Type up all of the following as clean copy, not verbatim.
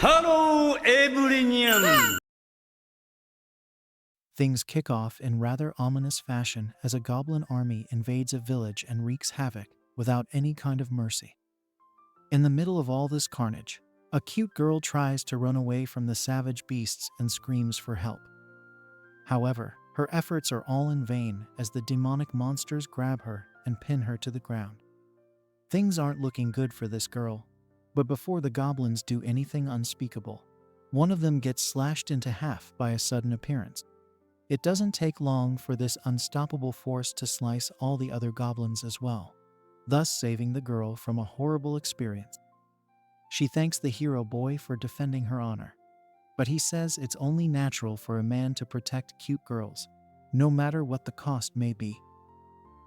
Hello, everyone! Things kick off in rather ominous fashion as a goblin army invades a village and wreaks havoc without any kind of mercy. In the middle of all this carnage, a cute girl tries to run away from the savage beasts and screams for help. However, her efforts are all in vain as the demonic monsters grab her and pin her to the ground. Things aren't looking good for this girl, but before the goblins do anything unspeakable, one of them gets slashed into half by a sudden appearance. It doesn't take long for this unstoppable force to slice all the other goblins as well, thus saving the girl from a horrible experience. She thanks the hero boy for defending her honor, but he says it's only natural for a man to protect cute girls, no matter what the cost may be.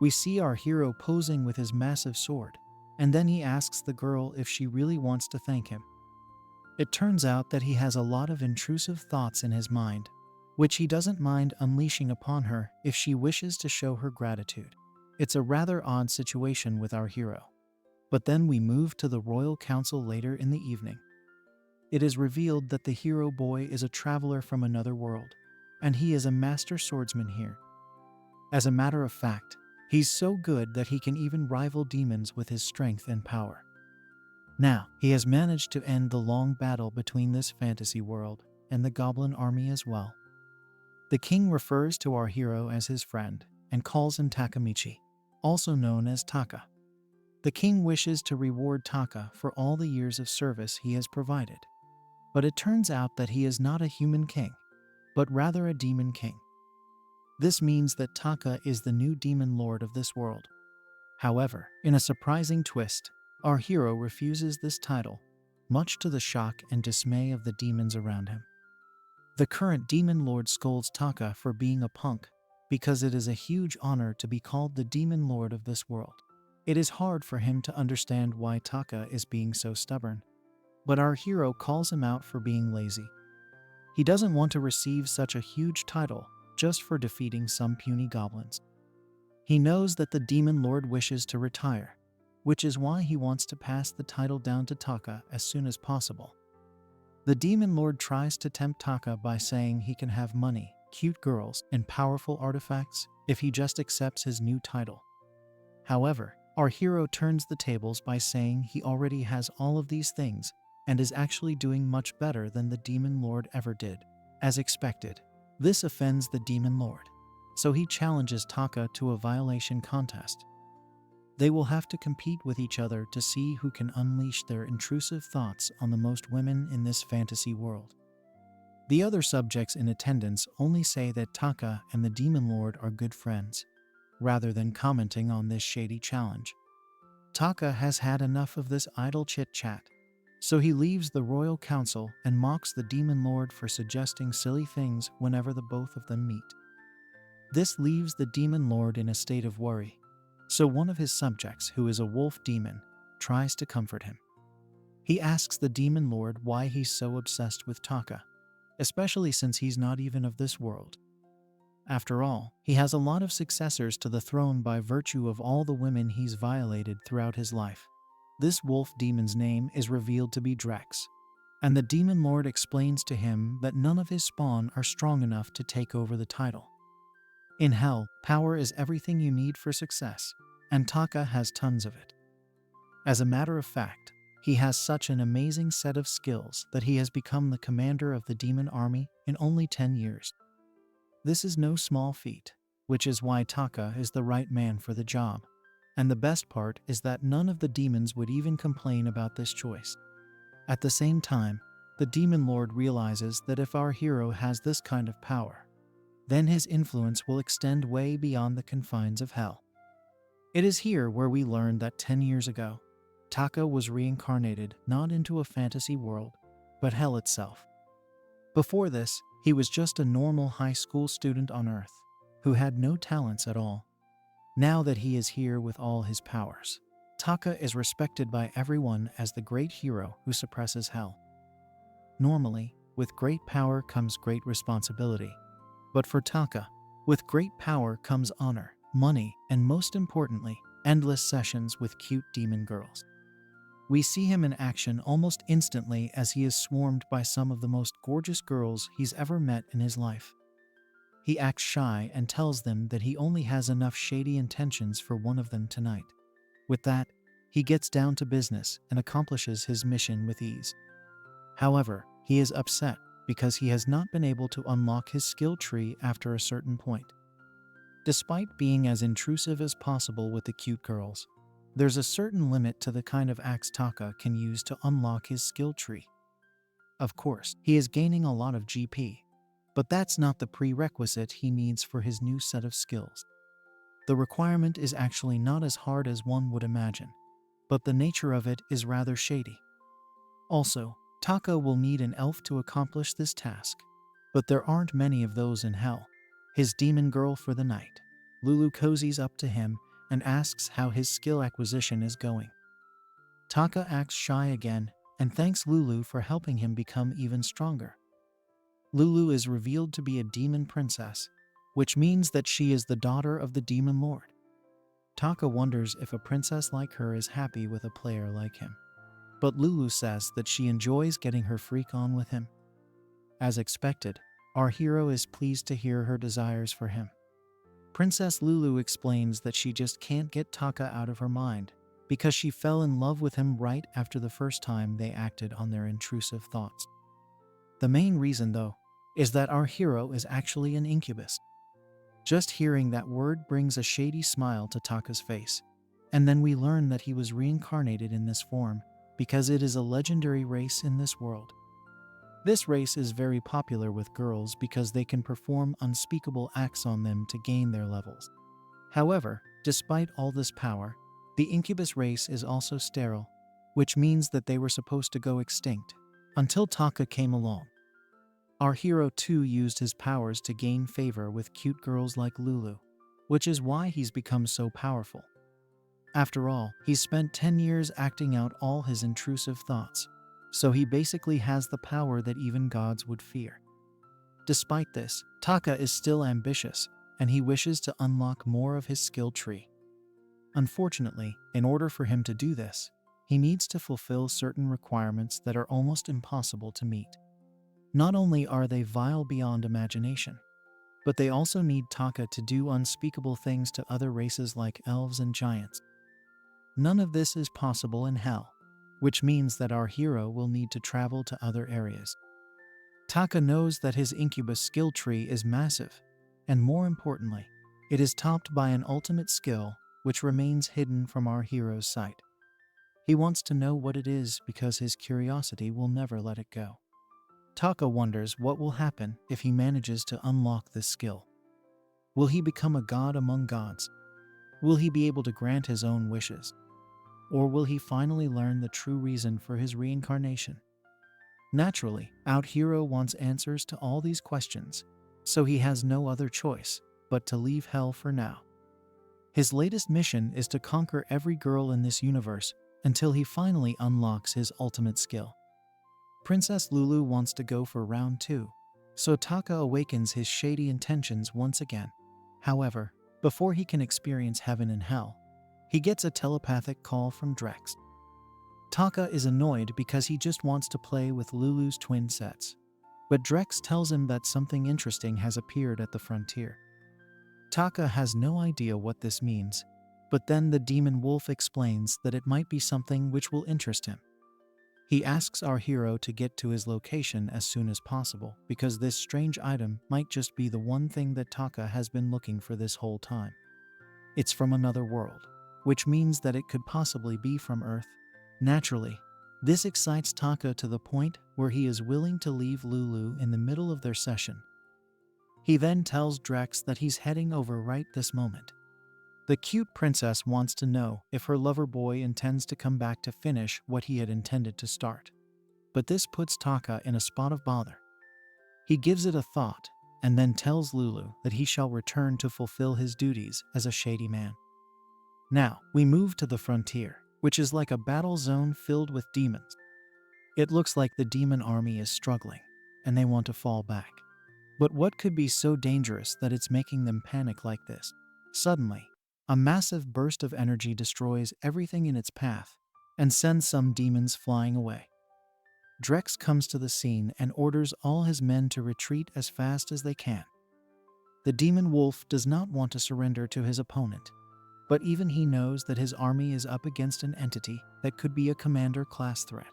We see our hero posing with his massive sword, and then he asks the girl if she really wants to thank him. It turns out that he has a lot of intrusive thoughts in his mind, which he doesn't mind unleashing upon her if she wishes to show her gratitude. It's a rather odd situation with our hero. But then we move to the royal council later in the evening. It is revealed that the hero boy is a traveler from another world, and he is a master swordsman here. As a matter of fact, he's so good that he can even rival demons with his strength and power. Now, he has managed to end the long battle between this fantasy world and the goblin army as well. The king refers to our hero as his friend and calls him Takamichi, also known as Taka. The king wishes to reward Taka for all the years of service he has provided. But it turns out that he is not a human king, but rather a demon king. This means that Taka is the new demon lord of this world. However, in a surprising twist, our hero refuses this title, much to the shock and dismay of the demons around him. The current demon lord scolds Taka for being a punk, because it is a huge honor to be called the demon lord of this world. It is hard for him to understand why Taka is being so stubborn, but our hero calls him out for being lazy. He doesn't want to receive such a huge title just for defeating some puny goblins. He knows that the demon lord wishes to retire, which is why he wants to pass the title down to Taka as soon as possible. The demon lord tries to tempt Taka by saying he can have money, cute girls, and powerful artifacts if he just accepts his new title. However, our hero turns the tables by saying he already has all of these things and is actually doing much better than the demon lord ever did. As expected, this offends the demon lord, so he challenges Taka to a violation contest. They will have to compete with each other to see who can unleash their intrusive thoughts on the most women in this fantasy world. The other subjects in attendance only say that Taka and the demon lord are good friends, rather than commenting on this shady challenge. Taka has had enough of this idle chit-chat, so he leaves the royal council and mocks the demon lord for suggesting silly things whenever the both of them meet. This leaves the demon lord in a state of worry, so one of his subjects, who is a wolf demon, tries to comfort him. He asks the demon lord why he's so obsessed with Taka, especially since he's not even of this world. After all, he has a lot of successors to the throne by virtue of all the women he's violated throughout his life. This wolf demon's name is revealed to be Drex, and the demon lord explains to him that none of his spawn are strong enough to take over the title. In hell, power is everything you need for success, and Taka has tons of it. As a matter of fact, he has such an amazing set of skills that he has become the commander of the demon army in only 10 years. This is no small feat, which is why Taka is the right man for the job. And the best part is that none of the demons would even complain about this choice. At the same time, the demon lord realizes that if our hero has this kind of power, then his influence will extend way beyond the confines of hell. It is here where we learn that 10 years ago, Taka was reincarnated not into a fantasy world, but hell itself. Before this, he was just a normal high school student on Earth, who had no talents at all. Now that he is here with all his powers, Taka is respected by everyone as the great hero who suppresses hell. Normally, with great power comes great responsibility. But for Taka, with great power comes honor, money, and most importantly, endless sessions with cute demon girls. We see him in action almost instantly as he is swarmed by some of the most gorgeous girls he's ever met in his life. He acts shy and tells them that he only has enough shady intentions for one of them tonight. With that, he gets down to business and accomplishes his mission with ease. However, he is upset because he has not been able to unlock his skill tree after a certain point. Despite being as intrusive as possible with the cute girls, there's a certain limit to the kind of acts Taka can use to unlock his skill tree. Of course, he is gaining a lot of GP, but that's not the prerequisite he needs for his new set of skills. The requirement is actually not as hard as one would imagine, but the nature of it is rather shady. Also, Taka will need an elf to accomplish this task, but there aren't many of those in hell. His demon girl for the night, Lulu, cozies up to him and asks how his skill acquisition is going. Taka acts shy again and thanks Lulu for helping him become even stronger. Lulu is revealed to be a demon princess, which means that she is the daughter of the demon lord. Taka wonders if a princess like her is happy with a player like him, but Lulu says that she enjoys getting her freak on with him. As expected, our hero is pleased to hear her desires for him. Princess Lulu explains that she just can't get Taka out of her mind because she fell in love with him right after the first time they acted on their intrusive thoughts. The main reason, though, is that our hero is actually an incubus. Just hearing that word brings a shady smile to Taka's face, and then we learn that he was reincarnated in this form because it is a legendary race in this world. This race is very popular with girls because they can perform unspeakable acts on them to gain their levels. However, despite all this power, the incubus race is also sterile, which means that they were supposed to go extinct until Taka came along. Our hero too used his powers to gain favor with cute girls like Lulu, which is why he's become so powerful. After all, he's spent 10 years acting out all his intrusive thoughts, so he basically has the power that even gods would fear. Despite this, Taka is still ambitious, and he wishes to unlock more of his skill tree. Unfortunately, in order for him to do this, he needs to fulfill certain requirements that are almost impossible to meet. Not only are they vile beyond imagination, but they also need Taka to do unspeakable things to other races like elves and giants. None of this is possible in hell, which means that our hero will need to travel to other areas. Taka knows that his incubus skill tree is massive, and more importantly, it is topped by an ultimate skill which remains hidden from our hero's sight. He wants to know what it is because his curiosity will never let it go. Taka wonders what will happen if he manages to unlock this skill. Will he become a god among gods? Will he be able to grant his own wishes? Or will he finally learn the true reason for his reincarnation? Naturally, our hero wants answers to all these questions, so he has no other choice but to leave hell for now. His latest mission is to conquer every girl in this universe until he finally unlocks his ultimate skill. Princess Lulu wants to go for round 2, so Taka awakens his shady intentions once again. However, before he can experience heaven and hell, he gets a telepathic call from Drex. Taka is annoyed because he just wants to play with Lulu's twin sets, but Drex tells him that something interesting has appeared at the frontier. Taka has no idea what this means, but then the demon wolf explains that it might be something which will interest him. He asks our hero to get to his location as soon as possible because this strange item might just be the one thing that Taka has been looking for this whole time. It's from another world, which means that it could possibly be from Earth. Naturally, this excites Taka to the point where he is willing to leave Lulu in the middle of their session. He then tells Drex that he's heading over right this moment. The cute princess wants to know if her lover boy intends to come back to finish what he had intended to start. But this puts Taka in a spot of bother. He gives it a thought and then tells Lulu that he shall return to fulfill his duties as a shady man. Now, we move to the frontier, which is like a battle zone filled with demons. It looks like the demon army is struggling, and they want to fall back. But what could be so dangerous that it's making them panic like this? Suddenly, a massive burst of energy destroys everything in its path, and sends some demons flying away. Drex comes to the scene and orders all his men to retreat as fast as they can. The demon wolf does not want to surrender to his opponent, but even he knows that his army is up against an entity that could be a commander-class threat.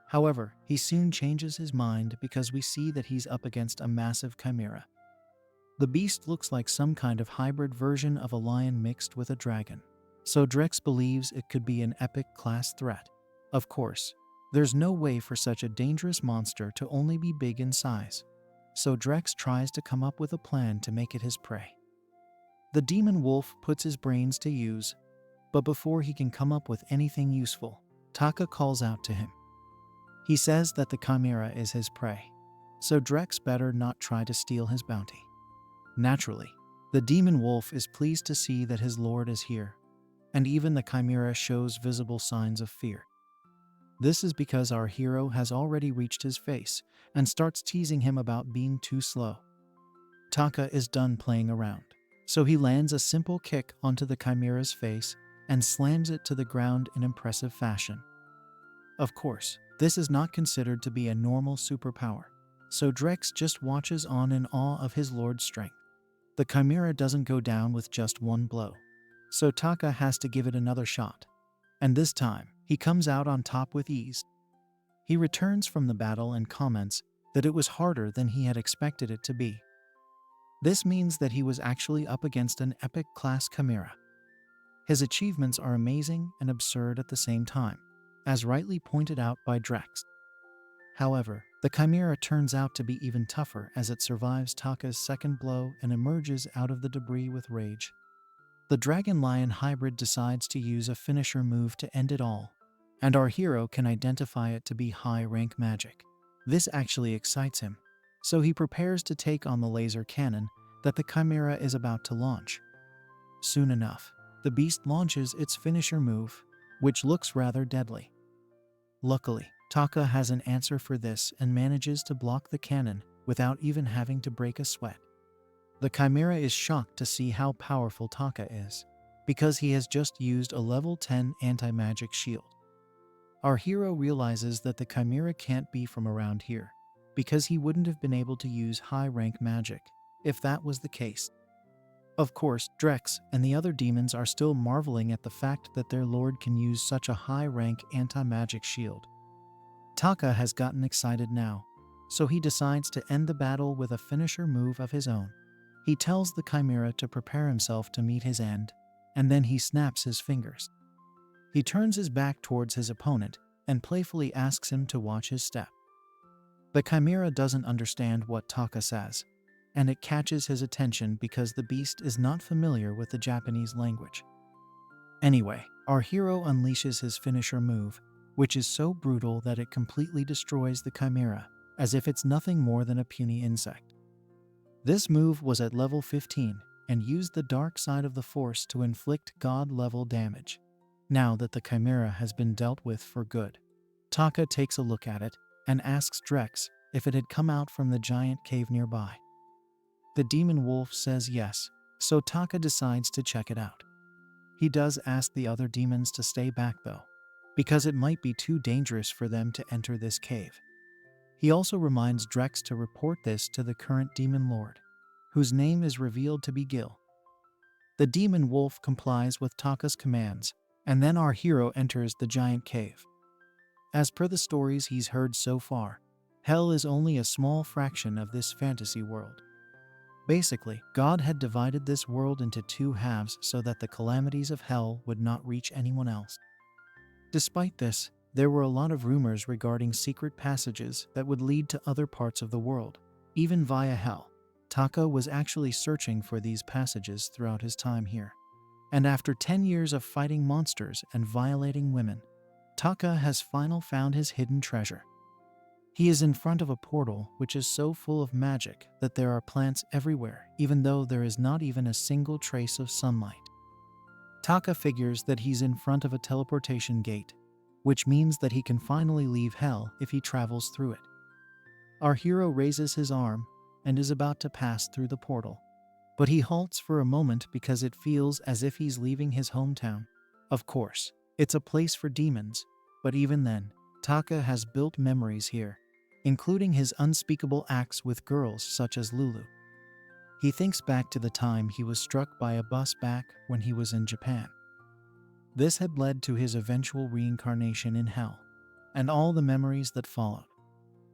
However, he soon changes his mind because we see that he's up against a massive chimera. The beast looks like some kind of hybrid version of a lion mixed with a dragon, so Drex believes it could be an epic-class threat. Of course, there's no way for such a dangerous monster to only be big in size, so Drex tries to come up with a plan to make it his prey. The demon wolf puts his brains to use, but before he can come up with anything useful, Taka calls out to him. He says that the chimera is his prey, so Drex better not try to steal his bounty. Naturally, the demon wolf is pleased to see that his lord is here, and even the chimera shows visible signs of fear. This is because our hero has already reached his face and starts teasing him about being too slow. Taka is done playing around, so he lands a simple kick onto the chimera's face and slams it to the ground in impressive fashion. Of course, this is not considered to be a normal superpower, so Drex just watches on in awe of his lord's strength. The chimera doesn't go down with just one blow, so Taka has to give it another shot, and this time, he comes out on top with ease. He returns from the battle and comments that it was harder than he had expected it to be. This means that he was actually up against an epic-class chimera. His achievements are amazing and absurd at the same time, as rightly pointed out by Drex. However, the chimera turns out to be even tougher as it survives Taka's second blow and emerges out of the debris with rage. The dragon-lion hybrid decides to use a finisher move to end it all, and our hero can identify it to be high-rank magic. This actually excites him, so he prepares to take on the laser cannon that the chimera is about to launch. Soon enough, the beast launches its finisher move, which looks rather deadly. Luckily, Taka has an answer for this and manages to block the cannon without even having to break a sweat. The chimera is shocked to see how powerful Taka is, because he has just used a level 10 anti-magic shield. Our hero realizes that the chimera can't be from around here, because he wouldn't have been able to use high-rank magic if that was the case. Of course, Drex and the other demons are still marveling at the fact that their lord can use such a high-rank anti-magic shield. Taka has gotten excited now, so he decides to end the battle with a finisher move of his own. He tells the chimera to prepare himself to meet his end, and then he snaps his fingers. He turns his back towards his opponent and playfully asks him to watch his step. The chimera doesn't understand what Taka says, and it catches his attention because the beast is not familiar with the Japanese language. Anyway, our hero unleashes his finisher move, which is so brutal that it completely destroys the chimera, as if it's nothing more than a puny insect. This move was at level 15 and used the dark side of the force to inflict god-level damage. Now that the chimera has been dealt with for good, Taka takes a look at it and asks Drex if it had come out from the giant cave nearby. The demon wolf says yes, so Taka decides to check it out. He does ask the other demons to stay back though, because it might be too dangerous for them to enter this cave. He also reminds Drex to report this to the current demon lord, whose name is revealed to be Gil. The demon wolf complies with Taka's commands, and then our hero enters the giant cave. As per the stories he's heard so far, hell is only a small fraction of this fantasy world. Basically, God had divided this world into two halves so that the calamities of hell would not reach anyone else. Despite this, there were a lot of rumors regarding secret passages that would lead to other parts of the world, even via hell. Taka was actually searching for these passages throughout his time here. And after 10 years of fighting monsters and violating women, Taka has finally found his hidden treasure. He is in front of a portal which is so full of magic that there are plants everywhere, even though there is not even a single trace of sunlight. Taka figures that he's in front of a teleportation gate, which means that he can finally leave hell if he travels through it. Our hero raises his arm and is about to pass through the portal, but he halts for a moment because it feels as if he's leaving his hometown. Of course, It's a place for demons, but even then, Taka has built memories here, including his unspeakable acts with girls such as Lulu. He thinks back to the time he was struck by a bus back when he was in Japan. This had led to his eventual reincarnation in hell, and all the memories that followed.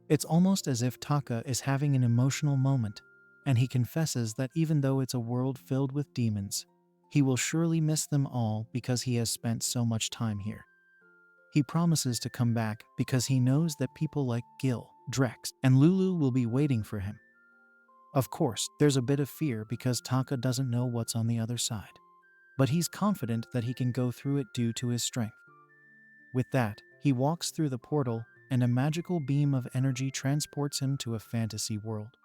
It's almost as if Taka is having an emotional moment, and he confesses that even though it's a world filled with demons, he will surely miss them all because he has spent so much time here. He promises to come back because he knows that people like Gil, Drex, and Lulu will be waiting for him. Of course, there's a bit of fear because Taka doesn't know what's on the other side, but he's confident that he can go through it due to his strength. With that, he walks through the portal, and a magical beam of energy transports him to a fantasy world.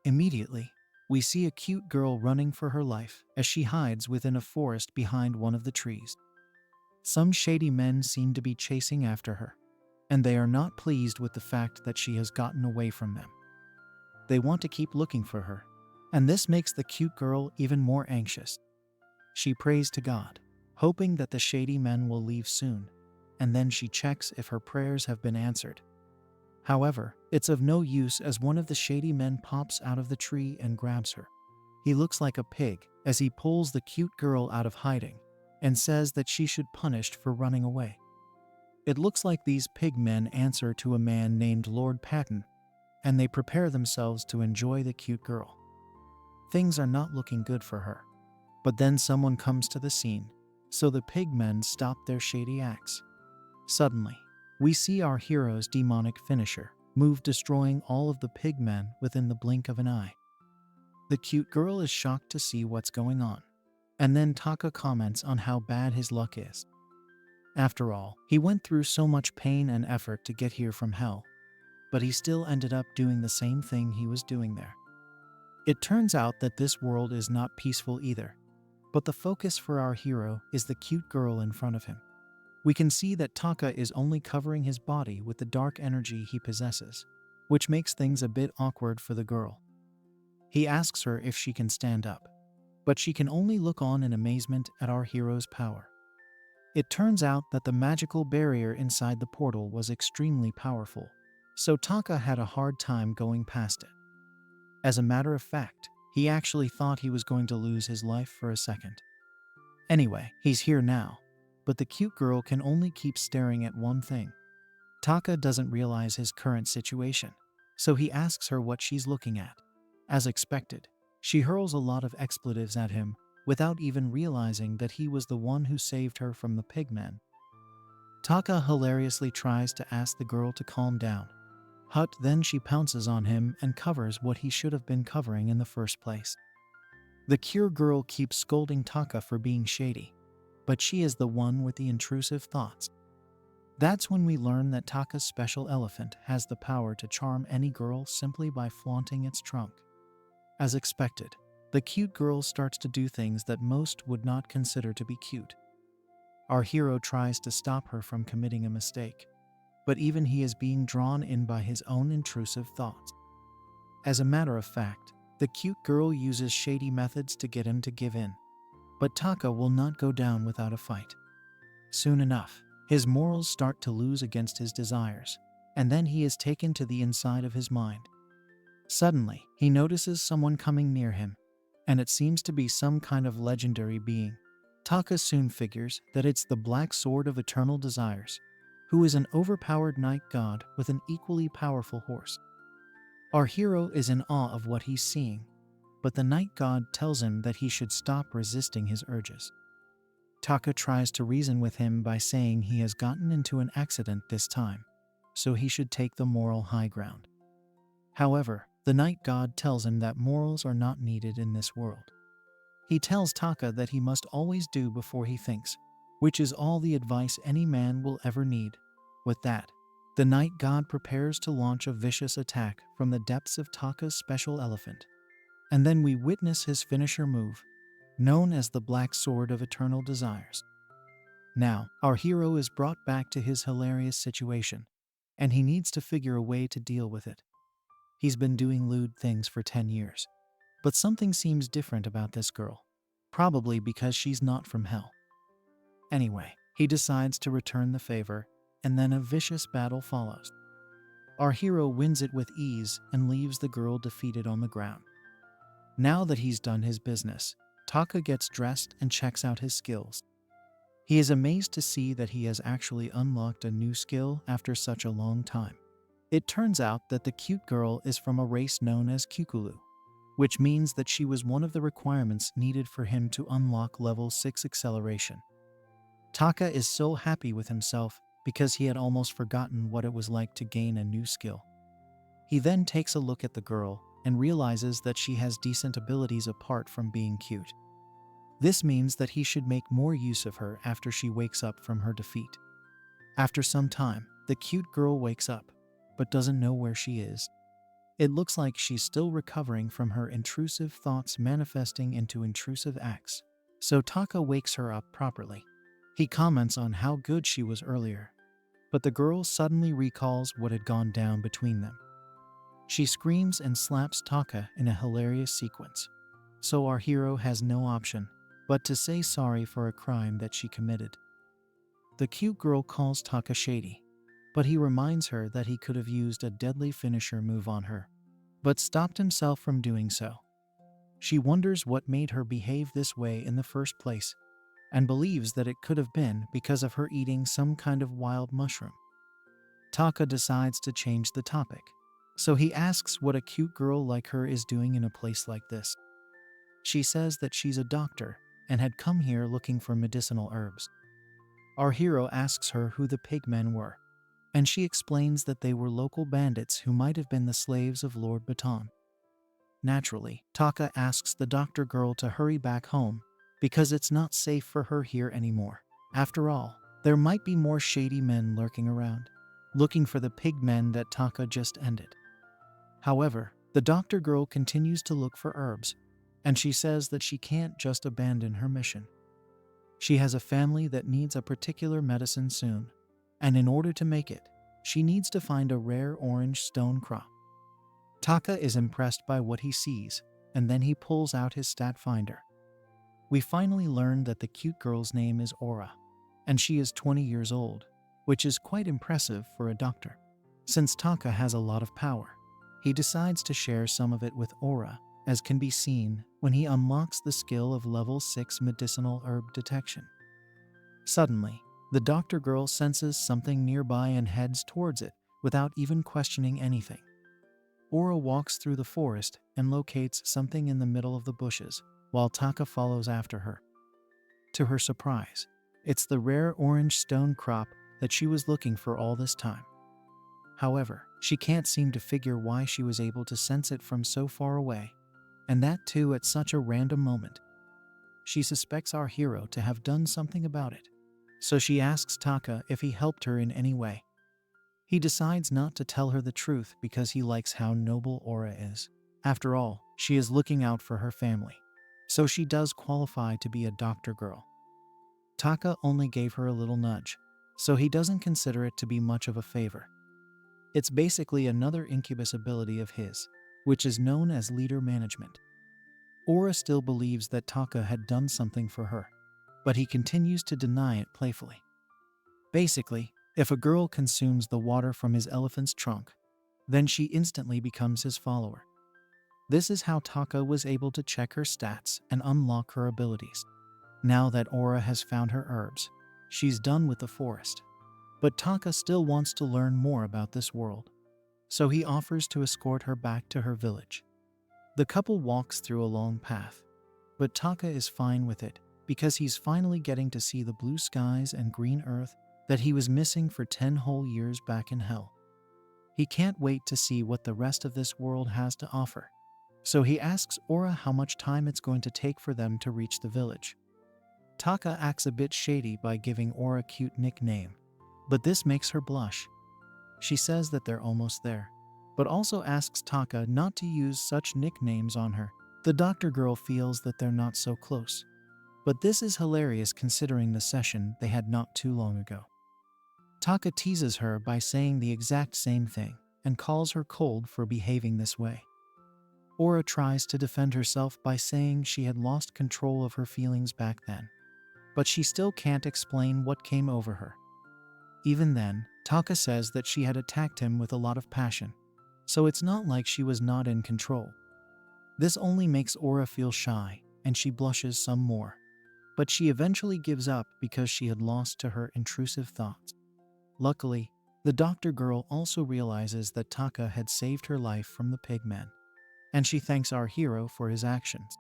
Immediately, we see a cute girl running for her life as she hides within a forest behind one of the trees. Some shady men seem to be chasing after her, and they are not pleased with the fact that she has gotten away from them. They want to keep looking for her, and this makes the cute girl even more anxious. She prays to God, hoping that the shady men will leave soon, and then she checks if her prayers have been answered. However, it's of no use as one of the shady men pops out of the tree and grabs her. He looks like a pig as he pulls the cute girl out of hiding and says that she should be punished for running away. It looks like these pig men answer to a man named Lord Baton, and they prepare themselves to enjoy the cute girl. Things are not looking good for her. But then someone comes to the scene, so the pig men stop their shady acts. Suddenly, we see our hero's demonic finisher move, destroying all of the pig men within the blink of an eye. The cute girl is shocked to see what's going on, and then Taka comments on how bad his luck is. After all, he went through so much pain and effort to get here from hell, but he still ended up doing the same thing he was doing there. It turns out that this world is not peaceful either, but the focus for our hero is the cute girl in front of him. We can see that Taka is only covering his body with the dark energy he possesses, which makes things a bit awkward for the girl. He asks her if she can stand up, but she can only look on in amazement at our hero's power. It turns out that the magical barrier inside the portal was extremely powerful, so Taka had a hard time going past it. As a matter of fact, he actually thought he was going to lose his life for a second. Anyway, he's here now, but the cute girl can only keep staring at one thing. Taka doesn't realize his current situation, so he asks her what she's looking at. As expected, she hurls a lot of expletives at him without even realizing that he was the one who saved her from the pigmen. Taka hilariously tries to ask the girl to calm down. Then she pounces on him and covers what he should have been covering in the first place. The cute girl keeps scolding Taka for being shady, but she is the one with the intrusive thoughts. That's when we learn that Taka's special elephant has the power to charm any girl simply by flaunting its trunk. As expected, the cute girl starts to do things that most would not consider to be cute. Our hero tries to stop her from committing a mistake, but even he is being drawn in by his own intrusive thoughts. As a matter of fact, the cute girl uses shady methods to get him to give in, but Taka will not go down without a fight. Soon enough, his morals start to lose against his desires, and then he is taken to the inside of his mind. Suddenly, he notices someone coming near him, and it seems to be some kind of legendary being. Taka soon figures that it's the Black Sword of Eternal Desires, who is an overpowered night god with an equally powerful horse. Our hero is in awe of what he's seeing, but the night god tells him that he should stop resisting his urges. Taka tries to reason with him by saying he has gotten into an accident this time, so he should take the moral high ground. However, the night god tells him that morals are not needed in this world. He tells Taka that he must always do before he thinks, which is all the advice any man will ever need. With that, the night god prepares to launch a vicious attack from the depths of Taka's special elephant. And then we witness his finisher move, known as the Black Sword of Eternal Desires. Now, our hero is brought back to his hilarious situation, and he needs to figure a way to deal with it. He's been doing lewd things for 10 years, but something seems different about this girl, probably because she's not from hell. Anyway, He decides to return the favor, and then a vicious battle follows. Our hero wins it with ease and leaves the girl defeated on the ground. Now that he's done his business, Taka gets dressed and checks out his skills. He is amazed to see that he has actually unlocked a new skill after such a long time. It turns out that the cute girl is from a race known as Kukulu, which means that she was one of the requirements needed for him to unlock level 6 acceleration. Taka is so happy with himself because he had almost forgotten what it was like to gain a new skill. He then takes a look at the girl and realizes that she has decent abilities apart from being cute. This means that he should make more use of her after she wakes up from her defeat. After some time, the cute girl wakes up, but doesn't know where she is. It looks like she's still recovering from her intrusive thoughts manifesting into intrusive acts, so Taka wakes her up properly. He comments on how good she was earlier, but the girl suddenly recalls what had gone down between them. She screams and slaps Taka in a hilarious sequence, so our hero has no option but to say sorry for a crime that she committed. The cute girl calls Taka shady, but he reminds her that he could have used a deadly finisher move on her, but stopped himself from doing so. She wonders what made her behave this way in the first place, and believes that it could have been because of her eating some kind of wild mushroom. Taka decides to change the topic, so he asks what a cute girl like her is doing in a place like this. She says that she's a doctor and had come here looking for medicinal herbs. Our hero asks her who the pigmen were, and she explains that they were local bandits who might have been the slaves of Lord Baton. Naturally, Taka asks the doctor girl to hurry back home because it's not safe for her here anymore. After all, there might be more shady men lurking around, looking for the pigmen that Taka just ended. However, the doctor girl continues to look for herbs, and she says that she can't just abandon her mission. She has a family that needs a particular medicine soon, and in order to make it, she needs to find a rare orange stone crop. Taka is impressed by what he sees, and then he pulls out his stat finder. We finally learn that the cute girl's name is Aura, and she is 20 years old, which is quite impressive for a doctor. Since Taka has a lot of power, he decides to share some of it with Aura, as can be seen when he unlocks the skill of level 6 medicinal herb detection. Suddenly, the doctor girl senses something nearby and heads towards it without even questioning anything. Aura walks through the forest and locates something in the middle of the bushes, while Taka follows after her. To her surprise, it's the rare orange stone crop that she was looking for all this time. However, she can't seem to figure why she was able to sense it from so far away, and that too at such a random moment. She suspects our hero to have done something about it, so she asks Taka if he helped her in any way. He decides not to tell her the truth because he likes how noble Aura is. After all, she is looking out for her family, so she does qualify to be a doctor girl. Taka only gave her a little nudge, so he doesn't consider it to be much of a favor. It's basically another Incubus ability of his, which is known as leader management. Aura still believes that Taka had done something for her, but he continues to deny it playfully. Basically, if a girl consumes the water from his elephant's trunk, then she instantly becomes his follower. This is how Taka was able to check her stats and unlock her abilities. Now that Aura has found her herbs, she's done with the forest. But Taka still wants to learn more about this world, so he offers to escort her back to her village. The couple walks through a long path, but Taka is fine with it because he's finally getting to see the blue skies and green earth that he was missing for 10 whole years back in hell. He can't wait to see what the rest of this world has to offer, so he asks Aura how much time it's going to take for them to reach the village. Taka acts a bit shady by giving Aura a cute nickname, but this makes her blush. She says that they're almost there, but also asks Taka not to use such nicknames on her. The doctor girl feels that they're not so close, but this is hilarious considering the session they had not too long ago. Taka teases her by saying the exact same thing and calls her cold for behaving this way. Aura tries to defend herself by saying she had lost control of her feelings back then. but she still can't explain what came over her. Even then, Taka says that she had attacked him with a lot of passion, so it's not like she was not in control. This only makes Aura feel shy, and she blushes some more. But she eventually gives up because she had lost to her intrusive thoughts. Luckily, the doctor girl also realizes that Taka had saved her life from the pigmen, and she thanks our hero for his actions.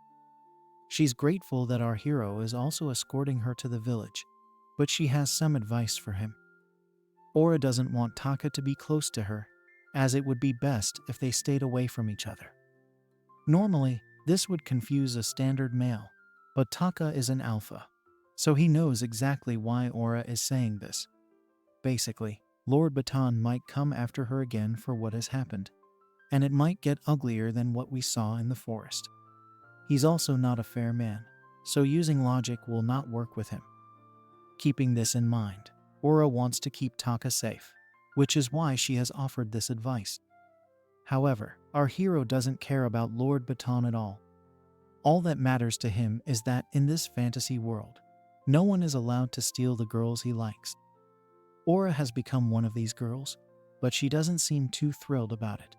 She's grateful that our hero is also escorting her to the village, but she has some advice for him. Aura doesn't want Taka to be close to her, as it would be best if they stayed away from each other. Normally, this would confuse a standard male, but Taka is an alpha, so he knows exactly why Aura is saying this. Basically, Lord Baton might come after her again for what has happened, and it might get uglier than what we saw in the forest. He's also not a fair man, so using logic will not work with him. Keeping this in mind, Aura wants to keep Taka safe, which is why she has offered this advice. However, our hero doesn't care about Lord Baton at all. All that matters to him is that in this fantasy world, no one is allowed to steal the girls he likes. Aura has become one of these girls, but she doesn't seem too thrilled about it.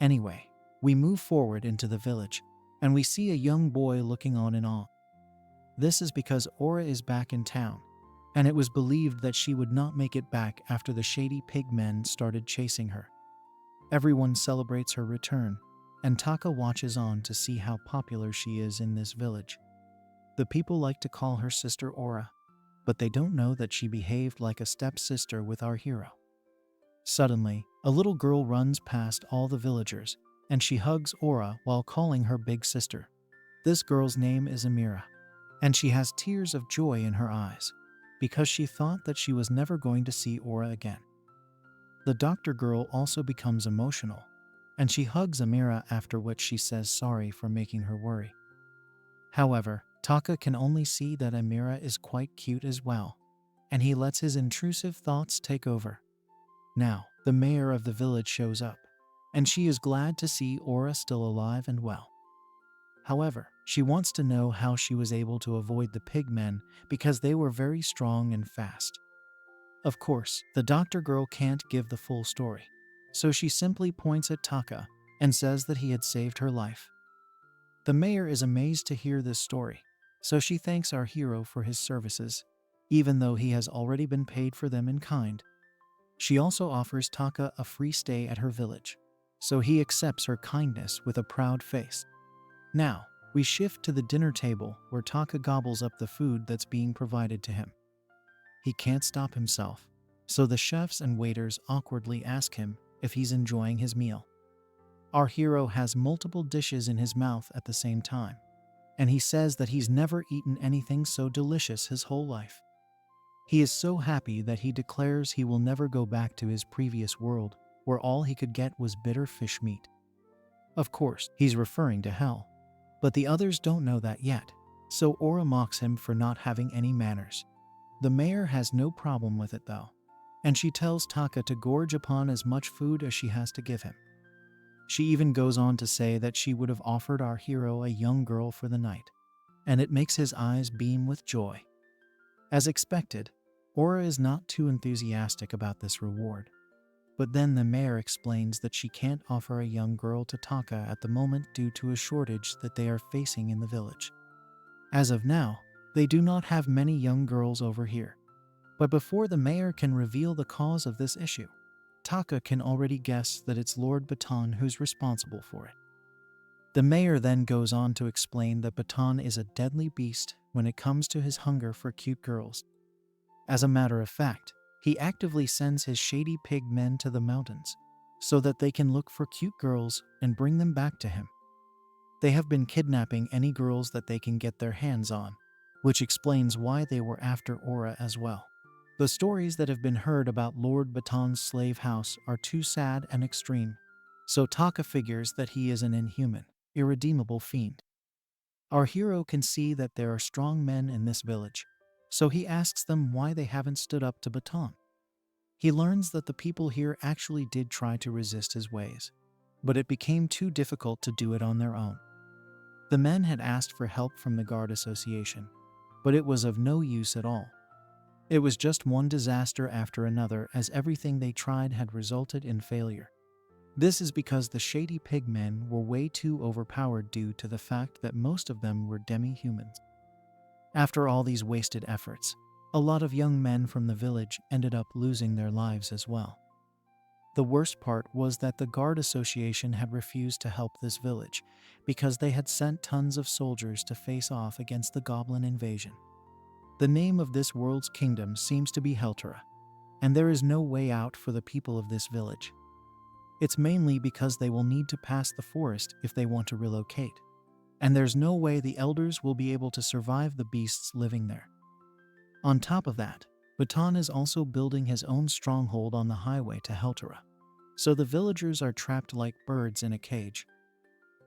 Anyway, we move forward into the village, and we see a young boy looking on in awe. This is because Aura is back in town, and it was believed that she would not make it back after the shady pig men started chasing her. Everyone celebrates her return, and Taka watches on to see how popular she is in this village. The people like to call her Sister Aura, but they don't know that she behaved like a stepsister with our hero. Suddenly, a little girl runs past all the villagers, and she hugs Aura while calling her big sister. This girl's name is Amira, and she has tears of joy in her eyes, because she thought that she was never going to see Aura again. The doctor girl also becomes emotional, and she hugs Amira, after which she says sorry for making her worry. However, Taka can only see that Amira is quite cute as well, and he lets his intrusive thoughts take over. Now, the mayor of the village shows up, and she is glad to see Aura still alive and well. However, she wants to know how she was able to avoid the pigmen because they were very strong and fast. Of course, the doctor girl can't give the full story, so she simply points at Taka and says that he had saved her life. The mayor is amazed to hear this story, so she thanks our hero for his services, even though he has already been paid for them in kind. She also offers Taka a free stay at her village, so he accepts her kindness with a proud face. Now, we shift to the dinner table where Taka gobbles up the food that's being provided to him. He can't stop himself, so the chefs and waiters awkwardly ask him if he's enjoying his meal. Our hero has multiple dishes in his mouth at the same time, and he says that he's never eaten anything so delicious his whole life. He is so happy that he declares he will never go back to his previous world, where all he could get was bitter fish meat. Of course, he's referring to hell, but the others don't know that yet, so Aura mocks him for not having any manners. The mayor has no problem with it though, and she tells Taka to gorge upon as much food as she has to give him. She even goes on to say that she would have offered our hero a young girl for the night, and it makes his eyes beam with joy. As expected, Aura is not too enthusiastic about this reward, but then the mayor explains that she can't offer a young girl to Taka at the moment due to a shortage that they are facing in the village. As of now, they do not have many young girls over here, but before the mayor can reveal the cause of this issue, Taka can already guess that it's Lord Baton who's responsible for it. The mayor then goes on to explain that Baton is a deadly beast when it comes to his hunger for cute girls. As a matter of fact, he actively sends his shady pig men to the mountains so that they can look for cute girls and bring them back to him. They have been kidnapping any girls that they can get their hands on, which explains why they were after Aura as well. The stories that have been heard about Lord Baton's slave house are too sad and extreme, so Taka figures that he is an inhuman, irredeemable fiend. Our hero can see that there are strong men in this village, so he asks them why they haven't stood up to Baton. He learns that the people here actually did try to resist his ways, but it became too difficult to do it on their own. The men had asked for help from the guard association, but it was of no use at all. It was just one disaster after another, as everything they tried had resulted in failure. This is because the shady pigmen were way too overpowered due to the fact that most of them were demi-humans. After all these wasted efforts, a lot of young men from the village ended up losing their lives as well. The worst part was that the Guard Association had refused to help this village because they had sent tons of soldiers to face off against the goblin invasion. The name of this world's kingdom seems to be Helter, and there is no way out for the people of this village. It's mainly because they will need to pass the forest if they want to relocate, and there's no way the elders will be able to survive the beasts living there. On top of that, Baton is also building his own stronghold on the highway to Helter, so the villagers are trapped like birds in a cage.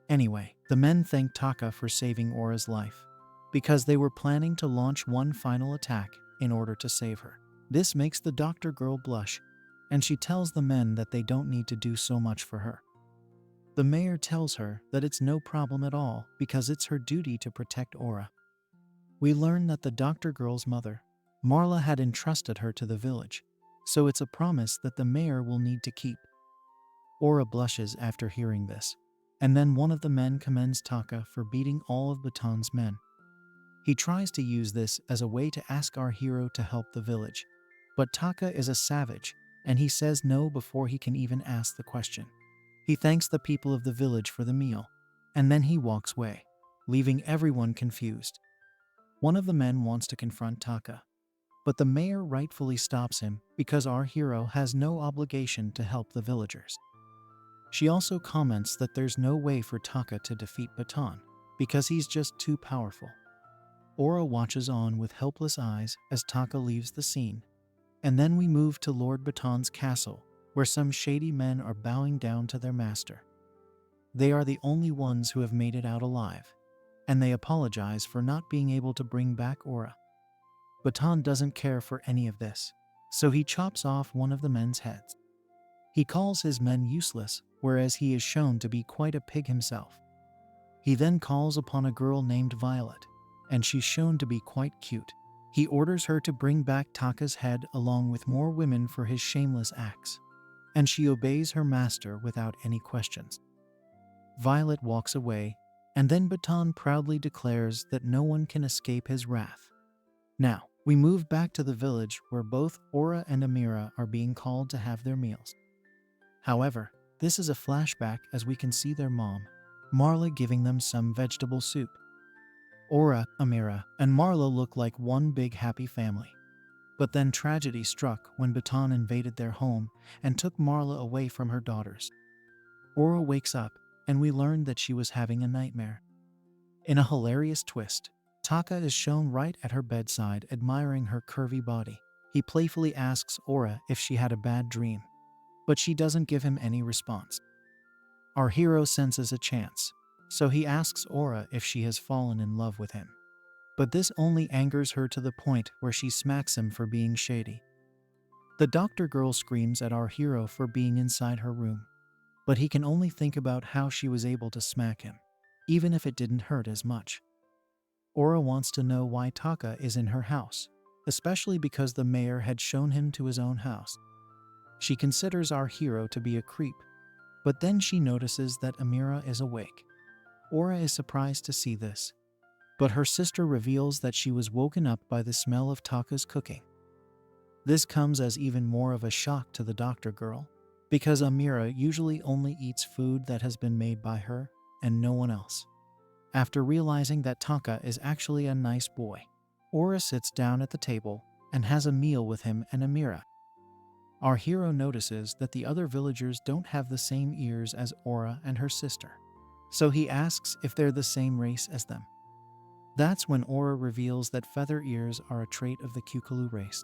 Anyway, the men thank Taka for saving Aura's life, because they were planning to launch one final attack in order to save her. This makes the doctor girl blush, and she tells the men that they don't need to do so much for her. The mayor tells her that it's no problem at all because it's her duty to protect Aura. We learn that the doctor girl's mother, Marla, had entrusted her to the village, so it's a promise that the mayor will need to keep. Aura blushes after hearing this, and then one of the men commends Taka for beating all of Baton's men. He tries to use this as a way to ask our hero to help the village, but Taka is a savage, and he says no before he can even ask the question. He thanks the people of the village for the meal, and then he walks away, leaving everyone confused. One of the men wants to confront Taka, but the mayor rightfully stops him because our hero has no obligation to help the villagers. She also comments that there's no way for Taka to defeat Baton because he's just too powerful. Aura watches on with helpless eyes as Taka leaves the scene, and then we move to Lord Baton's castle, where some shady men are bowing down to their master. They are the only ones who have made it out alive, and they apologize for not being able to bring back Aura. Baton doesn't care for any of this, so he chops off one of the men's heads. He calls his men useless, whereas he is shown to be quite a pig himself. He then calls upon a girl named Violet, and she's shown to be quite cute. He orders her to bring back Taka's head along with more women for his shameless acts, and she obeys her master without any questions. Violet walks away, and then Baton proudly declares that no one can escape his wrath. Now, we move back to the village where both Aura and Amira are being called to have their meals. However, this is a flashback as we can see their mom, Marla, giving them some vegetable soup. Aura, Amira, and Marla look like one big happy family. But then tragedy struck when Baton invaded their home and took Marla away from her daughters. Aura wakes up, and we learn that she was having a nightmare. In a hilarious twist, Taka is shown right at her bedside admiring her curvy body. He playfully asks Aura if she had a bad dream, but she doesn't give him any response. Our hero senses a chance, so he asks Aura if she has fallen in love with him. But this only angers her to the point where she smacks him for being shady. The doctor girl screams at our hero for being inside her room, but he can only think about how she was able to smack him, even if it didn't hurt as much. Aura wants to know why Taka is in her house, especially because the mayor had shown him to his own house. She considers our hero to be a creep, but then she notices that Amira is awake. Aura is surprised to see this, but her sister reveals that she was woken up by the smell of Taka's cooking. This comes as even more of a shock to the doctor girl, because Amira usually only eats food that has been made by her and no one else. After realizing that Taka is actually a nice boy, Aura sits down at the table and has a meal with him and Amira. Our hero notices that the other villagers don't have the same ears as Aura and her sister, so he asks if they're the same race as them. That's when Aura reveals that feather ears are a trait of the Kukulu race.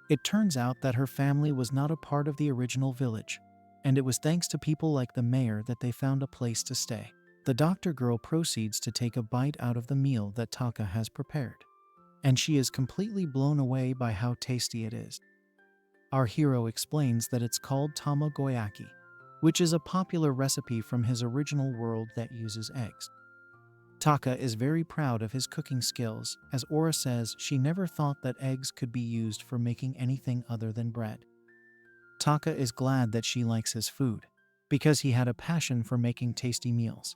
It turns out that her family was not a part of the original village, and it was thanks to people like the mayor that they found a place to stay. The doctor girl proceeds to take a bite out of the meal that Taka has prepared, and she is completely blown away by how tasty it is. Our hero explains that it's called tamagoyaki, which is a popular recipe from his original world that uses eggs. Taka is very proud of his cooking skills, as Ora says she never thought that eggs could be used for making anything other than bread. Taka is glad that she likes his food, because he had a passion for making tasty meals.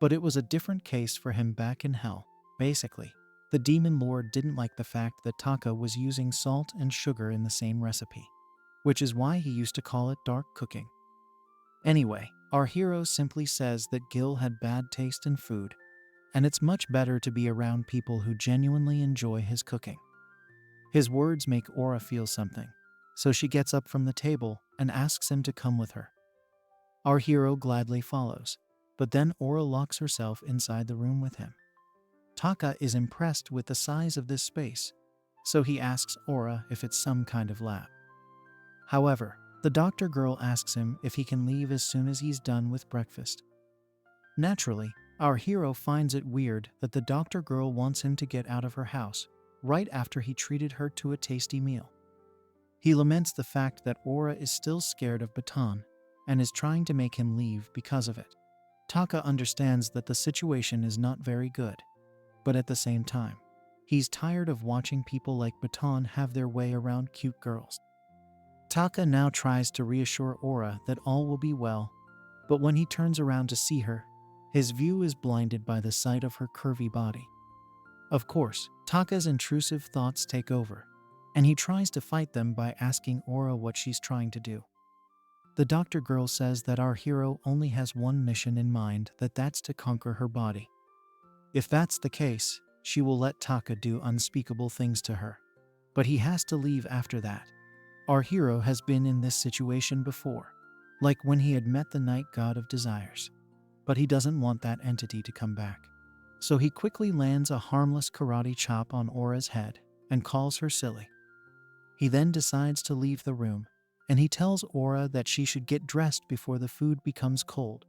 But it was a different case for him back in hell. Basically, the demon lord didn't like the fact that Taka was using salt and sugar in the same recipe, which is why he used to call it dark cooking. Anyway, our hero simply says that Gil had bad taste in food, and it's much better to be around people who genuinely enjoy his cooking. His words make Ora feel something, so she gets up from the table and asks him to come with her. Our hero gladly follows, but then Ora locks herself inside the room with him. Taka is impressed with the size of this space, so he asks Ora if it's some kind of lab. However, the doctor girl asks him if he can leave as soon as he's done with breakfast. Naturally, our hero finds it weird that the doctor girl wants him to get out of her house right after he treated her to a tasty meal. He laments the fact that Ora is still scared of Baton and is trying to make him leave because of it. Taka understands that the situation is not very good, but at the same time, he's tired of watching people like Baton have their way around cute girls. Taka now tries to reassure Ora that all will be well, but when he turns around to see her, his view is blinded by the sight of her curvy body. Of course, Taka's intrusive thoughts take over, and he tries to fight them by asking Ora what she's trying to do. The doctor girl says that our hero only has one mission in mind, that's to conquer her body. If that's the case, she will let Taka do unspeakable things to her. But he has to leave after that. Our hero has been in this situation before, like when he had met the night god of desires. But he doesn't want that entity to come back. So he quickly lands a harmless karate chop on Ora's head and calls her silly. He then decides to leave the room, and he tells Ora that she should get dressed before the food becomes cold.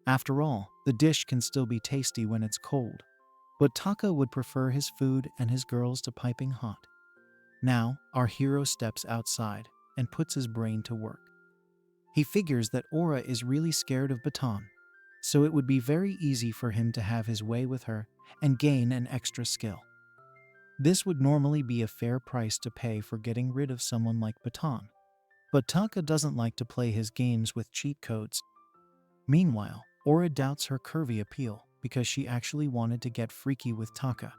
After all, the dish can still be tasty when it's cold, but Taka would prefer his food and his girls to piping hot. Now, our hero steps outside and puts his brain to work. He figures that Ora is really scared of Baton, so it would be very easy for him to have his way with her and gain an extra skill. This would normally be a fair price to pay for getting rid of someone like Baton, but Taka doesn't like to play his games with cheat codes. Meanwhile, Ora doubts her curvy appeal because she actually wanted to get freaky with Taka.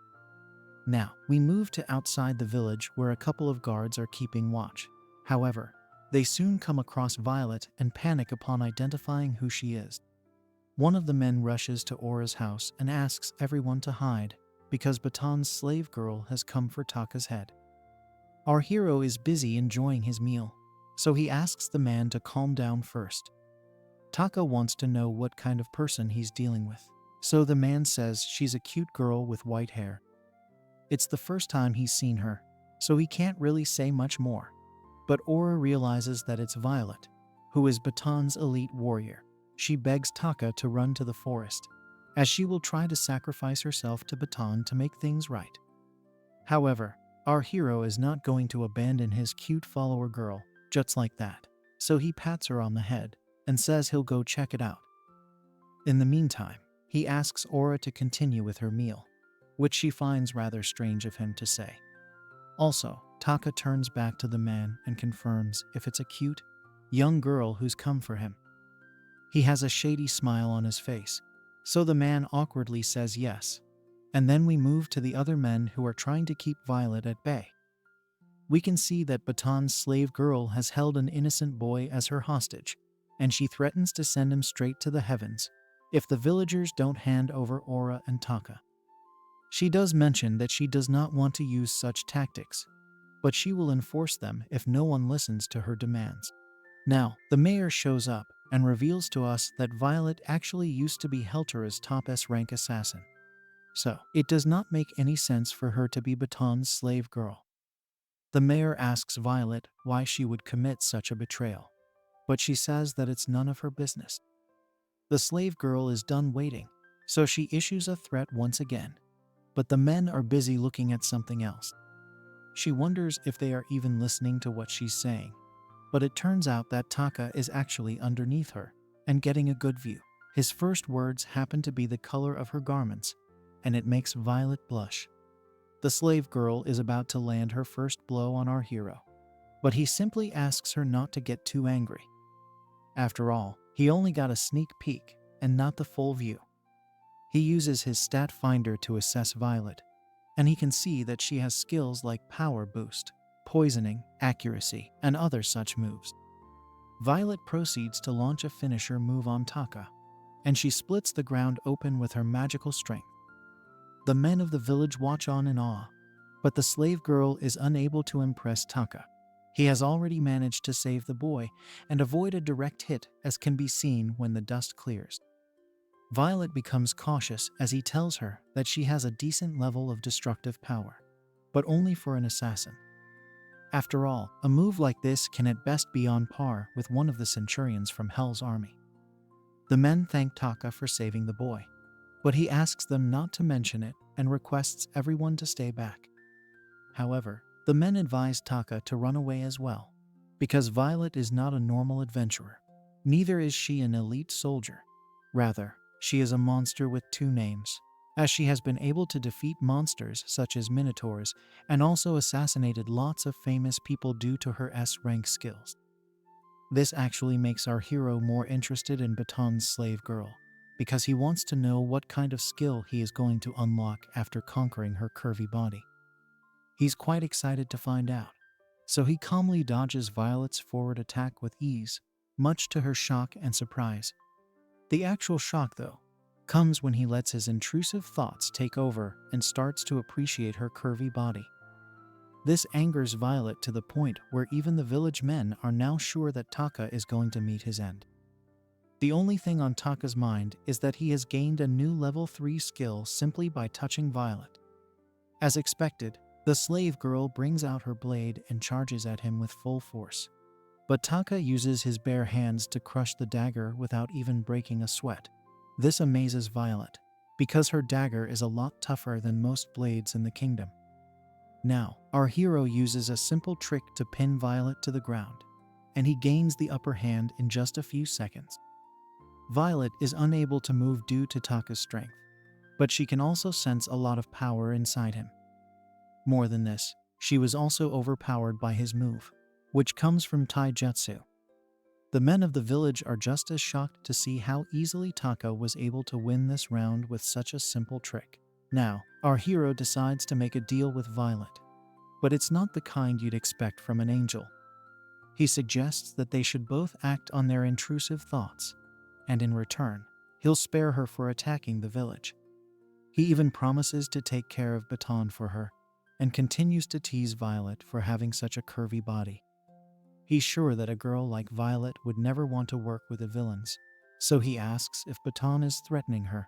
Now, we move to outside the village where a couple of guards are keeping watch. However, they soon come across Violet and panic upon identifying who she is. One of the men rushes to Ora's house and asks everyone to hide because Baton's slave girl has come for Taka's head. Our hero is busy enjoying his meal, so he asks the man to calm down first. Taka wants to know what kind of person he's dealing with, so the man says she's a cute girl with white hair. It's the first time he's seen her, so he can't really say much more. But Ora realizes that it's Violet, who is Baton's elite warrior. She begs Taka to run to the forest, as she will try to sacrifice herself to Baton to make things right. However, our hero is not going to abandon his cute follower girl just like that, so he pats her on the head and says he'll go check it out. In the meantime, he asks Ora to continue with her meal, which she finds rather strange of him to say. Also, Taka turns back to the man and confirms if it's a cute, young girl who's come for him. He has a shady smile on his face, so the man awkwardly says yes, and then we move to the other men who are trying to keep Violet at bay. We can see that Baton's slave girl has held an innocent boy as her hostage, and she threatens to send him straight to the heavens if the villagers don't hand over Ora and Taka. She does mention that she does not want to use such tactics, but she will enforce them if no one listens to her demands. Now, the mayor shows up and reveals to us that Violet actually used to be Helter's top S-rank assassin. So, it does not make any sense for her to be Baton's slave girl. The mayor asks Violet why she would commit such a betrayal, but she says that it's none of her business. The slave girl is done waiting, so she issues a threat once again, but the men are busy looking at something else. She wonders if they are even listening to what she's saying, but it turns out that Taka is actually underneath her and getting a good view. His first words happen to be the color of her garments, and it makes Violet blush. The slave girl is about to land her first blow on our hero, but he simply asks her not to get too angry. After all, he only got a sneak peek and not the full view. He uses his stat finder to assess Violet, and he can see that she has skills like power boost, poisoning, accuracy, and other such moves. Violet proceeds to launch a finisher move on Taka, and she splits the ground open with her magical strength. The men of the village watch on in awe, but the slave girl is unable to impress Taka. He has already managed to save the boy and avoid a direct hit, as can be seen when the dust clears. Violet becomes cautious as he tells her that she has a decent level of destructive power, but only for an assassin. After all, a move like this can at best be on par with one of the centurions from Hell's army. The men thank Taka for saving the boy, but he asks them not to mention it and requests everyone to stay back. However, the men advise Taka to run away as well, because Violet is not a normal adventurer. Neither is she an elite soldier. Rather, she is a monster with two names, as she has been able to defeat monsters such as minotaurs and also assassinated lots of famous people due to her S-rank skills. This actually makes our hero more interested in Baton's slave girl, because he wants to know what kind of skill he is going to unlock after conquering her curvy body. He's quite excited to find out, so he calmly dodges Violet's forward attack with ease, much to her shock and surprise. The actual shock, though, comes when he lets his intrusive thoughts take over and starts to appreciate her curvy body. This angers Violet to the point where even the village men are now sure that Taka is going to meet his end. The only thing on Taka's mind is that he has gained a new level 3 skill simply by touching Violet. As expected, the slave girl brings out her blade and charges at him with full force. But Taka uses his bare hands to crush the dagger without even breaking a sweat. This amazes Violet, because her dagger is a lot tougher than most blades in the kingdom. Now, our hero uses a simple trick to pin Violet to the ground, and he gains the upper hand in just a few seconds. Violet is unable to move due to Taka's strength, but she can also sense a lot of power inside him. More than this, she was also overpowered by his move, which comes from taijutsu. The men of the village are just as shocked to see how easily Taka was able to win this round with such a simple trick. Now, our hero decides to make a deal with Violet, but it's not the kind you'd expect from an angel. He suggests that they should both act on their intrusive thoughts, and in return, he'll spare her for attacking the village. He even promises to take care of Baton for her, and continues to tease Violet for having such a curvy body. He's sure that a girl like Violet would never want to work with the villains, so he asks if Baton is threatening her.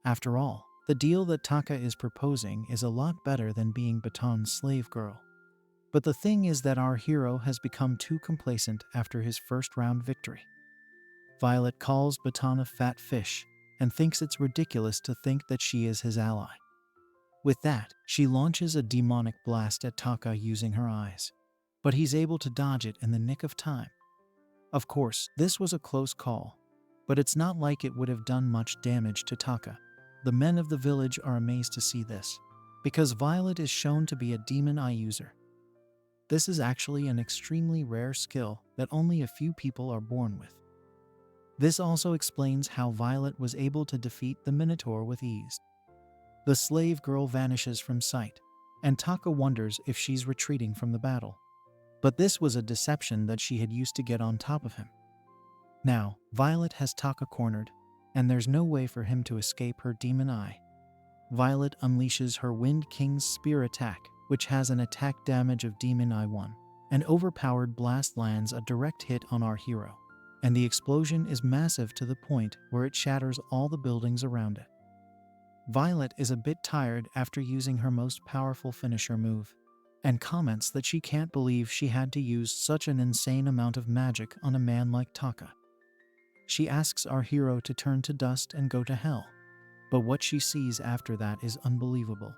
After all, the deal that Taka is proposing is a lot better than being Baton's slave girl. But the thing is that our hero has become too complacent after his first round victory. Violet calls Baton a fat fish and thinks it's ridiculous to think that she is his ally. With that, she launches a demonic blast at Taka using her eyes, but he's able to dodge it in the nick of time. Of course, this was a close call, but it's not like it would have done much damage to Taka. The men of the village are amazed to see this, because Violet is shown to be a demon eye user. This is actually an extremely rare skill that only a few people are born with. This also explains how Violet was able to defeat the Minotaur with ease. The slave girl vanishes from sight, and Taka wonders if she's retreating from the battle. But this was a deception that she had used to get on top of him. Now, Violet has Taka cornered, and there's no way for him to escape her demon eye. Violet unleashes her Wind King's spear attack, which has an attack damage of Demon Eye 1. An overpowered blast lands a direct hit on our hero, and the explosion is massive to the point where it shatters all the buildings around it. Violet is a bit tired after using her most powerful finisher move, and comments that she can't believe she had to use such an insane amount of magic on a man like Taka. She asks our hero to turn to dust and go to hell, but what she sees after that is unbelievable.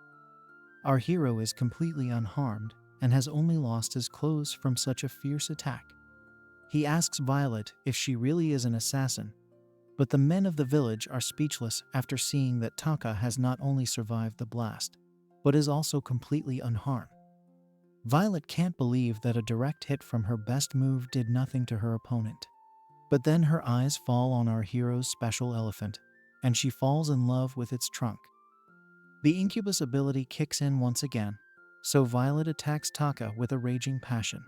Our hero is completely unharmed and has only lost his clothes from such a fierce attack. He asks Violet if she really is an assassin, But the men of the village are speechless after seeing that Taka has not only survived the blast, but is also completely unharmed. Violet can't believe that a direct hit from her best move did nothing to her opponent. But then her eyes fall on our hero's special elephant, and she falls in love with its trunk. The Incubus ability kicks in once again, so Violet attacks Taka with a raging passion.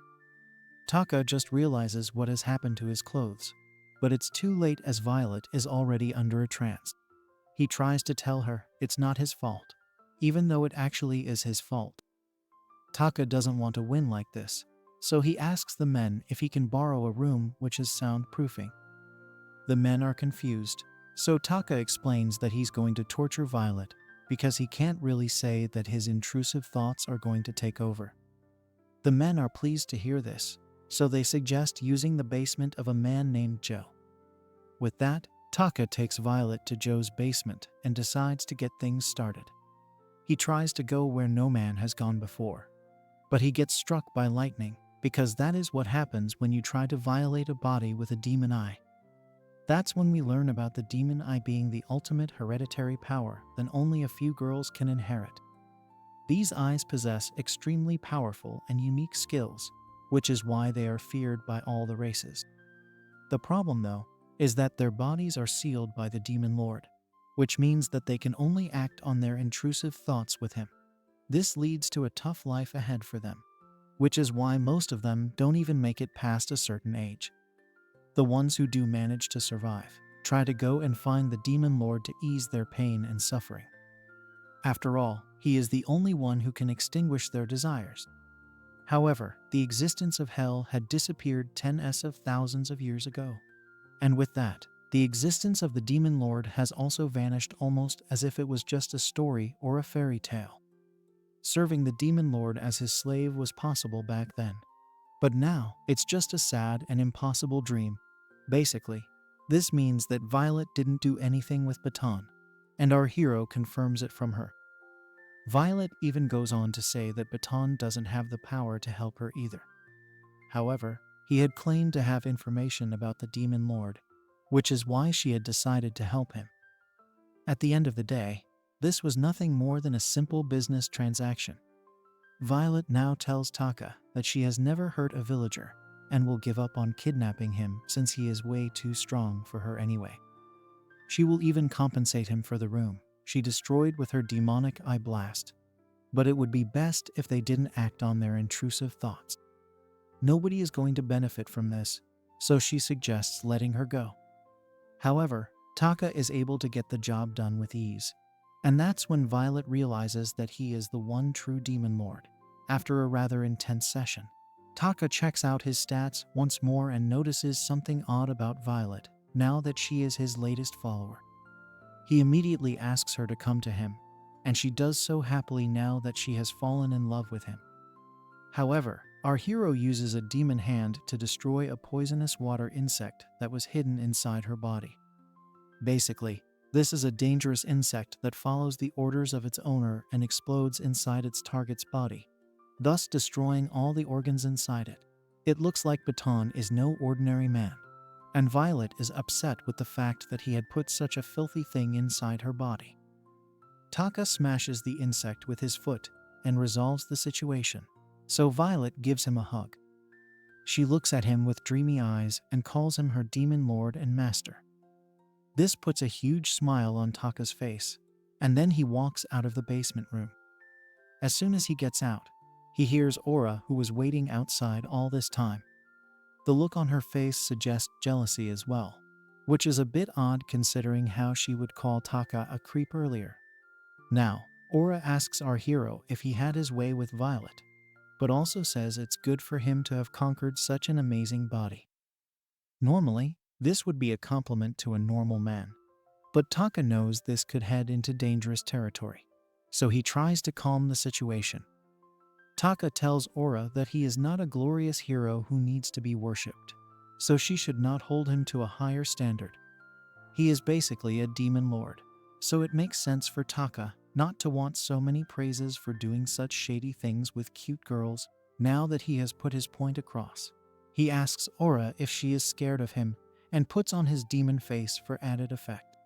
Taka just realizes what has happened to his clothes, but it's too late as Violet is already under a trance. He tries to tell her it's not his fault, even though it actually is his fault. Taka doesn't want to win like this, so he asks the men if he can borrow a room which is soundproofing. The men are confused, so Taka explains that he's going to torture Violet because he can't really say that his intrusive thoughts are going to take over. The men are pleased to hear this, so they suggest using the basement of a man named Joe. With that, Taka takes Violet to Joe's basement and decides to get things started. He tries to go where no man has gone before, but he gets struck by lightning because that is what happens when you try to violate a body with a demon eye. That's when we learn about the demon eye being the ultimate hereditary power that only a few girls can inherit. These eyes possess extremely powerful and unique skills, which is why they are feared by all the races. The problem, though, is that their bodies are sealed by the demon lord, which means that they can only act on their intrusive thoughts with him. This leads to a tough life ahead for them, which is why most of them don't even make it past a certain age. The ones who do manage to survive try to go and find the demon lord to ease their pain and suffering. After all, he is the only one who can extinguish their desires. However, the existence of hell had disappeared tens of thousands of years ago. And with that, the existence of the demon lord has also vanished almost as if it was just a story or a fairy tale. Serving the demon lord as his slave was possible back then. But now, it's just a sad and impossible dream. Basically, this means that Violet didn't do anything with Baton, and our hero confirms it from her. Violet even goes on to say that Baton doesn't have the power to help her either. However, he had claimed to have information about the demon lord, which is why she had decided to help him. At the end of the day, this was nothing more than a simple business transaction. Violet now tells Taka that she has never hurt a villager and will give up on kidnapping him since he is way too strong for her anyway. She will even compensate him for the room she destroyed with her demonic eye blast. But it would be best if they didn't act on their intrusive thoughts. Nobody is going to benefit from this, so she suggests letting her go. However, Taka is able to get the job done with ease, and that's when Violet realizes that he is the one true demon lord. After a rather intense session, Taka checks out his stats once more and notices something odd about Violet now that she is his latest follower. He immediately asks her to come to him, and she does so happily now that she has fallen in love with him. However, our hero uses a demon hand to destroy a poisonous water insect that was hidden inside her body. Basically, this is a dangerous insect that follows the orders of its owner and explodes inside its target's body, thus destroying all the organs inside it. It looks like Baton is no ordinary man, and Violet is upset with the fact that he had put such a filthy thing inside her body. Taka smashes the insect with his foot and resolves the situation, so Violet gives him a hug. She looks at him with dreamy eyes and calls him her demon lord and master. This puts a huge smile on Taka's face, and then he walks out of the basement room. As soon as he gets out, he hears Aura, who was waiting outside all this time. The look on her face suggests jealousy as well, which is a bit odd considering how she would call Taka a creep earlier. Now, Aura asks our hero if he had his way with Violet, but also says it's good for him to have conquered such an amazing body. Normally, this would be a compliment to a normal man, but Taka knows this could head into dangerous territory, so he tries to calm the situation. Taka tells Aura that he is not a glorious hero who needs to be worshipped, so she should not hold him to a higher standard. He is basically a demon lord, so it makes sense for Taka not to want so many praises for doing such shady things with cute girls now that he has put his point across. He asks Aura if she is scared of him, and puts on his demon face for added effect.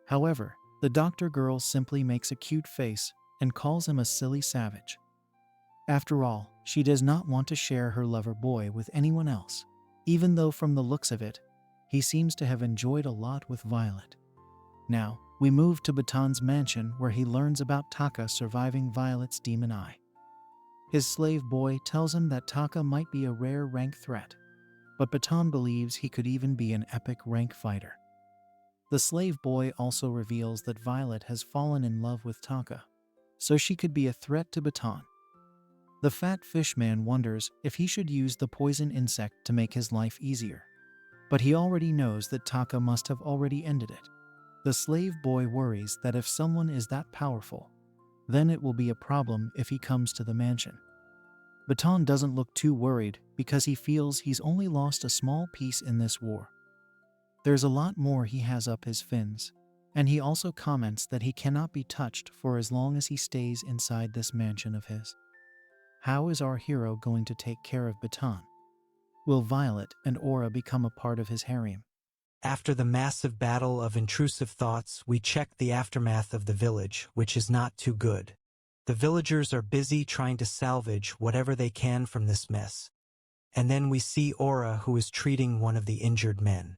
However, the doctor girl simply makes a cute face and calls him a silly savage. After all, she does not want to share her lover boy with anyone else, even though from the looks of it, he seems to have enjoyed a lot with Violet. Now, we move to Baton's mansion where he learns about Taka surviving Violet's demon eye. His slave boy tells him that Taka might be a rare rank threat, but Baton believes he could even be an epic rank fighter. The slave boy also reveals that Violet has fallen in love with Taka, so she could be a threat to Baton. The fat fish man wonders if he should use the poison insect to make his life easier, but he already knows that Taka must have already ended it. The slave boy worries that if someone is that powerful, then it will be a problem if he comes to the mansion. Baton doesn't look too worried because he feels he's only lost a small piece in this war. There's a lot more he has up his fins, and he also comments that he cannot be touched for as long as he stays inside this mansion of his. How is our hero going to take care of Baton? Will Violet and Aura become a part of his harem? After the massive battle of intrusive thoughts, we check the aftermath of the village, which is not too good. The villagers are busy trying to salvage whatever they can from this mess. And then we see Aura, who is treating one of the injured men.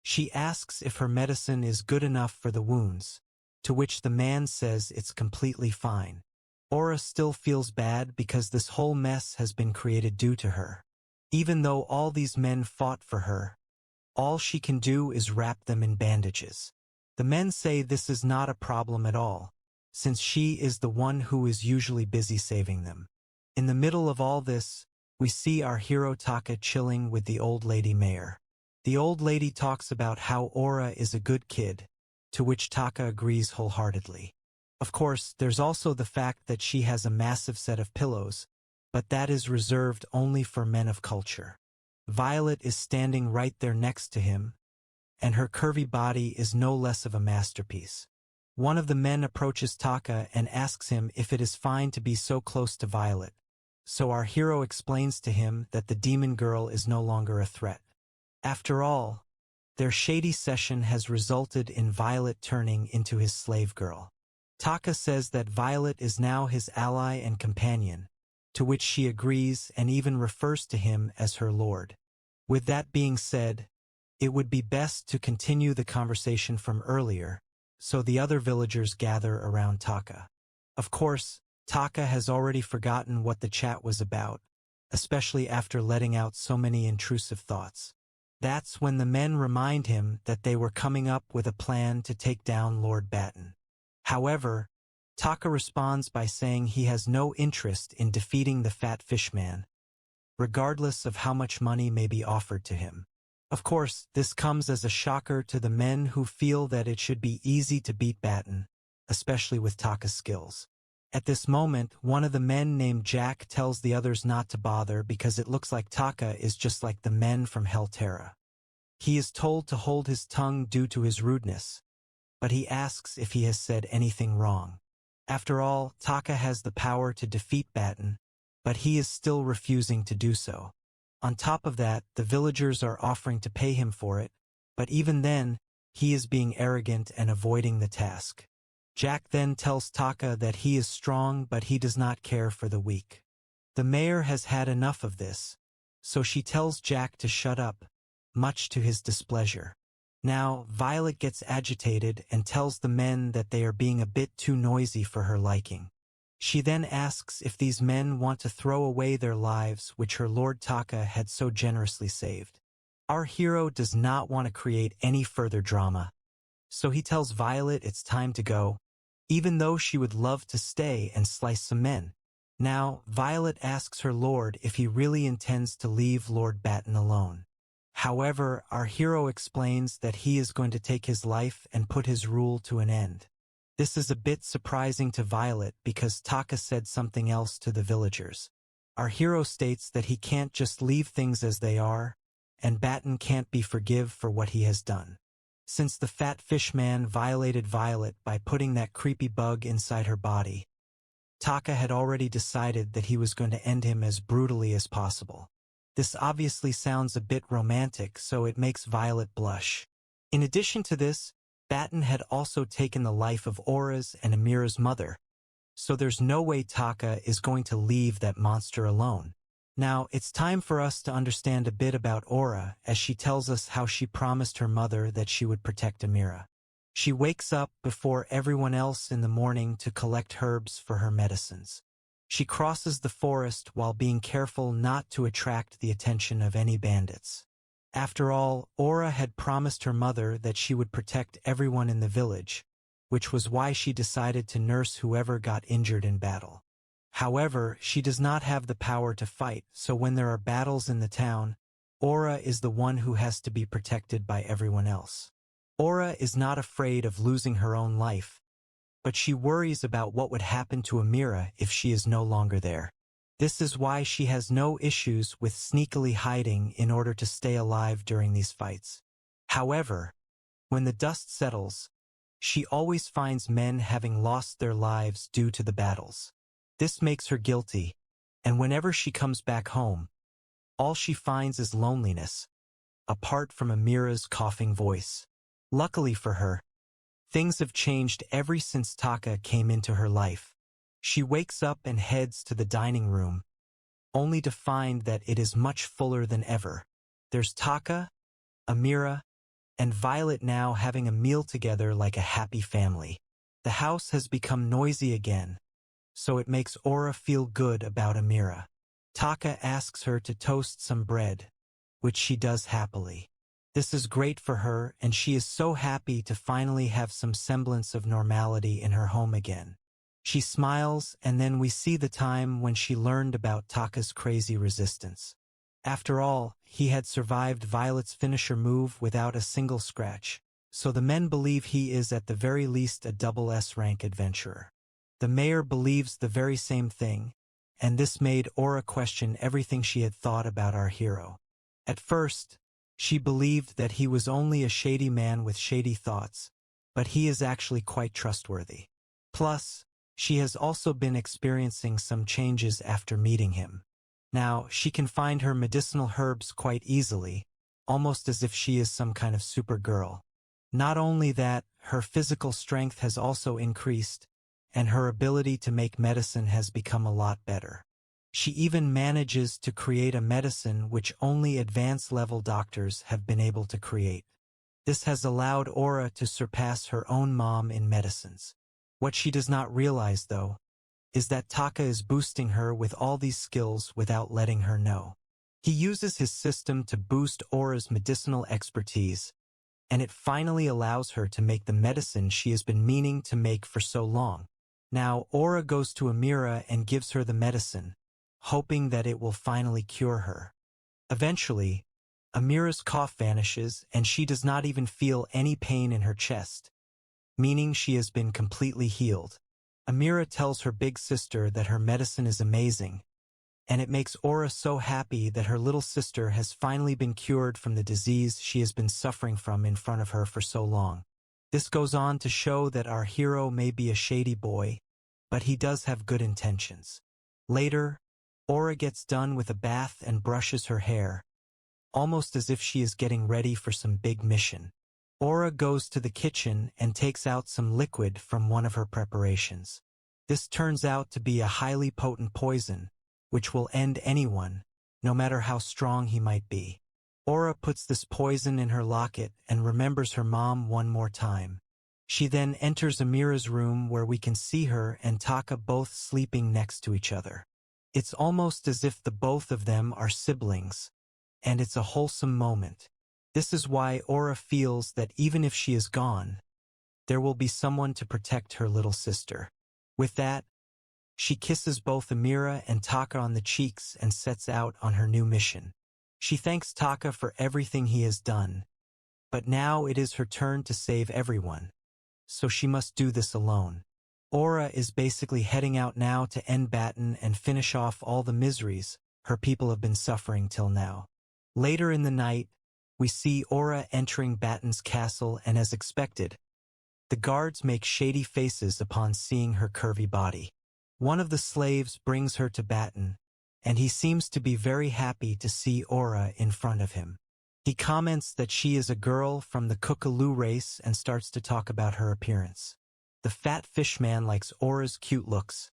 She asks if her medicine is good enough for the wounds, to which the man says it's completely fine. Aura still feels bad because this whole mess has been created due to her. Even though all these men fought for her, all she can do is wrap them in bandages. The men say this is not a problem at all, since she is the one who is usually busy saving them. In the middle of all this, we see our hero Taka chilling with the old lady mayor. The old lady talks about how Aura is a good kid, to which Taka agrees wholeheartedly. Of course, there's also the fact that she has a massive set of pillows, but that is reserved only for men of culture. Violet is standing right there next to him, and her curvy body is no less of a masterpiece. One of the men approaches Taka and asks him if it is fine to be so close to Violet, so our hero explains to him that the demon girl is no longer a threat. After all, their shady session has resulted in Violet turning into his slave girl. Taka says that Violet is now his ally and companion, to which she agrees and even refers to him as her lord. With that being said, it would be best to continue the conversation from earlier, so the other villagers gather around Taka. Of course, Taka has already forgotten what the chat was about, especially after letting out so many intrusive thoughts. That's when the men remind him that they were coming up with a plan to take down Lord Baton. However, Taka responds by saying he has no interest in defeating the fat fishman, regardless of how much money may be offered to him. Of course, this comes as a shocker to the men who feel that it should be easy to beat Baton, especially with Taka's skills. At this moment, one of the men named Jack tells the others not to bother because it looks like Taka is just like the men from Terra. He is told to hold his tongue due to his rudeness, but he asks if he has said anything wrong. After all, Taka has the power to defeat Baton, but he is still refusing to do so. On top of that, the villagers are offering to pay him for it, but even then, he is being arrogant and avoiding the task. Jack then tells Taka that he is strong but he does not care for the weak. The mayor has had enough of this, so she tells Jack to shut up, much to his displeasure. Now, Violet gets agitated and tells the men that they are being a bit too noisy for her liking. She then asks if these men want to throw away their lives which her Lord Taka had so generously saved. Our hero does not want to create any further drama, so he tells Violet it's time to go, even though she would love to stay and slice some men. Now, Violet asks her lord if he really intends to leave Lord Baton alone. However, our hero explains that he is going to take his life and put his rule to an end. This is a bit surprising to Violet because Taka said something else to the villagers. Our hero states that he can't just leave things as they are, and Baton can't be forgive for what he has done. Since the fat fish man violated Violet by putting that creepy bug inside her body, Taka had already decided that he was going to end him as brutally as possible. This obviously sounds a bit romantic, so it makes Violet blush. In addition to this, Baton had also taken the life of Aura's and Amira's mother, so there's no way Taka is going to leave that monster alone. Now, it's time for us to understand a bit about Aura, as she tells us how she promised her mother that she would protect Amira. She wakes up before everyone else in the morning to collect herbs for her medicines. She crosses the forest while being careful not to attract the attention of any bandits. After all, Aura had promised her mother that she would protect everyone in the village, which was why she decided to nurse whoever got injured in battle. However, she does not have the power to fight, so when there are battles in the town, Aura is the one who has to be protected by everyone else. Aura is not afraid of losing her own life, but she worries about what would happen to Amira if she is no longer there. This is why she has no issues with sneakily hiding in order to stay alive during these fights. However, when the dust settles, she always finds men having lost their lives due to the battles. This makes her guilty, and whenever she comes back home, all she finds is loneliness, apart from Amira's coughing voice. Luckily for her, things have changed ever since Taka came into her life. She wakes up and heads to the dining room, only to find that it is much fuller than ever. There's Taka, Amira, and Violet now having a meal together like a happy family. The house has become noisy again, so it makes Aura feel good about Amira. Taka asks her to toast some bread, which she does happily. This is great for her, and she is so happy to finally have some semblance of normality in her home again. She smiles, and then we see the time when she learned about Taka's crazy resistance. After all, he had survived Violet's finisher move without a single scratch, so the men believe he is at the very least a double S-rank adventurer. The mayor believes the very same thing, and this made Aura question everything she had thought about our hero. At first, she believed that he was only a shady man with shady thoughts, but he is actually quite trustworthy. Plus, she has also been experiencing some changes after meeting him. Now, she can find her medicinal herbs quite easily, almost as if she is some kind of supergirl. Not only that, her physical strength has also increased, and her ability to make medicine has become a lot better. She even manages to create a medicine which only advanced-level doctors have been able to create. This has allowed Aura to surpass her own mom in medicines. What she does not realize, though, is that Taka is boosting her with all these skills without letting her know. He uses his system to boost Aura's medicinal expertise, and it finally allows her to make the medicine she has been meaning to make for so long. Now, Aura goes to Amira and gives her the medicine, hoping that it will finally cure her. Eventually, Amira's cough vanishes and she does not even feel any pain in her chest, meaning she has been completely healed. Amira tells her big sister that her medicine is amazing, and it makes Aura so happy that her little sister has finally been cured from the disease she has been suffering from in front of her for so long. This goes on to show that our hero may be a shady boy, but he does have good intentions. Later, Aura gets done with a bath and brushes her hair, almost as if she is getting ready for some big mission. Aura goes to the kitchen and takes out some liquid from one of her preparations. This turns out to be a highly potent poison, which will end anyone, no matter how strong he might be. Aura puts this poison in her locket and remembers her mom one more time. She then enters Amira's room where we can see her and Taka both sleeping next to each other. It's almost as if the both of them are siblings, and it's a wholesome moment. This is why Aura feels that even if she is gone, there will be someone to protect her little sister. With that, she kisses both Amira and Taka on the cheeks and sets out on her new mission. She thanks Taka for everything he has done, but now it is her turn to save everyone, so she must do this alone. Aura is basically heading out now to end Baton and finish off all the miseries her people have been suffering till now. Later in the night, we see Aura entering Baton's castle, and as expected, the guards make shady faces upon seeing her curvy body. One of the slaves brings her to Baton, and he seems to be very happy to see Aura in front of him. He comments that she is a girl from the Kookaloo race and starts to talk about her appearance. The fat fish man likes Aura's cute looks,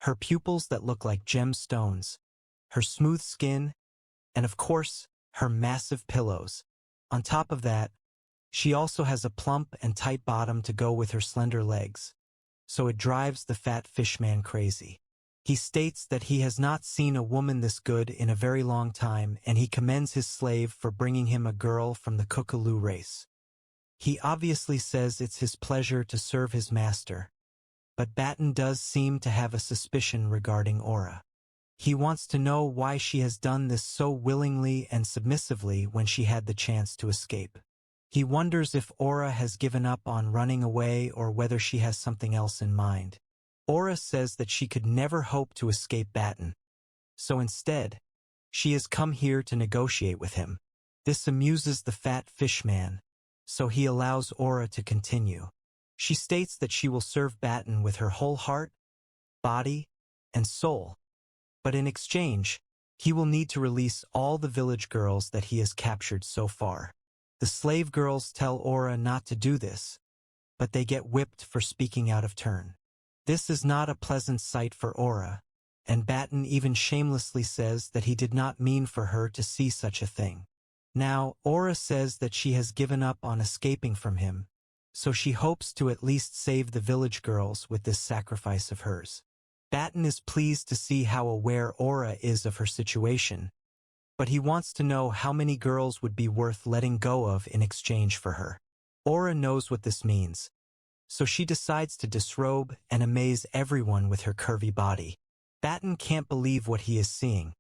her pupils that look like gemstones, her smooth skin, and of course, her massive pillows. On top of that, she also has a plump and tight bottom to go with her slender legs, so it drives the fat fish man crazy. He states that he has not seen a woman this good in a very long time, and he commends his slave for bringing him a girl from the Kookaloo race. He obviously says it's his pleasure to serve his master, but Baton does seem to have a suspicion regarding Aura. He wants to know why she has done this so willingly and submissively when she had the chance to escape. He wonders if Aura has given up on running away or whether she has something else in mind. Aura says that she could never hope to escape Baton, so instead, she has come here to negotiate with him. This amuses the fat fish man, so he allows Aura to continue. She states that she will serve Baton with her whole heart, body, and soul, but in exchange, he will need to release all the village girls that he has captured so far. The slave girls tell Aura not to do this, but they get whipped for speaking out of turn. This is not a pleasant sight for Aura, and Baton even shamelessly says that he did not mean for her to see such a thing. Now, Aura says that she has given up on escaping from him, so she hopes to at least save the village girls with this sacrifice of hers. Baton is pleased to see how aware Aura is of her situation, but he wants to know how many girls would be worth letting go of in exchange for her. Aura knows what this means, so she decides to disrobe and amaze everyone with her curvy body. Baton can't believe what he is seeing,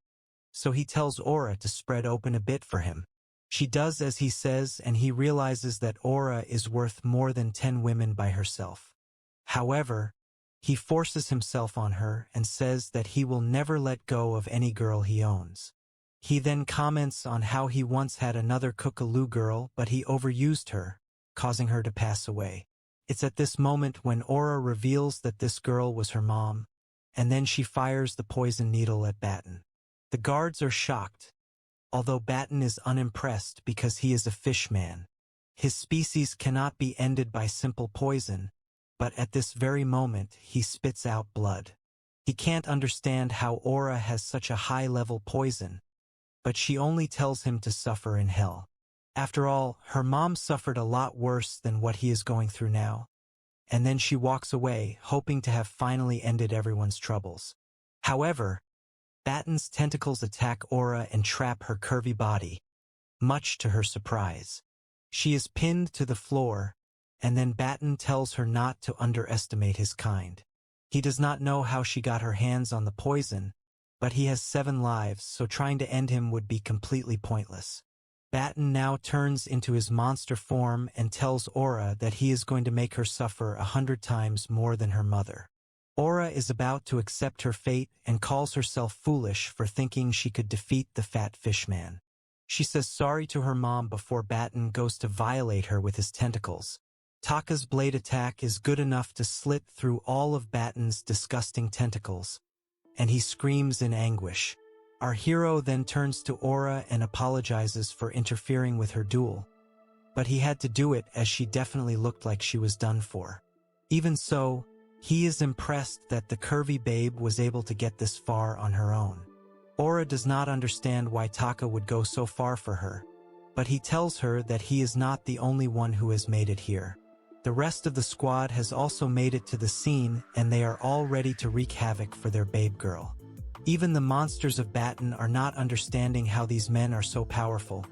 so he tells Aura to spread open a bit for him. She does as he says, and he realizes that Aura is worth more than 10 women by herself. However, he forces himself on her and says that he will never let go of any girl he owns. He then comments on how he once had another Kookaloo girl, but he overused her, causing her to pass away. It's at this moment when Aura reveals that this girl was her mom, and then she fires the poison needle at Baton. The guards are shocked, although Baton is unimpressed because he is a fish man. His species cannot be ended by simple poison, but at this very moment he spits out blood. He can't understand how Aura has such a high-level poison, but she only tells him to suffer in hell. After all, her mom suffered a lot worse than what he is going through now, and then she walks away, hoping to have finally ended everyone's troubles. However, Baton's tentacles attack Aura and trap her curvy body, much to her surprise. She is pinned to the floor, and then Baton tells her not to underestimate his kind. He does not know how she got her hands on the poison, but he has 7 lives, so trying to end him would be completely pointless. Baton now turns into his monster form and tells Aura that he is going to make her suffer 100 times more than her mother. Aura is about to accept her fate and calls herself foolish for thinking she could defeat the fat fish man. She says sorry to her mom before Baton goes to violate her with his tentacles. Taka's blade attack is good enough to slit through all of Baton's disgusting tentacles, and he screams in anguish. Our hero then turns to Aura and apologizes for interfering with her duel, but he had to do it as she definitely looked like she was done for. Even so, he is impressed that the curvy babe was able to get this far on her own. Aura does not understand why Taka would go so far for her, but he tells her that he is not the only one who has made it here. The rest of the squad has also made it to the scene, and they are all ready to wreak havoc for their babe girl. Even the monsters of Baton are not understanding how these men are so powerful,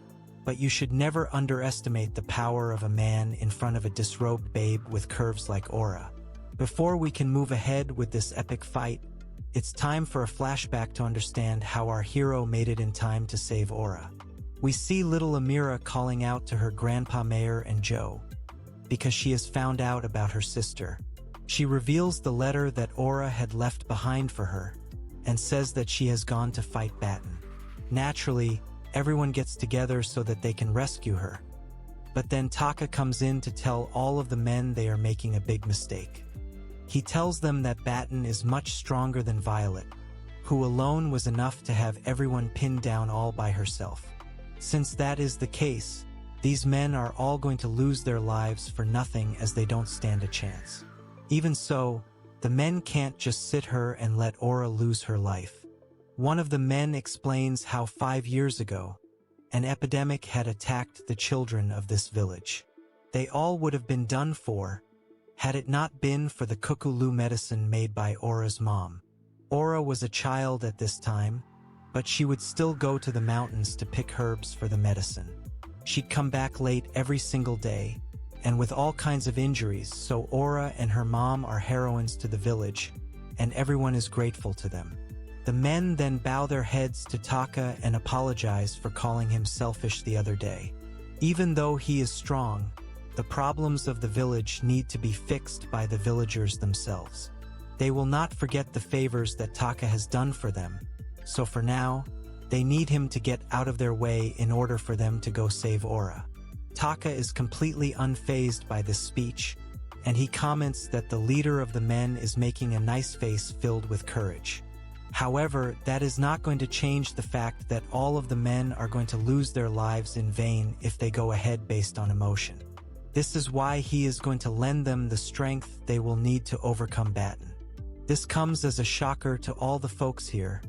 but you should never underestimate the power of a man in front of a disrobed babe with curves like Aura. Before we can move ahead with this epic fight, it's time for a flashback to understand how our hero made it in time to save Aura. We see little Amira calling out to her grandpa Mayor and Joe, because she has found out about her sister. She reveals the letter that Aura had left behind for her, and says that she has gone to fight Baton. Naturally, everyone gets together so that they can rescue her. But then Taka comes in to tell all of the men they are making a big mistake. He tells them that Baton is much stronger than Violet, who alone was enough to have everyone pinned down all by herself. Since that is the case, these men are all going to lose their lives for nothing as they don't stand a chance. Even so, the men can't just sit her and let Aura lose her life. One of the men explains how 5 years ago, an epidemic had attacked the children of this village. They all would have been done for, had it not been for the kukulu medicine made by Aura's mom. Aura was a child at this time, but she would still go to the mountains to pick herbs for the medicine. She'd come back late every single day, and with all kinds of injuries, so Aura and her mom are heroines to the village, and everyone is grateful to them. The men then bow their heads to Taka and apologize for calling him selfish the other day. Even though he is strong, the problems of the village need to be fixed by the villagers themselves. They will not forget the favors that Taka has done for them, so for now, they need him to get out of their way in order for them to go save Aura. Taka is completely unfazed by this speech, and he comments that the leader of the men is making a nice face filled with courage. However, that is not going to change the fact that all of the men are going to lose their lives in vain if they go ahead based on emotion. This is why he is going to lend them the strength they will need to overcome Baton. This comes as a shocker to all the folks here,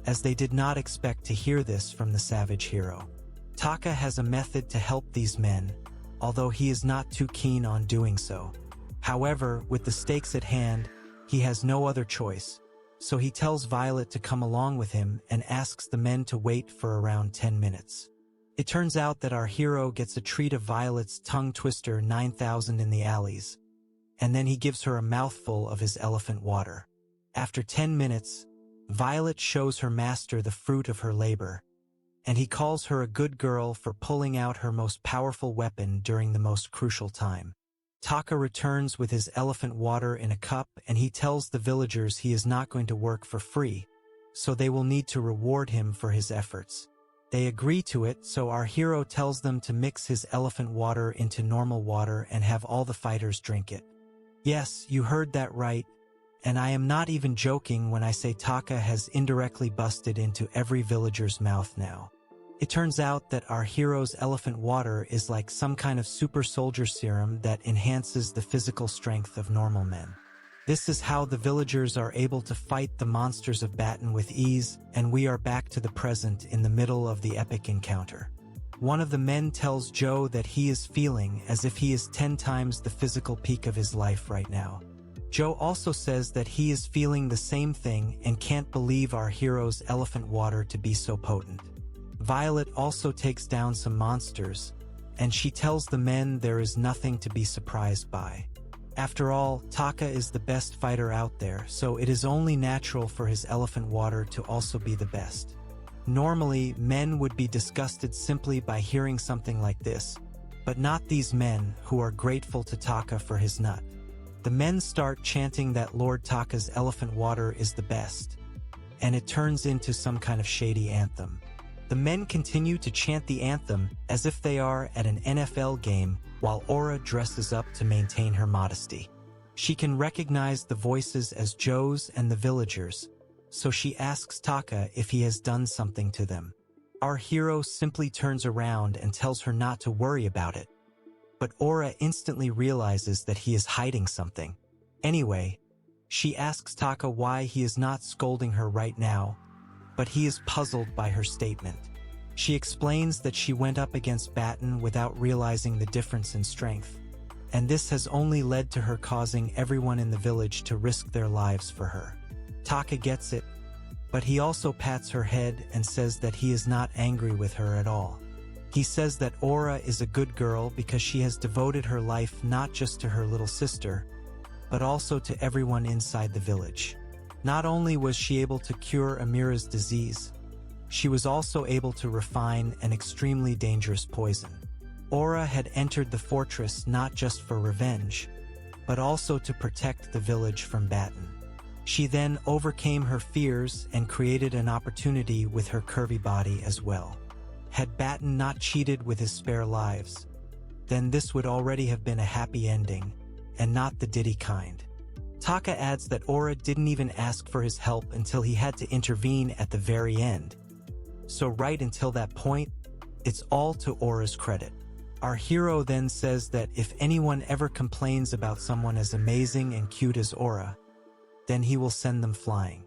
as they did not expect to hear this from the savage hero. Taka has a method to help these men, although he is not too keen on doing so. However, with the stakes at hand, he has no other choice, so he tells Violet to come along with him and asks the men to wait for around 10 minutes. It turns out that our hero gets a treat of Violet's tongue twister 9000 in the alleys, and then he gives her a mouthful of his elephant water. After 10 minutes, Violet shows her master the fruit of her labor, and he calls her a good girl for pulling out her most powerful weapon during the most crucial time. Taka returns with his elephant water in a cup, and he tells the villagers he is not going to work for free, so they will need to reward him for his efforts. They agree to it, so our hero tells them to mix his elephant water into normal water and have all the fighters drink it. Yes, you heard that right, and I am not even joking when I say Taka has indirectly busted into every villager's mouth now. It turns out that our hero's elephant water is like some kind of super soldier serum that enhances the physical strength of normal men. This is how the villagers are able to fight the monsters of Baton with ease, and we are back to the present in the middle of the epic encounter. One of the men tells Joe that he is feeling as if he is 10 times the physical peak of his life right now. Joe also says that he is feeling the same thing and can't believe our hero's elephant water to be so potent. Violet also takes down some monsters, and she tells the men there is nothing to be surprised by. After all, Taka is the best fighter out there, so it is only natural for his elephant water to also be the best. Normally, men would be disgusted simply by hearing something like this, but not these men who are grateful to Taka for his nut. The men start chanting that Lord Taka's elephant water is the best, and it turns into some kind of shady anthem. The men continue to chant the anthem as if they are at an NFL game, while Aura dresses up to maintain her modesty. She can recognize the voices as Joe's and the villagers, so she asks Taka if he has done something to them. Our hero simply turns around and tells her not to worry about it, but Aura instantly realizes that he is hiding something. Anyway, she asks Taka why he is not scolding her right now, but he is puzzled by her statement. She explains that she went up against Baton without realizing the difference in strength, and this has only led to her causing everyone in the village to risk their lives for her. Taka gets it, but he also pats her head and says that he is not angry with her at all. He says that Aura is a good girl because she has devoted her life not just to her little sister, but also to everyone inside the village. Not only was she able to cure Amira's disease, she was also able to refine an extremely dangerous poison. Aura had entered the fortress not just for revenge, but also to protect the village from Baton. She then overcame her fears and created an opportunity with her curvy body as well. Had Baton not cheated with his spare lives, then this would already have been a happy ending, and not the Diddy kind. Taka adds that Ora didn't even ask for his help until he had to intervene at the very end. So right until that point, it's all to Ora's credit. Our hero then says that if anyone ever complains about someone as amazing and cute as Ora, then he will send them flying.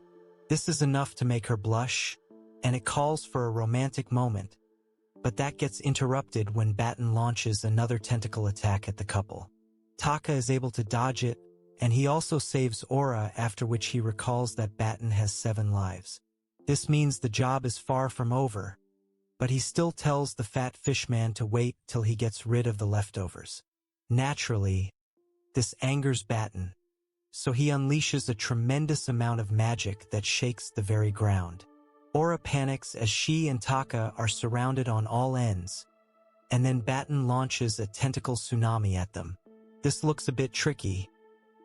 This is enough to make her blush, and it calls for a romantic moment, but that gets interrupted when Baton launches another tentacle attack at the couple. Taka is able to dodge it, and he also saves Ora, after which he recalls that Baton has 7 lives. This means the job is far from over, but he still tells the fat fishman to wait till he gets rid of the leftovers. Naturally, this angers Baton, so he unleashes a tremendous amount of magic that shakes the very ground. Ora panics as she and Taka are surrounded on all ends, and then Baton launches a tentacle tsunami at them. This looks a bit tricky,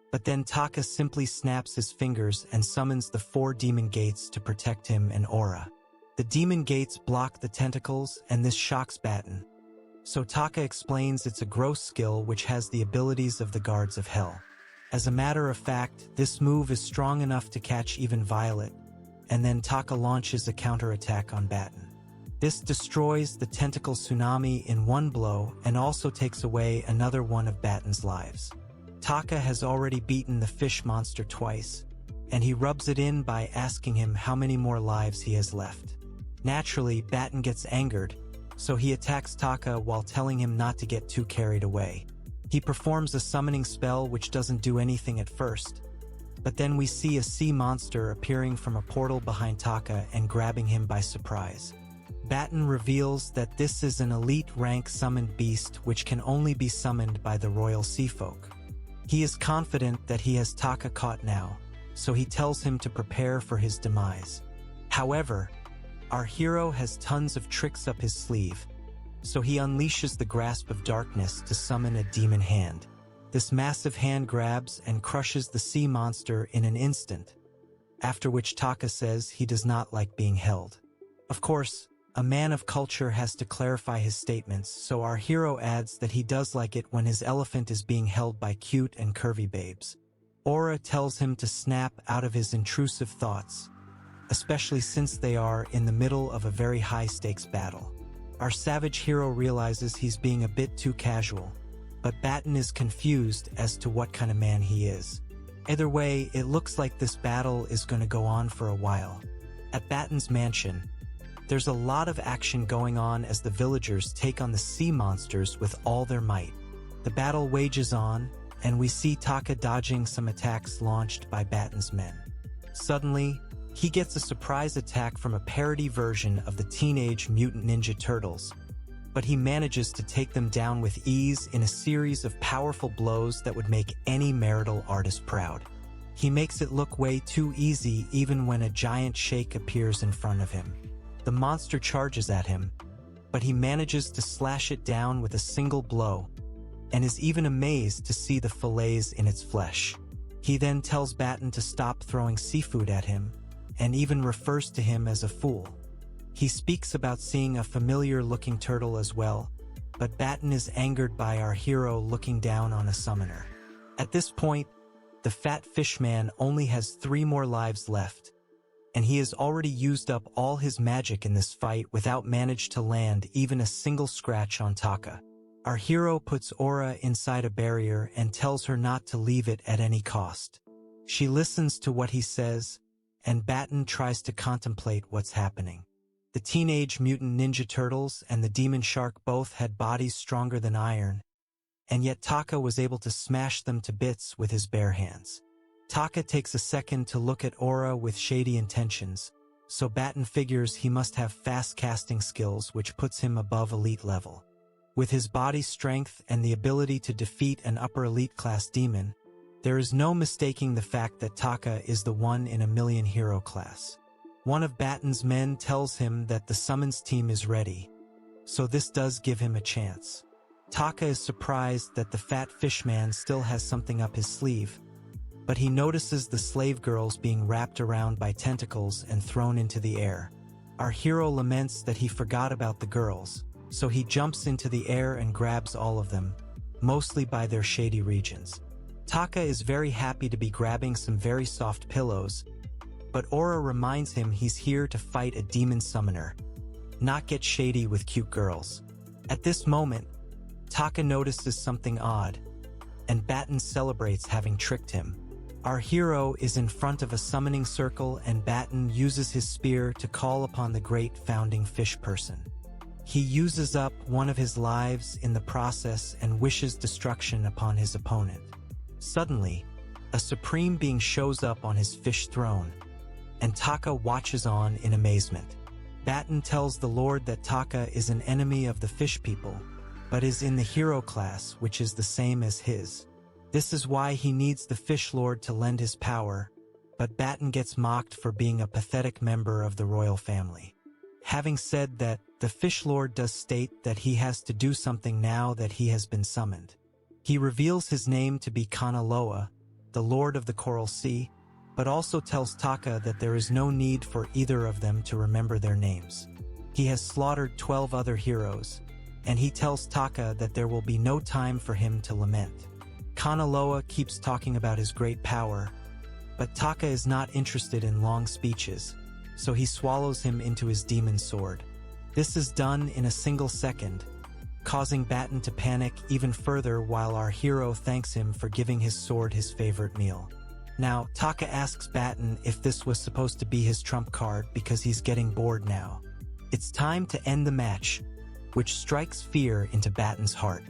but then Taka simply snaps his fingers and summons the 4 demon gates to protect him and Ora. The demon gates block the tentacles, and this shocks Baton. So Taka explains it's a gross skill which has the abilities of the guards of hell. As a matter of fact, this move is strong enough to catch even Violet, and then Taka launches a counterattack on Baton. This destroys the tentacle tsunami in one blow and also takes away another one of Baton's lives. Taka has already beaten the fish monster twice, and he rubs it in by asking him how many more lives he has left. Naturally, Baton gets angered, so he attacks Taka while telling him not to get too carried away. He performs a summoning spell which doesn't do anything at first, but then we see a sea monster appearing from a portal behind Taka and grabbing him by surprise. Baton reveals that this is an elite rank summoned beast which can only be summoned by the royal sea folk. He is confident that he has Taka caught now, so he tells him to prepare for his demise. However, our hero has tons of tricks up his sleeve, so he unleashes the grasp of darkness to summon a demon hand. This massive hand grabs and crushes the sea monster in an instant, after which Taka says he does not like being held. Of course, a man of culture has to clarify his statements, so our hero adds that he does like it when his elephant is being held by cute and curvy babes. Ora tells him to snap out of his intrusive thoughts, especially since they are in the middle of a very high-stakes battle. Our savage hero realizes he's being a bit too casual, but Baton is confused as to what kind of man he is. Either way, it looks like this battle is going to go on for a while. At Baton's mansion, there's a lot of action going on as the villagers take on the sea monsters with all their might. The battle wages on, and we see Taka dodging some attacks launched by Baton's men. Suddenly, he gets a surprise attack from a parody version of the Teenage Mutant Ninja Turtles, but he manages to take them down with ease in a series of powerful blows that would make any marital artist proud. He makes it look way too easy even when a giant shake appears in front of him. The monster charges at him, but he manages to slash it down with a single blow, and is even amazed to see the fillets in its flesh. He then tells Baton to stop throwing seafood at him, and even refers to him as a fool. He speaks about seeing a familiar-looking turtle as well, but Baton is angered by our hero looking down on a summoner. At this point, the fat fishman only has 3 more lives left, and he has already used up all his magic in this fight without managing to land even a single scratch on Taka. Our hero puts Ora inside a barrier and tells her not to leave it at any cost. She listens to what he says, and Baton tries to contemplate what's happening. The Teenage Mutant Ninja Turtles and the Demon Shark both had bodies stronger than iron, and yet Taka was able to smash them to bits with his bare hands. Taka takes a second to look at Ora with shady intentions, so Baton figures he must have fast casting skills which puts him above elite level. With his body strength and the ability to defeat an upper elite class demon, there is no mistaking the fact that Taka is the 1 in a million hero class. One of Baton's men tells him that the summons team is ready, so this does give him a chance. Taka is surprised that the fat fishman still has something up his sleeve, but he notices the slave girls being wrapped around by tentacles and thrown into the air. Our hero laments that he forgot about the girls, so he jumps into the air and grabs all of them, mostly by their shady regions. Taka is very happy to be grabbing some very soft pillows, but Aura reminds him he's here to fight a demon summoner, not get shady with cute girls. At this moment, Taka notices something odd, and Baton celebrates having tricked him. Our hero is in front of a summoning circle and Baton uses his spear to call upon the great founding fish person. He uses up one of his lives in the process and wishes destruction upon his opponent. Suddenly, a supreme being shows up on his fish throne, and Taka watches on in amazement. Baton tells the Lord that Taka is an enemy of the fish people, but is in the hero class, which is the same as his. This is why he needs the Fish Lord to lend his power, but Baton gets mocked for being a pathetic member of the royal family. Having said that, the Fish Lord does state that he has to do something now that he has been summoned. He reveals his name to be Kanaloa, the Lord of the Coral Sea, but also tells Taka that there is no need for either of them to remember their names. He has slaughtered 12 other heroes, and he tells Taka that there will be no time for him to lament. Kanaloa keeps talking about his great power, but Taka is not interested in long speeches, so he swallows him into his demon sword. This is done in a single second, causing Baton to panic even further while our hero thanks him for giving his sword his favorite meal. Now, Taka asks Baton if this was supposed to be his trump card because he's getting bored now. It's time to end the match, which strikes fear into Baton's heart.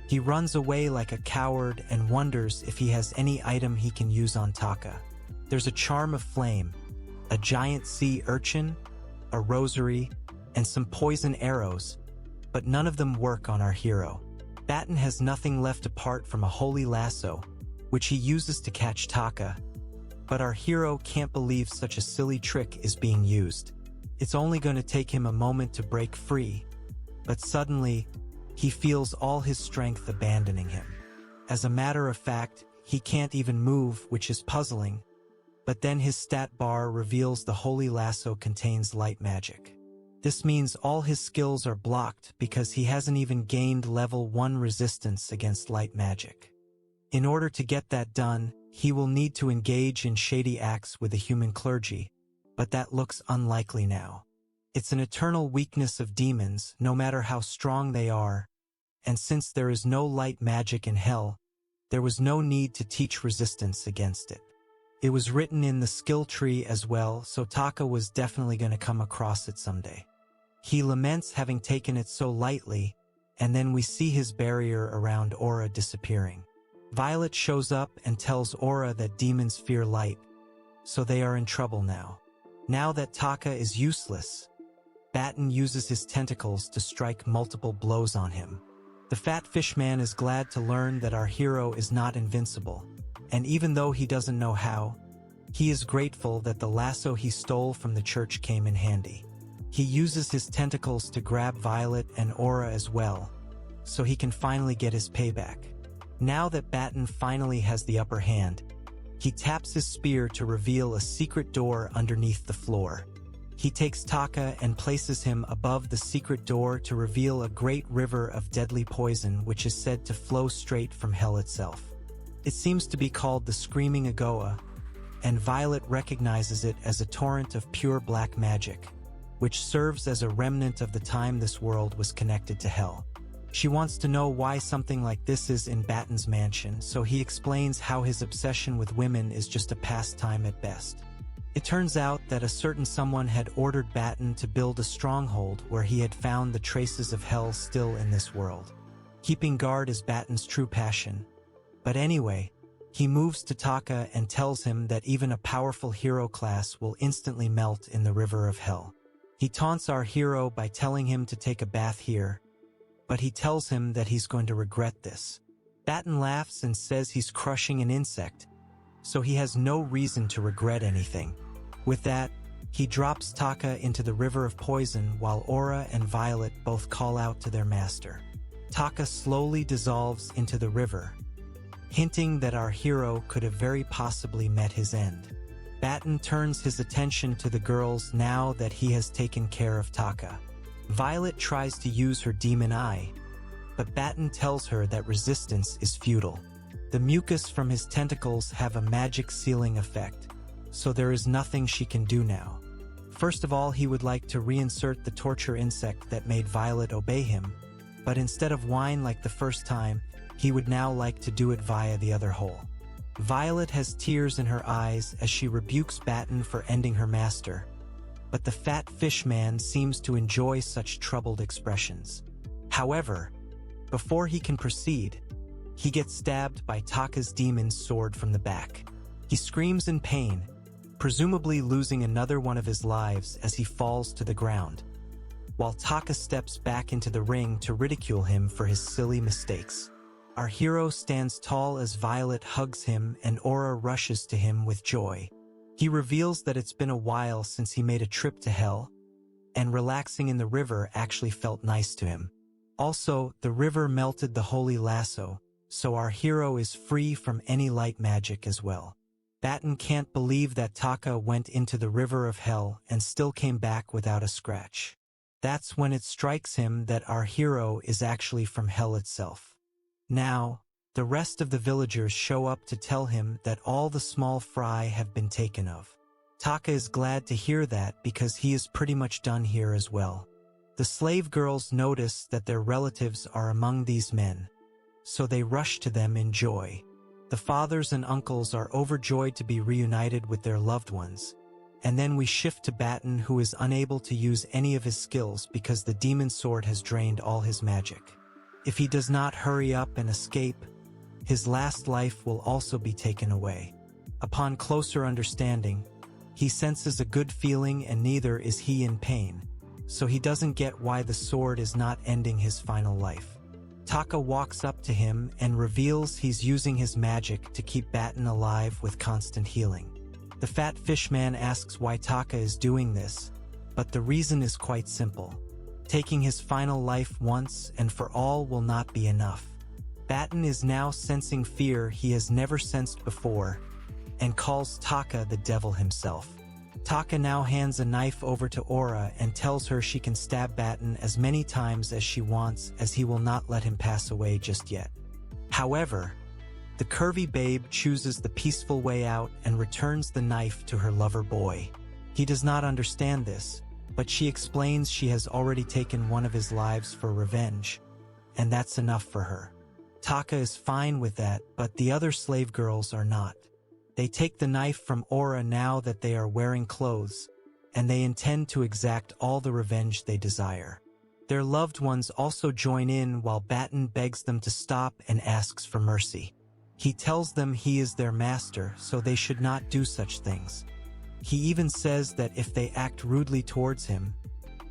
He runs away like a coward and wonders if he has any item he can use on Taka. There's a charm of flame, a giant sea urchin, a rosary, and some poison arrows, but none of them work on our hero. Baton has nothing left apart from a holy lasso, which he uses to catch Taka, but our hero can't believe such a silly trick is being used. It's only going to take him a moment to break free, but suddenly, he feels all his strength abandoning him. As a matter of fact, he can't even move, which is puzzling, but then his stat bar reveals the holy lasso contains light magic. This means all his skills are blocked because he hasn't even gained level 1 resistance against light magic. In order to get that done, he will need to engage in shady acts with the human clergy, but that looks unlikely now. It's an eternal weakness of demons, no matter how strong they are, and since there is no light magic in hell, there was no need to teach resistance against it. It was written in the skill tree as well, so Taka was definitely going to come across it someday. He laments having taken it so lightly, and then we see his barrier around Aura disappearing. Violet shows up and tells Aura that demons fear light, so they are in trouble now. Now that Taka is useless, Baton uses his tentacles to strike multiple blows on him. The fat fishman is glad to learn that our hero is not invincible, and even though he doesn't know how, he is grateful that the lasso he stole from the church came in handy. He uses his tentacles to grab Violet and Aura as well, so he can finally get his payback. Now that Baton finally has the upper hand, he taps his spear to reveal a secret door underneath the floor. He takes Taka and places him above the secret door to reveal a great river of deadly poison which is said to flow straight from hell itself. It seems to be called the Screaming Agoa, and Violet recognizes it as a torrent of pure black magic, which serves as a remnant of the time this world was connected to hell. She wants to know why something like this is in Baton's mansion, so he explains how his obsession with women is just a pastime at best. It turns out that a certain someone had ordered Baton to build a stronghold where he had found the traces of hell still in this world. Keeping guard is Baton's true passion. But anyway, he moves to Taka and tells him that even a powerful hero class will instantly melt in the river of hell. He taunts our hero by telling him to take a bath here, but he tells him that he's going to regret this. Baton laughs and says he's crushing an insect, so he has no reason to regret anything. With that, he drops Taka into the river of poison while Aura and Violet both call out to their master. Taka slowly dissolves into the river, hinting that our hero could have very possibly met his end. Baton turns his attention to the girls now that he has taken care of Taka. Violet tries to use her demon eye, but Baton tells her that resistance is futile. The mucus from his tentacles have a magic sealing effect, so there is nothing she can do now. First of all, he would like to reinsert the torture insect that made Violet obey him, but instead of whine like the first time, he would now like to do it via the other hole. Violet has tears in her eyes as she rebukes Baton for ending her master, but the fat fish man seems to enjoy such troubled expressions. However, before he can proceed, he gets stabbed by Taka's demon's sword from the back. He screams in pain, presumably losing another one of his lives as he falls to the ground, while Taka steps back into the ring to ridicule him for his silly mistakes. Our hero stands tall as Violet hugs him and Aura rushes to him with joy. He reveals that it's been a while since he made a trip to hell, and relaxing in the river actually felt nice to him. Also, the river melted the holy lasso, so our hero is free from any light magic as well. Baton can't believe that Taka went into the river of hell and still came back without a scratch. That's when it strikes him that our hero is actually from hell itself. Now, the rest of the villagers show up to tell him that all the small fry have been taken of. Taka is glad to hear that because he is pretty much done here as well. The slave girls notice that their relatives are among these men, so they rush to them in joy. The fathers and uncles are overjoyed to be reunited with their loved ones, and then we shift to Baton, who is unable to use any of his skills because the demon sword has drained all his magic. If he does not hurry up and escape, his last life will also be taken away. Upon closer understanding, he senses a good feeling and neither is he in pain, so he doesn't get why the sword is not ending his final life. Taka walks up to him and reveals he's using his magic to keep Baton alive with constant healing. The fat fish man asks why Taka is doing this, but the reason is quite simple. Taking his final life once and for all will not be enough. Baton is now sensing fear he has never sensed before, and calls Taka the devil himself. Taka now hands a knife over to Aura and tells her she can stab Baton as many times as she wants, as he will not let him pass away just yet. However, the curvy babe chooses the peaceful way out and returns the knife to her lover boy. He does not understand this, but she explains she has already taken one of his lives for revenge, and that's enough for her. Taka is fine with that, but the other slave girls are not. They take the knife from Aura now that they are wearing clothes, and they intend to exact all the revenge they desire. Their loved ones also join in while Baton begs them to stop and asks for mercy. He tells them he is their master, so they should not do such things. He even says that if they act rudely towards him,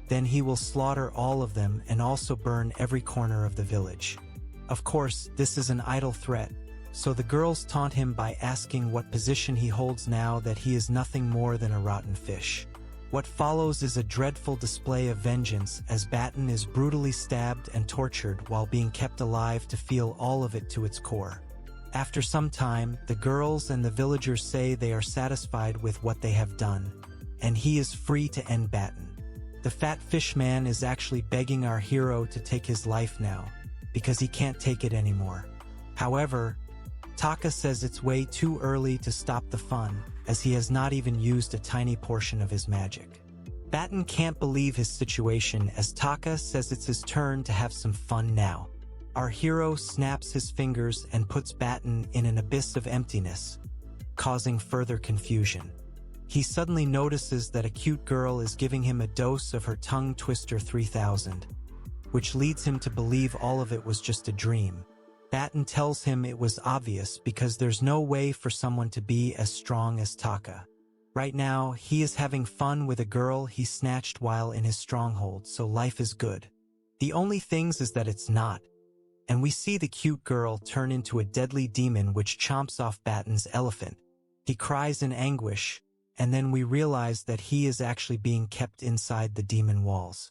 then he will slaughter all of them and also burn every corner of the village. Of course, this is an idle threat, so the girls taunt him by asking what position he holds now that he is nothing more than a rotten fish. What follows is a dreadful display of vengeance as Baton is brutally stabbed and tortured while being kept alive to feel all of it to its core. After some time, the girls and the villagers say they are satisfied with what they have done, and he is free to end Baton. The fat fish man is actually begging our hero to take his life now, because he can't take it anymore. However, Taka says it's way too early to stop the fun, as he has not even used a tiny portion of his magic. Baton can't believe his situation as Taka says it's his turn to have some fun now. Our hero snaps his fingers and puts Baton in an abyss of emptiness, causing further confusion. He suddenly notices that a cute girl is giving him a dose of her tongue twister 3000, which leads him to believe all of it was just a dream. Baton tells him it was obvious because there's no way for someone to be as strong as Taka. Right now, he is having fun with a girl he snatched while in his stronghold, so life is good. The only things is that it's not, and we see the cute girl turn into a deadly demon which chomps off Baton's elephant. He cries in anguish, and then we realize that he is actually being kept inside the demon walls.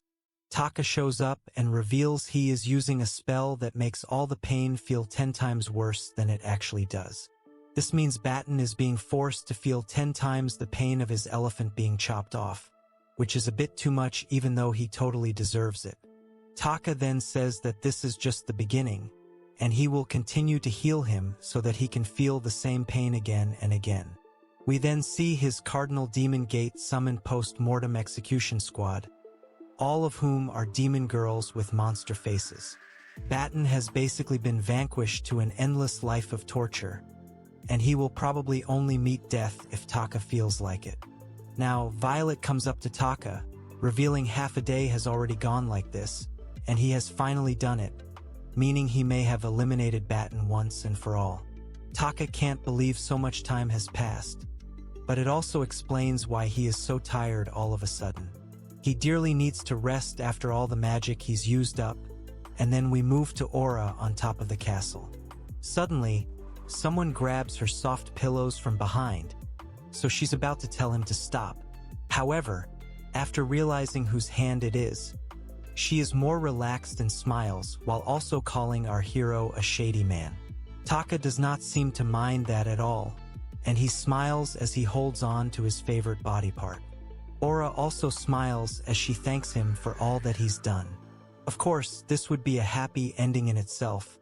Taka shows up and reveals he is using a spell that makes all the pain feel 10 times worse than it actually does. This means Baton is being forced to feel 10 times the pain of his elephant being chopped off, which is a bit too much even though he totally deserves it. Taka then says that this is just the beginning, and he will continue to heal him so that he can feel the same pain again and again. We then see his Cardinal Demon Gate summon post-mortem execution squad, all of whom are demon girls with monster faces. Baton has basically been vanquished to an endless life of torture, and he will probably only meet death if Taka feels like it. Now, Violet comes up to Taka, revealing half a day has already gone like this, and he has finally done it, meaning he may have eliminated Baton once and for all. Taka can't believe so much time has passed, but it also explains why he is so tired all of a sudden. He dearly needs to rest after all the magic he's used up, and then we move to Aura on top of the castle. Suddenly, someone grabs her soft pillows from behind, so she's about to tell him to stop. However, after realizing whose hand it is, she is more relaxed and smiles while also calling our hero a shady man. Taka does not seem to mind that at all, and he smiles as he holds on to his favorite body part. Aura also smiles as she thanks him for all that he's done. Of course, this would be a happy ending in itself,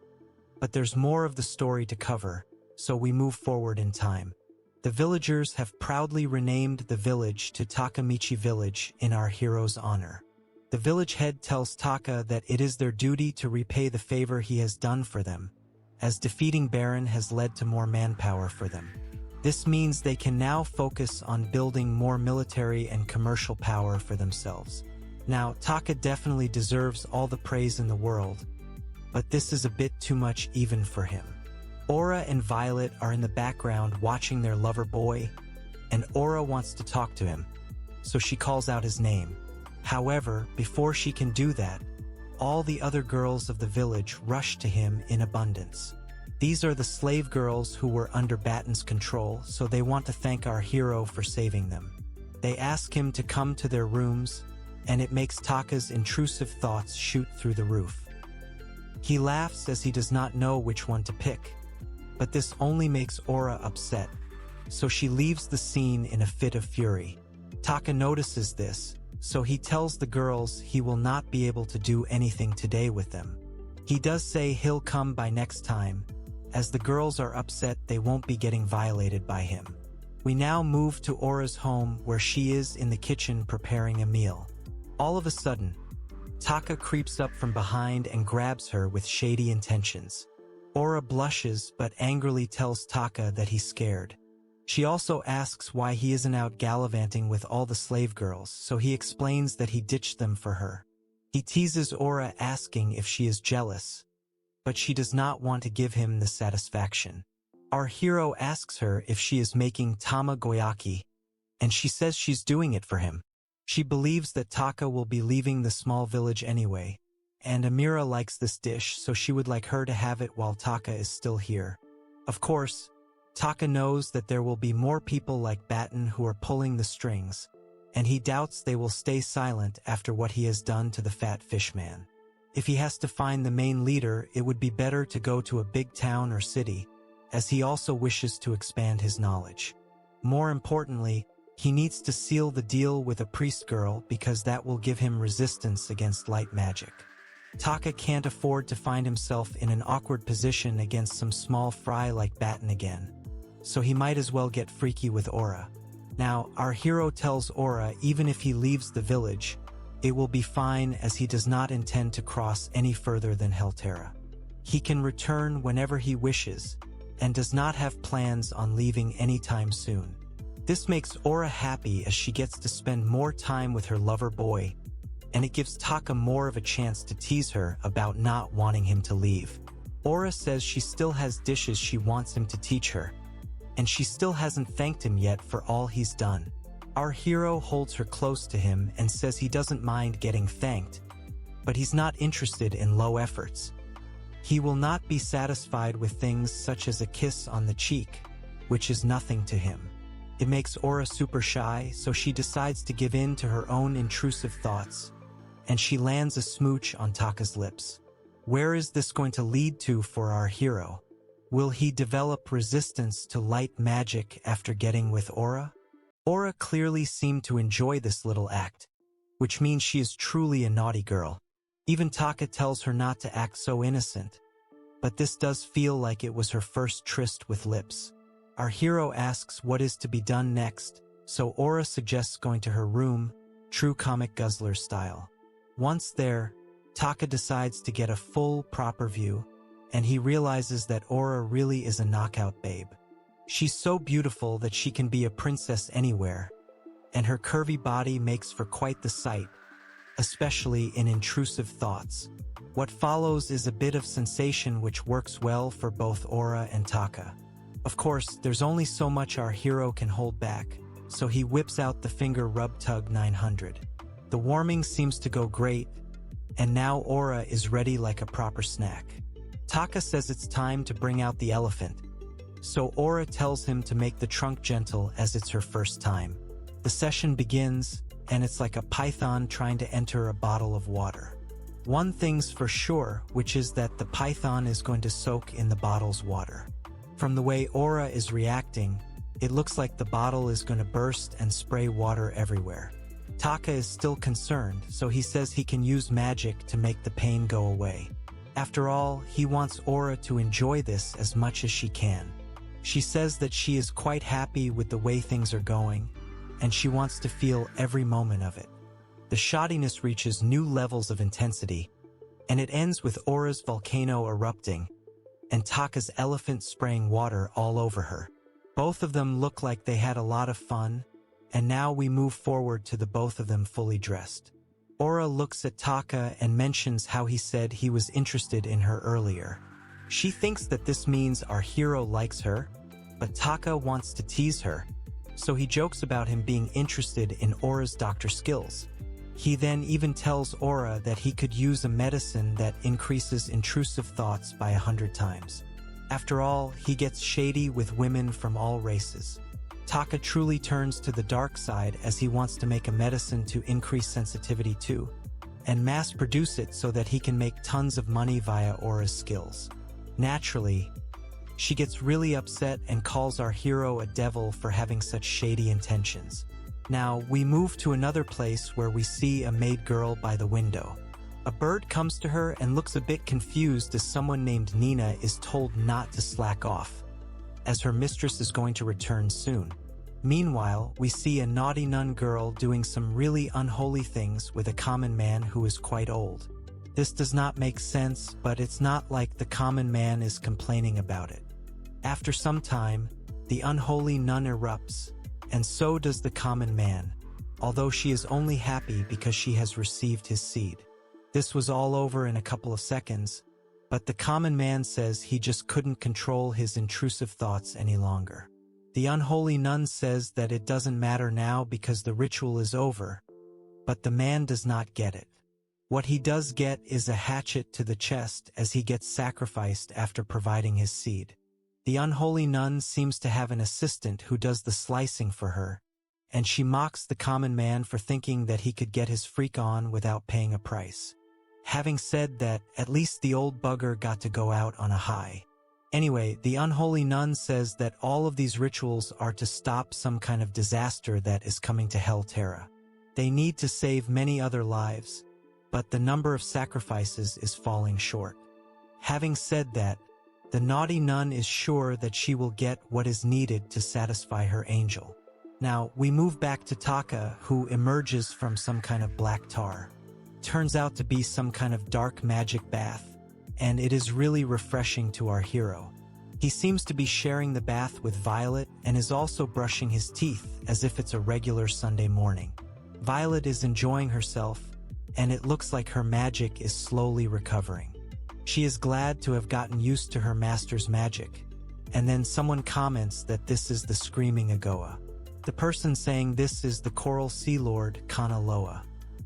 but there's more of the story to cover, so we move forward in time. The villagers have proudly renamed the village to Takamichi Village in our hero's honor. The village head tells Taka that it is their duty to repay the favor he has done for them, as defeating Baron has led to more manpower for them. This means they can now focus on building more military and commercial power for themselves. Now, Taka definitely deserves all the praise in the world, but this is a bit too much even for him. Aura and Violet are in the background watching their lover Boy, and Aura wants to talk to him, so she calls out his name. However, before she can do that, all the other girls of the village rush to him in abundance. These are the slave girls who were under Baton's control, so they want to thank our hero for saving them. They ask him to come to their rooms, and it makes Taka's intrusive thoughts shoot through the roof. He laughs as he does not know which one to pick, but this only makes Aura upset, so she leaves the scene in a fit of fury. Taka notices this, so he tells the girls he will not be able to do anything today with them. He does say he'll come by next time, as the girls are upset they won't be getting violated by him. We now move to Aura's home where she is in the kitchen preparing a meal. All of a sudden, Taka creeps up from behind and grabs her with shady intentions. Aura blushes but angrily tells Taka that he's scared. She also asks why he isn't out gallivanting with all the slave girls, so he explains that he ditched them for her. He teases Aura asking if she is jealous, but she does not want to give him the satisfaction. Our hero asks her if she is making tamagoyaki, and she says she's doing it for him. She believes that Taka will be leaving the small village anyway, and Amira likes this dish, so she would like her to have it while Taka is still here. Of course, Taka knows that there will be more people like Baton who are pulling the strings, and he doubts they will stay silent after what he has done to the fat fish man. If he has to find the main leader, it would be better to go to a big town or city, as he also wishes to expand his knowledge. More importantly, he needs to seal the deal with a priest girl because that will give him resistance against light magic. Taka can't afford to find himself in an awkward position against some small fry like Baton again, so he might as well get freaky with Aura. Now, our hero tells Aura even if he leaves the village, it will be fine as he does not intend to cross any further than Helter. He can return whenever he wishes, and does not have plans on leaving anytime soon. This makes Aura happy as she gets to spend more time with her lover Boy, and it gives Taka more of a chance to tease her about not wanting him to leave. Aura says she still has dishes she wants him to teach her, and she still hasn't thanked him yet for all he's done. Our hero holds her close to him and says he doesn't mind getting thanked, but he's not interested in low efforts. He will not be satisfied with things such as a kiss on the cheek, which is nothing to him. It makes Aura super shy, so she decides to give in to her own intrusive thoughts, and she lands a smooch on Taka's lips. Where is this going to lead to for our hero? Will he develop resistance to light magic after getting with Aura? Aura clearly seemed to enjoy this little act, which means she is truly a naughty girl. Even Taka tells her not to act so innocent, but this does feel like it was her first tryst with lips. Our hero asks what is to be done next, so Aura suggests going to her room, true comic guzzler style. Once there, Taka decides to get a full, proper view, and he realizes that Aura really is a knockout babe. She's so beautiful that she can be a princess anywhere, and her curvy body makes for quite the sight, especially in intrusive thoughts. What follows is a bit of sensation which works well for both Aura and Taka. Of course, there's only so much our hero can hold back, so he whips out the finger rub tug 900. The warming seems to go great, and now Aura is ready like a proper snack. Taka says it's time to bring out the elephant, so Aura tells him to make the trunk gentle as it's her first time. The session begins, and it's like a python trying to enter a bottle of water. One thing's for sure, which is that the python is going to soak in the bottle's water. From the way Aura is reacting, it looks like the bottle is going to burst and spray water everywhere. Taka is still concerned, so he says he can use magic to make the pain go away. After all, he wants Aura to enjoy this as much as she can. She says that she is quite happy with the way things are going, and she wants to feel every moment of it. The shoddiness reaches new levels of intensity, and it ends with Aura's volcano erupting and Taka's elephant spraying water all over her. Both of them look like they had a lot of fun, and now we move forward to the both of them fully dressed. Aura looks at Taka and mentions how he said he was interested in her earlier. She thinks that this means our hero likes her, but Taka wants to tease her, so he jokes about him being interested in Aura's doctor skills. He then even tells Aura that he could use a medicine that increases intrusive thoughts by 100 times. After all, he gets shady with women from all races. Taka truly turns to the dark side as he wants to make a medicine to increase sensitivity too, and mass produce it so that he can make tons of money via Aura's skills. Naturally, she gets really upset and calls our hero a devil for having such shady intentions. Now, we move to another place where we see a maid girl by the window. A bird comes to her and looks a bit confused as someone named Nina is told not to slack off, as her mistress is going to return soon. Meanwhile, we see a naughty nun girl doing some really unholy things with a common man who is quite old. This does not make sense, but it's not like the common man is complaining about it. After some time, the unholy nun erupts, and so does the common man, although she is only happy because she has received his seed. This was all over in a couple of seconds, but the common man says he just couldn't control his intrusive thoughts any longer. The unholy nun says that it doesn't matter now because the ritual is over, but the man does not get it. What he does get is a hatchet to the chest as he gets sacrificed after providing his seed. The unholy nun seems to have an assistant who does the slicing for her, and she mocks the common man for thinking that he could get his freak on without paying a price. Having said that, at least the old bugger got to go out on a high. Anyway, the unholy nun says that all of these rituals are to stop some kind of disaster that is coming to Terra. They need to save many other lives, but the number of sacrifices is falling short. Having said that, the naughty nun is sure that she will get what is needed to satisfy her angel. Now, we move back to Taka, who emerges from some kind of black tar. Turns out to be some kind of dark magic bath, and it is really refreshing to our hero. He seems to be sharing the bath with Violet and is also brushing his teeth as if it's a regular Sunday morning. Violet is enjoying herself, and it looks like her magic is slowly recovering. She is glad to have gotten used to her master's magic, and then someone comments that this is the Screaming Agoa. The person saying this is the Coral Sea Lord, Kanaloa.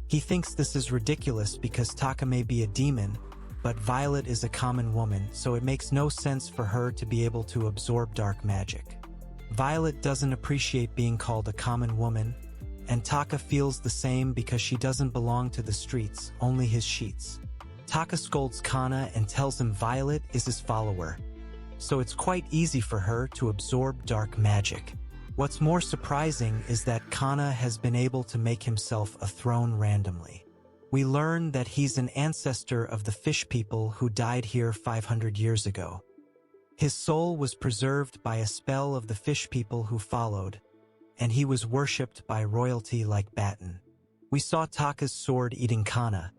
He thinks this is ridiculous because Taka may be a demon, but Violet is a common woman, so it makes no sense for her to be able to absorb dark magic. Violet doesn't appreciate being called a common woman, and Taka feels the same because she doesn't belong to the streets, only his sheets. Taka scolds Kana and tells him Violet is his follower, so it's quite easy for her to absorb dark magic. What's more surprising is that Kana has been able to make himself a throne randomly. We learn that he's an ancestor of the fish people who died here 500 years ago. His soul was preserved by a spell of the fish people who followed, and he was worshipped by royalty like Baton. We saw Taka's sword eating Kana,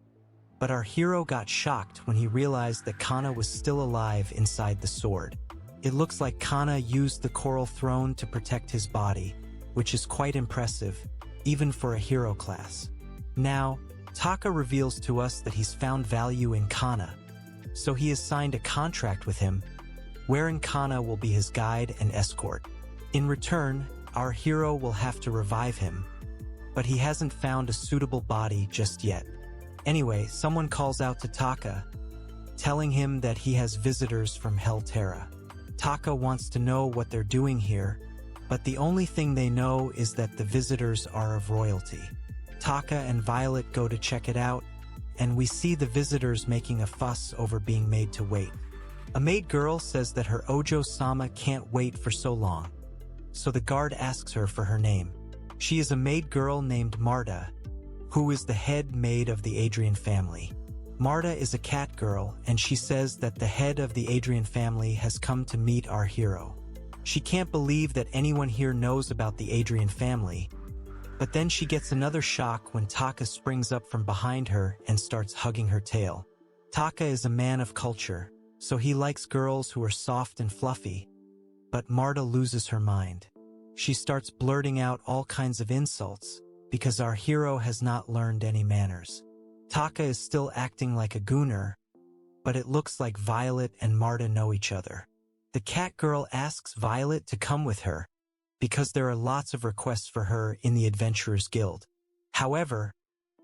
but our hero got shocked when he realized that Kana was still alive inside the sword. It looks like Kana used the coral throne to protect his body, which is quite impressive, even for a hero class. Now, Taka reveals to us that he's found value in Kana, so he has signed a contract with him, wherein Kana will be his guide and escort. In return, our hero will have to revive him, but he hasn't found a suitable body just yet. Anyway, someone calls out to Taka, telling him that he has visitors from Terra. Taka wants to know what they're doing here, but the only thing they know is that the visitors are of royalty. Taka and Violet go to check it out, and we see the visitors making a fuss over being made to wait. A maid girl says that her Ojo-sama can't wait for so long, so the guard asks her for her name. She is a maid girl named Marta, who is the head maid of the Adrian family. Marta is a cat girl, and she says that the head of the Adrian family has come to meet our hero. She can't believe that anyone here knows about the Adrian family, but then she gets another shock when Taka springs up from behind her and starts hugging her tail. Taka is a man of culture, so he likes girls who are soft and fluffy, but Marta loses her mind. She starts blurting out all kinds of insults because our hero has not learned any manners. Taka is still acting like a gooner, but it looks like Violet and Marta know each other. The cat girl asks Violet to come with her, because there are lots of requests for her in the Adventurers Guild. However,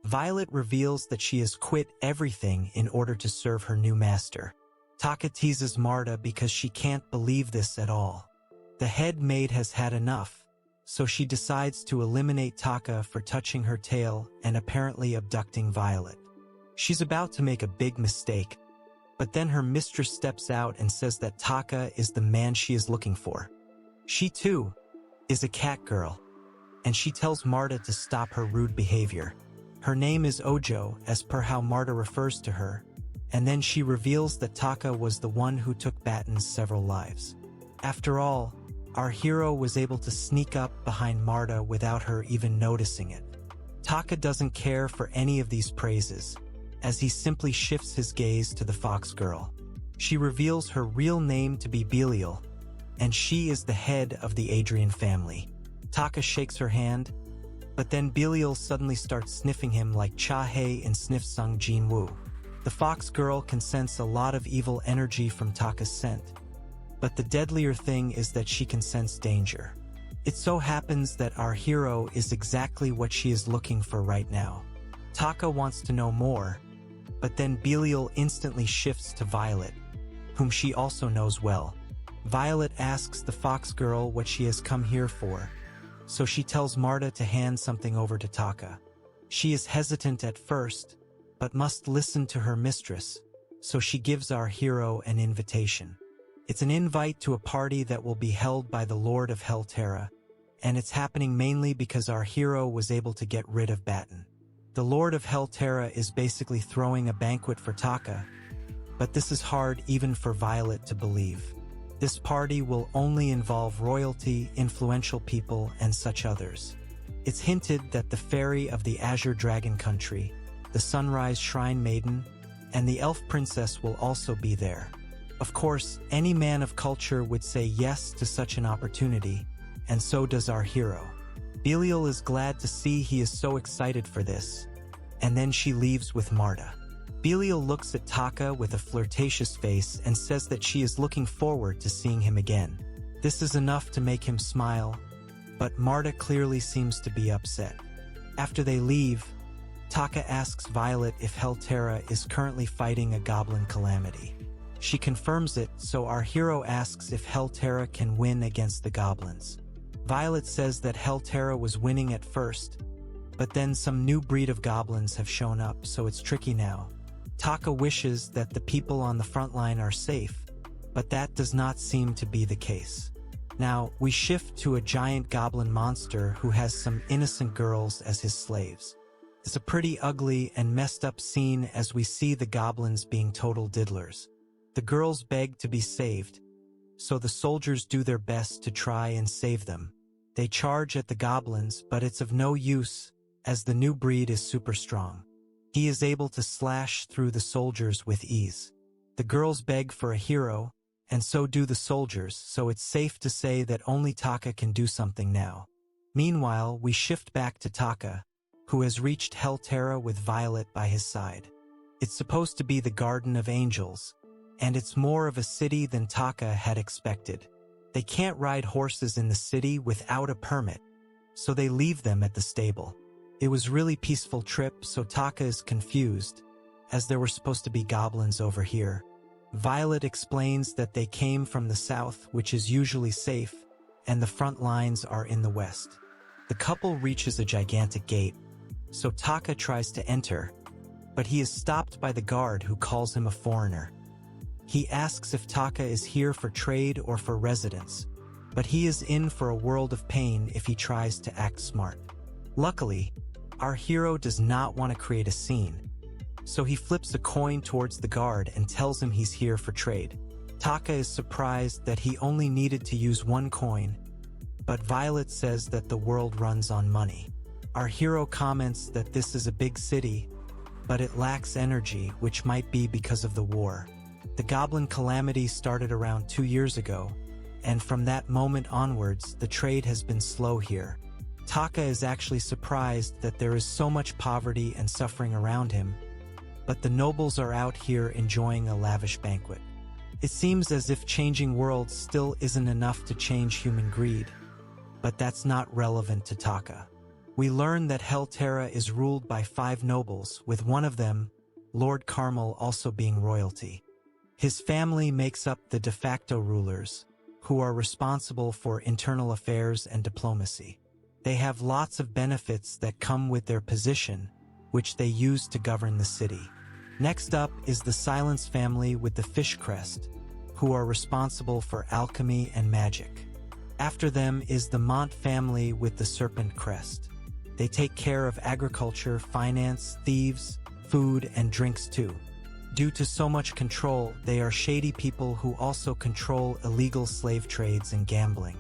Violet reveals that she has quit everything in order to serve her new master. Taka teases Marta because she can't believe this at all. The head maid has had enough, so she decides to eliminate Taka for touching her tail and apparently abducting Violet. She's about to make a big mistake, but then her mistress steps out and says that Taka is the man she is looking for. She too is a cat girl, and she tells Marta to stop her rude behavior. Her name is Ojo, as per how Marta refers to her, and then she reveals that Taka was the one who took Baton's several lives. After all, our hero was able to sneak up behind Marta without her even noticing it. Taka doesn't care for any of these praises, as he simply shifts his gaze to the fox girl. She reveals her real name to be Biliel, and she is the head of the Adrian family. Taka shakes her hand, but then Biliel suddenly starts sniffing him like Cha-hei in Sniff Sung Jin-woo. The fox girl can sense a lot of evil energy from Taka's scent, but the deadlier thing is that she can sense danger. It so happens that our hero is exactly what she is looking for right now. Taka wants to know more, but then Biliel instantly shifts to Violet, whom she also knows well. Violet asks the fox girl what she has come here for, so she tells Marta to hand something over to Taka. She is hesitant at first, but must listen to her mistress, so she gives our hero an invitation. It's an invite to a party that will be held by the Lord of Terra, and it's happening mainly because our hero was able to get rid of Baton. The Lord of Terra is basically throwing a banquet for Taka, but this is hard even for Violet to believe. This party will only involve royalty, influential people, and such others. It's hinted that the fairy of the Azure Dragon Country, the Sunrise Shrine Maiden, and the Elf Princess will also be there. Of course, any man of culture would say yes to such an opportunity, and so does our hero. Biliel is glad to see he is so excited for this, and then she leaves with Marta. Biliel looks at Taka with a flirtatious face and says that she is looking forward to seeing him again. This is enough to make him smile, but Marta clearly seems to be upset. After they leave, Taka asks Violet if Terra is currently fighting a goblin calamity. She confirms it, so our hero asks if Terra can win against the goblins. Violet says that Terra was winning at first, but then some new breed of goblins have shown up, so it's tricky now. Taka wishes that the people on the front line are safe, but that does not seem to be the case. Now, we shift to a giant goblin monster who has some innocent girls as his slaves. It's a pretty ugly and messed up scene as we see the goblins being total diddlers. The girls beg to be saved, so the soldiers do their best to try and save them. They charge at the goblins, but it's of no use, as the new breed is super strong. He is able to slash through the soldiers with ease. The girls beg for a hero, and so do the soldiers, so it's safe to say that only Taka can do something now. Meanwhile, we shift back to Taka, who has reached Terra with Violet by his side. It's supposed to be the Garden of Angels, and it's more of a city than Taka had expected. They can't ride horses in the city without a permit, so they leave them at the stable. It was really peaceful trip, so Taka is confused, as there were supposed to be goblins over here. Violet explains that they came from the south, which is usually safe, and the front lines are in the west. The couple reaches a gigantic gate, so Taka tries to enter, but he is stopped by the guard who calls him a foreigner. He asks if Taka is here for trade or for residence, but he is in for a world of pain if he tries to act smart. Luckily, our hero does not want to create a scene, so he flips a coin towards the guard and tells him he's here for trade. Taka is surprised that he only needed to use one coin, but Violet says that the world runs on money. Our hero comments that this is a big city, but it lacks energy, which might be because of the war. The goblin calamity started around 2 years ago, and from that moment onwards, the trade has been slow here. Taka is actually surprised that there is so much poverty and suffering around him, but the nobles are out here enjoying a lavish banquet. It seems as if changing worlds still isn't enough to change human greed, but that's not relevant to Taka. We learn that Terra is ruled by 5 nobles, with one of them, Lord Carmel, also being royalty. His family makes up the de facto rulers, who are responsible for internal affairs and diplomacy. They have lots of benefits that come with their position, which they use to govern the city. Next up is the Silence family with the fish crest, who are responsible for alchemy and magic. After them is the Mont family with the serpent crest. They take care of agriculture, finance, thieves, food, and drinks too. Due to so much control, they are shady people who also control illegal slave trades and gambling.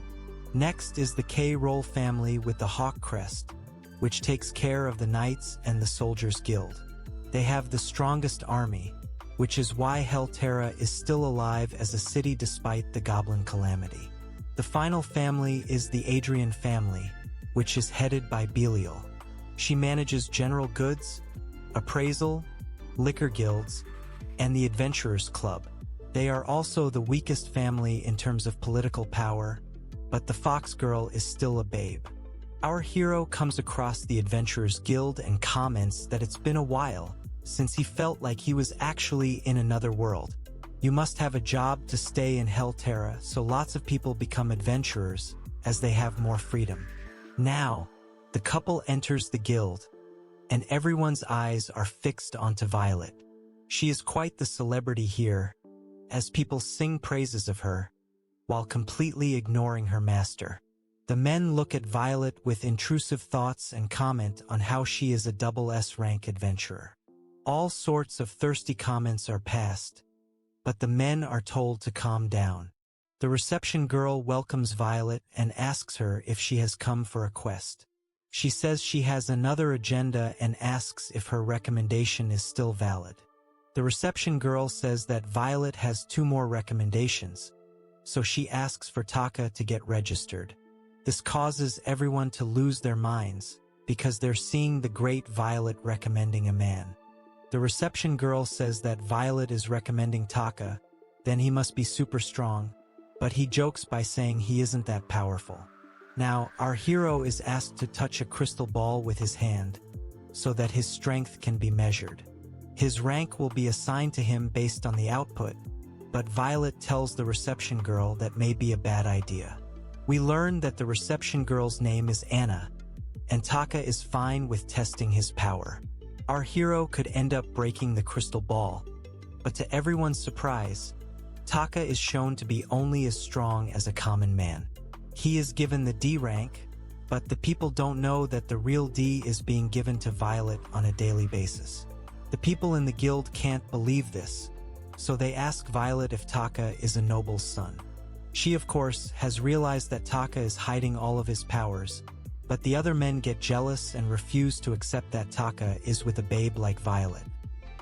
Next is the K-Roll family with the hawk crest, which takes care of the knights and the soldiers guild. They have the strongest army, which is why Terra is still alive as a city despite the goblin calamity. The final family is the Adrian family, which is headed by Biliel. She manages general goods, appraisal, liquor guilds, and the Adventurers Club. They are also the weakest family in terms of political power, but the Fox Girl is still a babe. Our hero comes across the Adventurers Guild and comments that it's been a while since he felt like he was actually in another world. You must have a job to stay in Terra, so lots of people become adventurers as they have more freedom. Now, the couple enters the guild, and everyone's eyes are fixed onto Violet. She is quite the celebrity here, as people sing praises of her, while completely ignoring her master. The men look at Violet with intrusive thoughts and comment on how she is a double S-rank adventurer. All sorts of thirsty comments are passed, but the men are told to calm down. The reception girl welcomes Violet and asks her if she has come for a quest. She says she has another agenda and asks if her recommendation is still valid. The reception girl says that Violet has 2 more recommendations, so she asks for Taka to get registered. This causes everyone to lose their minds, because they're seeing the great Violet recommending a man. The reception girl says that Violet is recommending Taka, then he must be super strong, but he jokes by saying he isn't that powerful. Now, our hero is asked to touch a crystal ball with his hand, so that his strength can be measured. His rank will be assigned to him based on the output, but Violet tells the reception girl that may be a bad idea. We learn that the reception girl's name is Anna, and Taka is fine with testing his power. Our hero could end up breaking the crystal ball, but to everyone's surprise, Taka is shown to be only as strong as a common man. He is given the D rank, but the people don't know that the real D is being given to Violet on a daily basis. The people in the guild can't believe this, so they ask Violet if Taka is a noble's son. She, of course, has realized that Taka is hiding all of his powers, but the other men get jealous and refuse to accept that Taka is with a babe like Violet.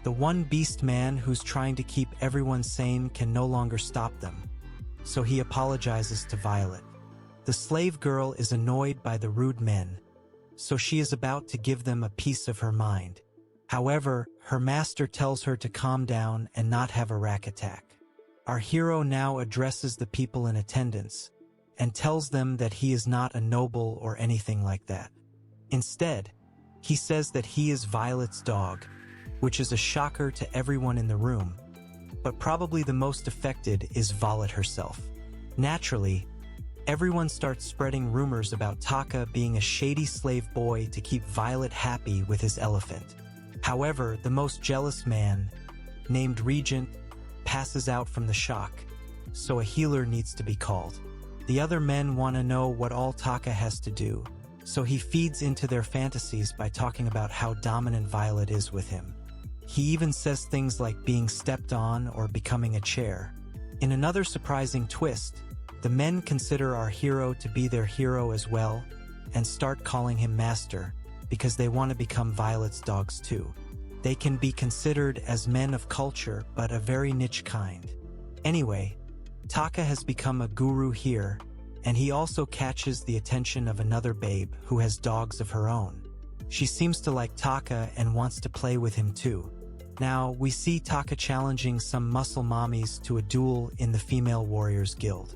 The one beast man who's trying to keep everyone sane can no longer stop them, so he apologizes to Violet. The slave girl is annoyed by the rude men, so she is about to give them a piece of her mind. However, her master tells her to calm down and not have a rack attack. Our hero now addresses the people in attendance and tells them that he is not a noble or anything like that. Instead, he says that he is Violet's dog, which is a shocker to everyone in the room, but probably the most affected is Violet herself. Naturally, everyone starts spreading rumors about Taka being a shady slave boy to keep Violet happy with his elephant. However, the most jealous man, named Regent, passes out from the shock, so a healer needs to be called. The other men want to know what all Taka has to do, so he feeds into their fantasies by talking about how dominant Violet is with him. He even says things like being stepped on or becoming a chair. In another surprising twist, the men consider our hero to be their hero as well, and start calling him master, because they want to become Violet's dogs too. They can be considered as men of culture, but a very niche kind. Anyway, Taka has become a guru here, and he also catches the attention of another babe who has dogs of her own. She seems to like Taka and wants to play with him too. Now, we see Taka challenging some muscle mommies to a duel in the Female Warriors Guild.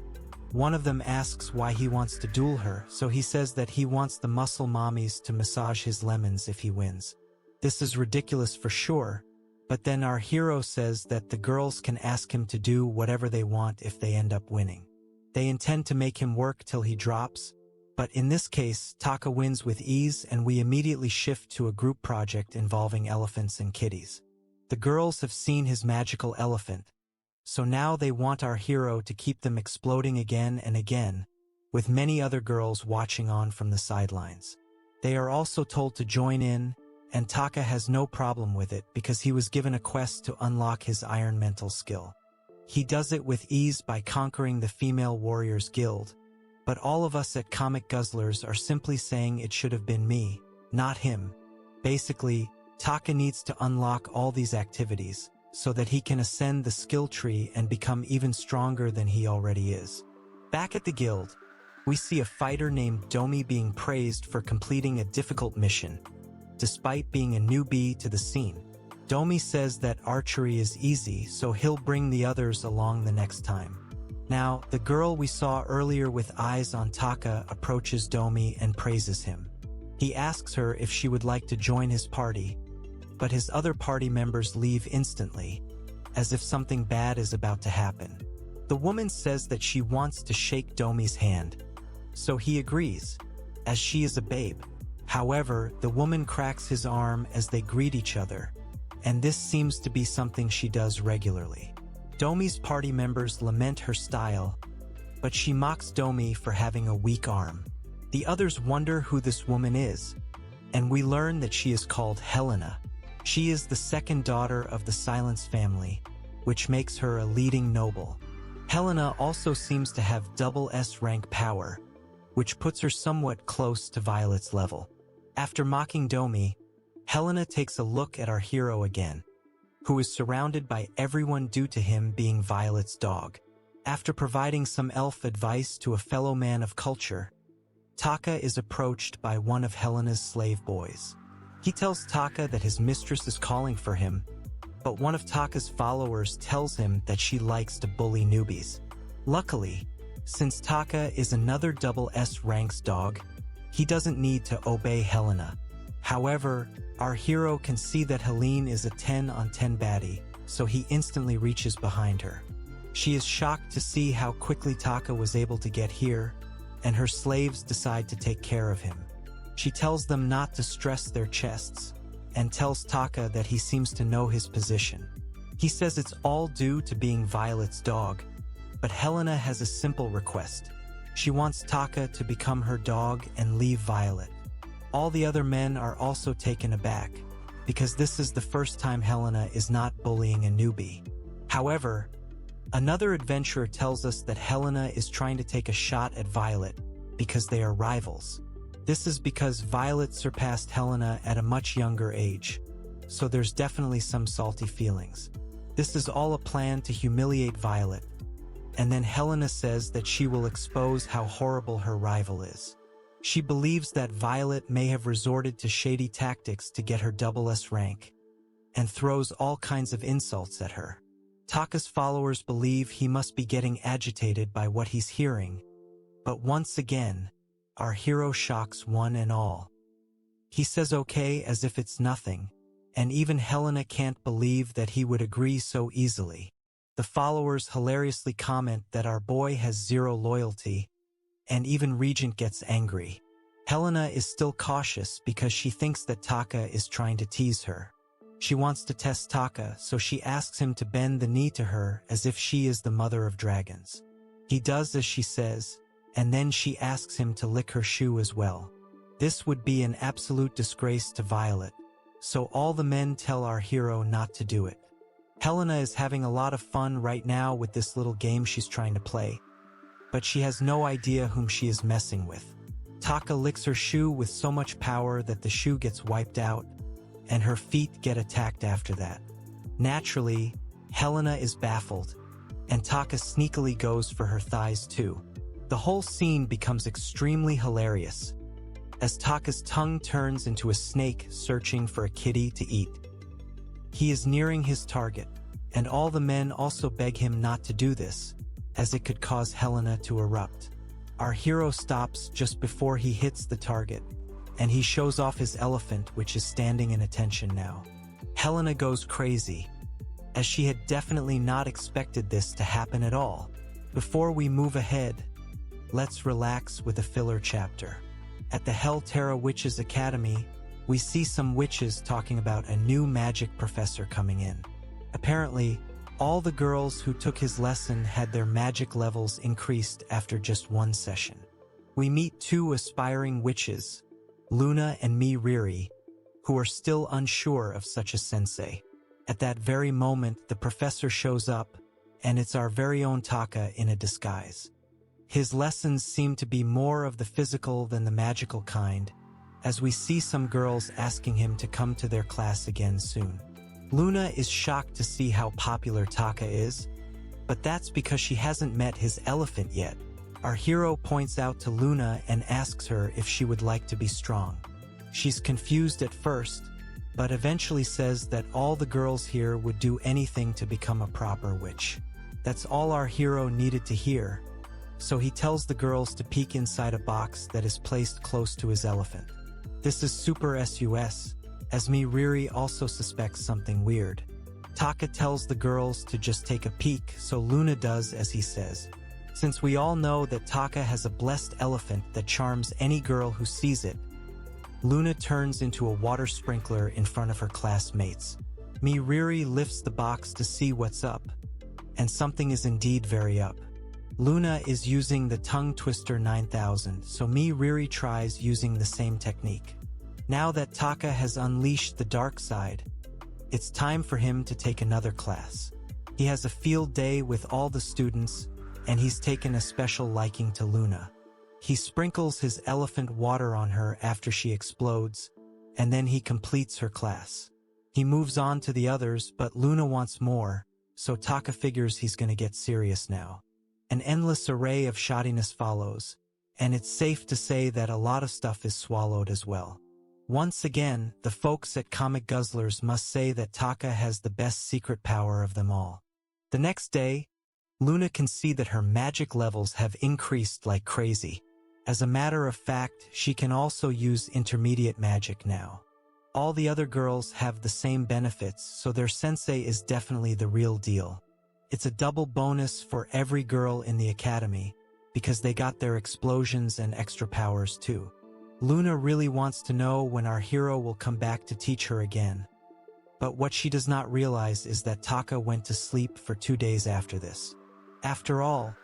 One of them asks why he wants to duel her, so he says that he wants the muscle mommies to massage his lemons if he wins. This is ridiculous for sure, but then our hero says that the girls can ask him to do whatever they want if they end up winning. They intend to make him work till he drops, but in this case, Taka wins with ease and we immediately shift to a group project involving elephants and kitties. The girls have seen his magical elephant, so now they want our hero to keep them exploding again and again, with many other girls watching on from the sidelines. They are also told to join in, and Taka has no problem with it because he was given a quest to unlock his iron mental skill. He does it with ease by conquering the Female Warriors Guild, but all of us at Comic Guzzlers are simply saying it should have been me, not him. Basically, Taka needs to unlock all these activities, so that he can ascend the skill tree and become even stronger than he already is. Back at the guild, we see a fighter named Domi being praised for completing a difficult mission. Despite being a newbie to the scene, Domi says that archery is easy, so he'll bring the others along the next time. Now, the girl we saw earlier with eyes on Taka approaches Domi and praises him. He asks her if she would like to join his party, but his other party members leave instantly, as if something bad is about to happen. The woman says that she wants to shake Domi's hand, so he agrees, as she is a babe. However, the woman cracks his arm as they greet each other, and this seems to be something she does regularly. Domi's party members lament her style, but she mocks Domi for having a weak arm. The others wonder who this woman is, and we learn that she is called Helena. She is the second daughter of the Silence family, which makes her a leading noble. Helena also seems to have double S rank power, which puts her somewhat close to Violet's level. After mocking Domi, Helena takes a look at our hero again, who is surrounded by everyone due to him being Violet's dog. After providing some elf advice to a fellow man of culture, Taka is approached by one of Helena's slave boys. He tells Taka that his mistress is calling for him, but one of Taka's followers tells him that she likes to bully newbies. Luckily, since Taka is another double S ranks dog, he doesn't need to obey Helena. However, our hero can see that Helene is a 10 on 10 baddie, so he instantly reaches behind her. She is shocked to see how quickly Taka was able to get here, and her slaves decide to take care of him. She tells them not to stress their chests, and tells Taka that he seems to know his position. He says it's all due to being Violet's dog, but Helena has a simple request. She wants Taka to become her dog and leave Violet. All the other men are also taken aback, because this is the first time Helena is not bullying a newbie. However, another adventurer tells us that Helena is trying to take a shot at Violet because they are rivals. This is because Violet surpassed Helena at a much younger age, so there's definitely some salty feelings. This is all a plan to humiliate Violet, and then Helena says that she will expose how horrible her rival is. She believes that Violet may have resorted to shady tactics to get her S rank, and throws all kinds of insults at her. Taka's followers believe he must be getting agitated by what he's hearing, but once again, our hero shocks one and all. He says okay as if it's nothing, and even Helena can't believe that he would agree so easily. The followers hilariously comment that our boy has zero loyalty, and even Regent gets angry. Helena is still cautious because she thinks that Taka is trying to tease her. She wants to test Taka, so she asks him to bend the knee to her as if she is the mother of dragons. He does as she says, and then she asks him to lick her shoe as well. This would be an absolute disgrace to Violet, so all the men tell our hero not to do it. Helena is having a lot of fun right now with this little game she's trying to play, but she has no idea whom she is messing with. Taka licks her shoe with so much power that the shoe gets wiped out, and her feet get attacked after that. Naturally, Helena is baffled, and Taka sneakily goes for her thighs too. The whole scene becomes extremely hilarious, as Taka's tongue turns into a snake searching for a kitty to eat. He is nearing his target, and all the men also beg him not to do this, as it could cause Helena to erupt. Our hero stops just before he hits the target, and he shows off his elephant, which is standing in attention now. Helena goes crazy, as she had definitely not expected this to happen at all. Before we move ahead, let's relax with a filler chapter. At the Terra Witches Academy, we see some witches talking about a new magic professor coming in. Apparently, all the girls who took his lesson had their magic levels increased after just one session. We meet two aspiring witches, Luna and Riri, who are still unsure of such a sensei. At that very moment, the professor shows up, and it's our very own Taka in a disguise. His lessons seem to be more of the physical than the magical kind, as we see some girls asking him to come to their class again soon. Luna is shocked to see how popular Taka is, but that's because she hasn't met his elephant yet. Our hero points out to Luna and asks her if she would like to be strong. She's confused at first, but eventually says that all the girls here would do anything to become a proper witch. That's all our hero needed to hear, so he tells the girls to peek inside a box that is placed close to his elephant. This is super sus, as Riri also suspects something weird. Taka tells the girls to just take a peek, so Luna does as he says. Since we all know that Taka has a blessed elephant that charms any girl who sees it, Luna turns into a water sprinkler in front of her classmates. Riri lifts the box to see what's up, and something is indeed very up. Luna is using the tongue twister 9000, so Riri tries using the same technique. Now that Taka has unleashed the dark side, it's time for him to take another class. He has a field day with all the students, and he's taken a special liking to Luna. He sprinkles his elephant water on her after she explodes, and then he completes her class. He moves on to the others, but Luna wants more, so Taka figures he's gonna get serious now. An endless array of shoddiness follows, and it's safe to say that a lot of stuff is swallowed as well. Once again, the folks at Comic Guzzlers must say that Taka has the best secret power of them all. The next day, Luna can see that her magic levels have increased like crazy. As a matter of fact, she can also use intermediate magic now. All the other girls have the same benefits, so their sensei is definitely the real deal. It's a double bonus for every girl in the academy, because they got their explosions and extra powers too. Luna really wants to know when our hero will come back to teach her again. But what she does not realize is that Taka went to sleep for 2 days after this. After all,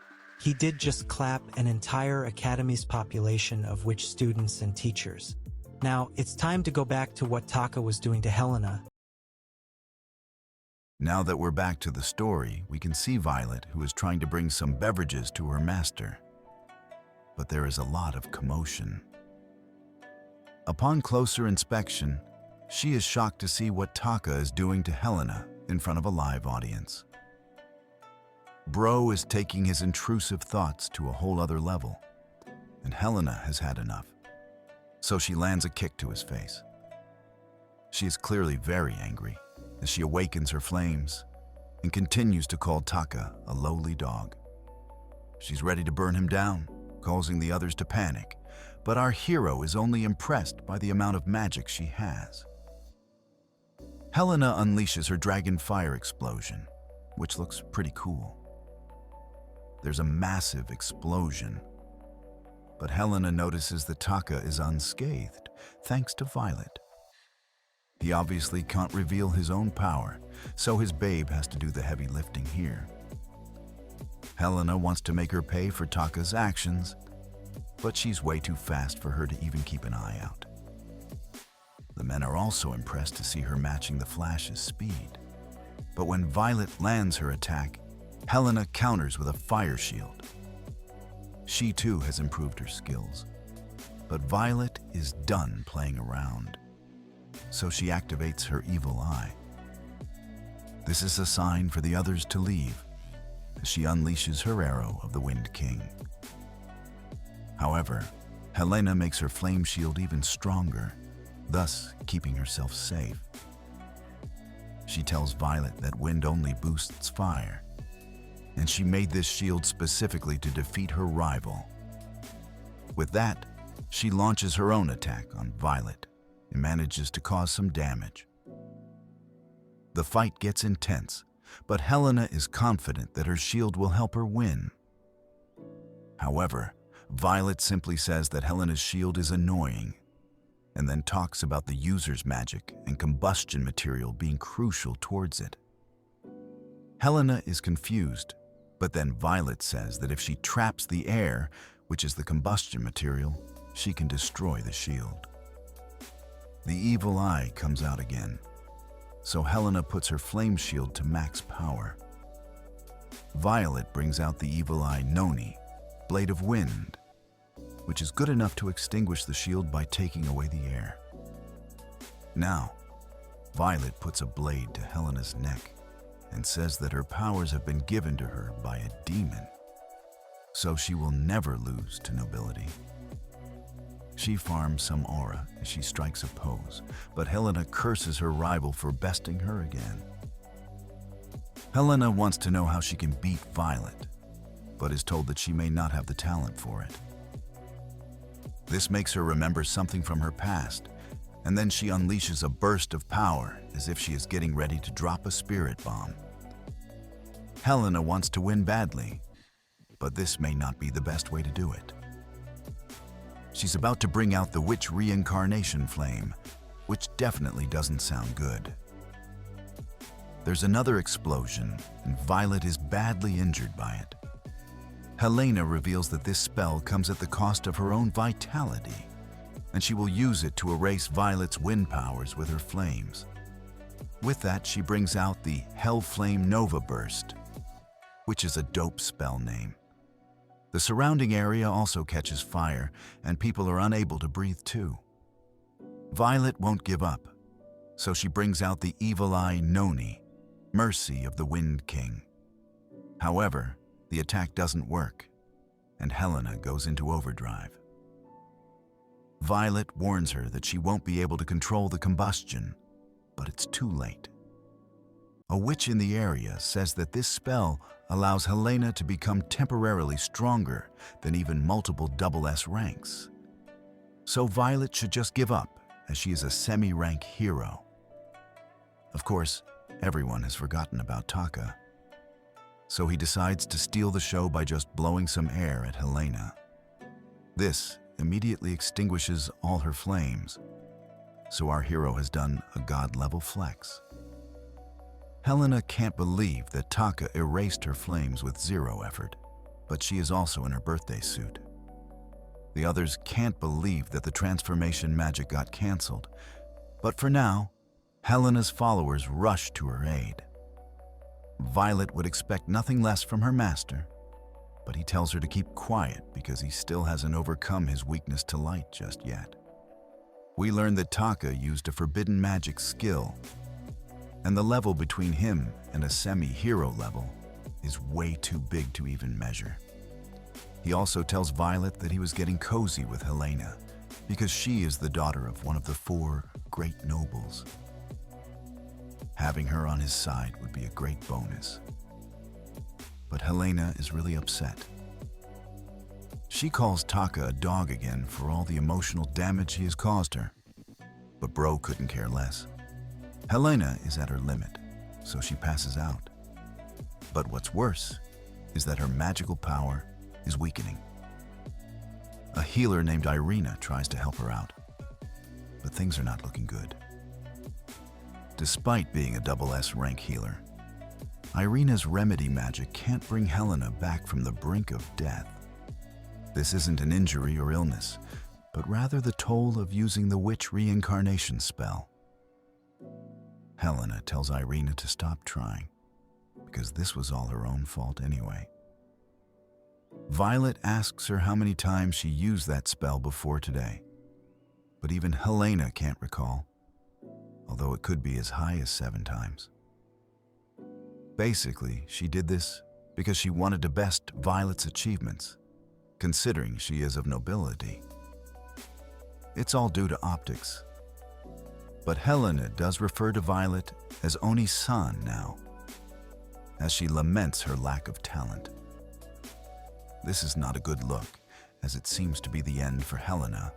He did just clap an entire academy's population of witch students and teachers. Now, it's time to go back to what Taka was doing to Helena. Now that we're back to the story, we can see Violet, who is trying to bring some beverages to her master. But there is a lot of commotion. Upon closer inspection, she is shocked to see what Taka is doing to Helena in front of a live audience. Bro is taking his intrusive thoughts to a whole other level, and Helena has had enough. So she lands a kick to his face. She is clearly very angry as she awakens her flames and continues to call Taka a lowly dog. She's ready to burn him down, causing the others to panic, but our hero is only impressed by the amount of magic she has. Helena unleashes her dragon fire explosion, which looks pretty cool. There's a massive explosion, but Helena notices that Taka is unscathed, thanks to Violet. He obviously can't reveal his own power, so his babe has to do the heavy lifting here. Helena wants to make her pay for Taka's actions, but she's way too fast for her to even keep an eye out. The men are also impressed to see her matching the Flash's speed. But when Violet lands her attack, Helena counters with a fire shield. She too has improved her skills, but Violet is done playing around. So she activates her evil eye. This is a sign for the others to leave, as she unleashes her arrow of the Wind King. However, Helena makes her flame shield even stronger, thus keeping herself safe. She tells Violet that wind only boosts fire, and she made this shield specifically to defeat her rival. With that, she launches her own attack on Violet and manages to cause some damage. The fight gets intense, but Helena is confident that her shield will help her win. However, Violet simply says that Helena's shield is annoying, and then talks about the user's magic and combustion material being crucial towards it. Helena is confused, but then Violet says that if she traps the air, which is the combustion material, she can destroy the shield. The evil eye comes out again, so Helena puts her flame shield to max power. Violet brings out the evil eye Noni, Blade of Wind, which is good enough to extinguish the shield by taking away the air. Now, Violet puts a blade to Helena's neck and says that her powers have been given to her by a demon, so she will never lose to nobility. She farms some aura as she strikes a pose, but Helena curses her rival for besting her again. Helena wants to know how she can beat Violet, but is told that she may not have the talent for it. This makes her remember something from her past, and then she unleashes a burst of power as if she is getting ready to drop a spirit bomb. Helena wants to win badly, but this may not be the best way to do it. She's about to bring out the witch reincarnation flame, which definitely doesn't sound good. There's another explosion, and Violet is badly injured by it. Helena reveals that this spell comes at the cost of her own vitality, and she will use it to erase Violet's wind powers with her flames. With that, she brings out the Hell Flame Nova Burst, which is a dope spell name. The surrounding area also catches fire, and people are unable to breathe too. Violet won't give up, so she brings out the evil eye Noni, Mercy of the Wind King. However, the attack doesn't work, and Helena goes into overdrive. Violet warns her that she won't be able to control the combustion, but it's too late. A witch in the area says that this spell allows Helena to become temporarily stronger than even multiple SS ranks. So Violet should just give up, as she is a semi-rank hero. Of course, everyone has forgotten about Taka, so he decides to steal the show by just blowing some air at Helena. This immediately extinguishes all her flames, so our hero has done a god-level flex. Helena can't believe that Taka erased her flames with zero effort, but she is also in her birthday suit. The others can't believe that the transformation magic got cancelled, but for now, Helena's followers rush to her aid. Violet would expect nothing less from her master, but he tells her to keep quiet because he still hasn't overcome his weakness to light just yet. We learn that Taka used a forbidden magic skill, and the level between him and a semi-hero level is way too big to even measure. He also tells Violet that he was getting cozy with Helena because she is the daughter of one of the 4 great nobles. Having her on his side would be a great bonus. But Helena is really upset. She calls Taka a dog again for all the emotional damage he has caused her, but Bro couldn't care less. Helena is at her limit, so she passes out. But what's worse is that her magical power is weakening. A healer named Irina tries to help her out, but things are not looking good. Despite being a double S rank healer, Irina's remedy magic can't bring Helena back from the brink of death. This isn't an injury or illness, but rather the toll of using the witch reincarnation spell. Helena tells Irina to stop trying, because this was all her own fault anyway. Violet asks her how many times she used that spell before today, but even Helena can't recall, although it could be as high as 7 times. Basically, she did this because she wanted to best Violet's achievements, considering she is of nobility. It's all due to optics. But Helena does refer to Violet as Oni-san now, as she laments her lack of talent. This is not a good look, as it seems to be the end for Helena.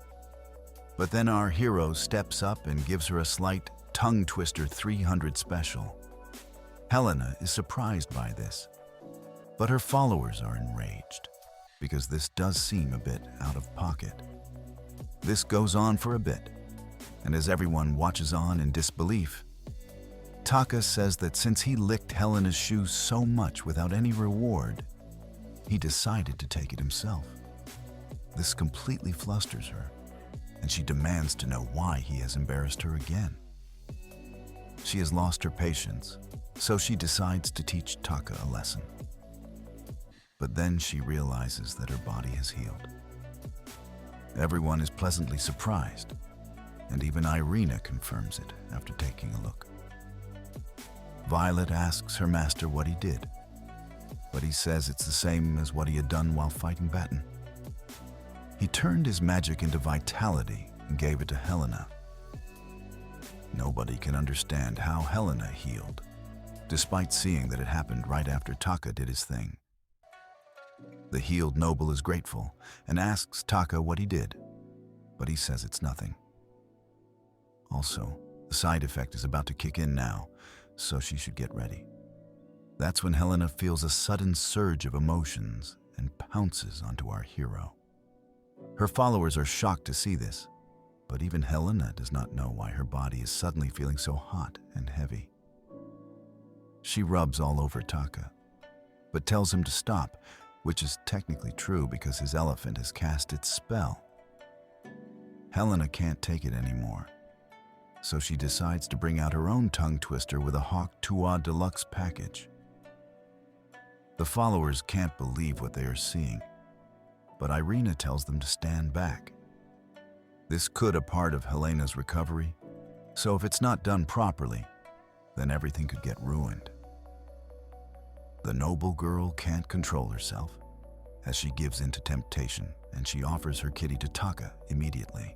But then our hero steps up and gives her a slight tongue twister 300 special. Helena is surprised by this, but her followers are enraged, because this does seem a bit out of pocket. This goes on for a bit, and as everyone watches on in disbelief, Taka says that since he licked Helena's shoes so much without any reward, he decided to take it himself. This completely flusters her, and she demands to know why he has embarrassed her again. She has lost her patience, so she decides to teach Taka a lesson. But then she realizes that her body has healed. Everyone is pleasantly surprised, and even Irina confirms it after taking a look. Violet asks her master what he did, but he says it's the same as what he had done while fighting Baton. He turned his magic into vitality and gave it to Helena. Nobody can understand how Helena healed, despite seeing that it happened right after Taka did his thing. The healed noble is grateful and asks Taka what he did, but he says it's nothing. Also, the side effect is about to kick in now, so she should get ready. That's when Helena feels a sudden surge of emotions and pounces onto our hero. Her followers are shocked to see this, but even Helena does not know why her body is suddenly feeling so hot and heavy. She rubs all over Taka, but tells him to stop, which is technically true because his elephant has cast its spell. Helena can't take it anymore, so she decides to bring out her own tongue twister with a Hawk Tuwa Deluxe package. The followers can't believe what they are seeing, but Irina tells them to stand back. This could a part of Helena's recovery, so if it's not done properly, then everything could get ruined. The noble girl can't control herself, as she gives in to temptation and she offers her kitty to Taka immediately.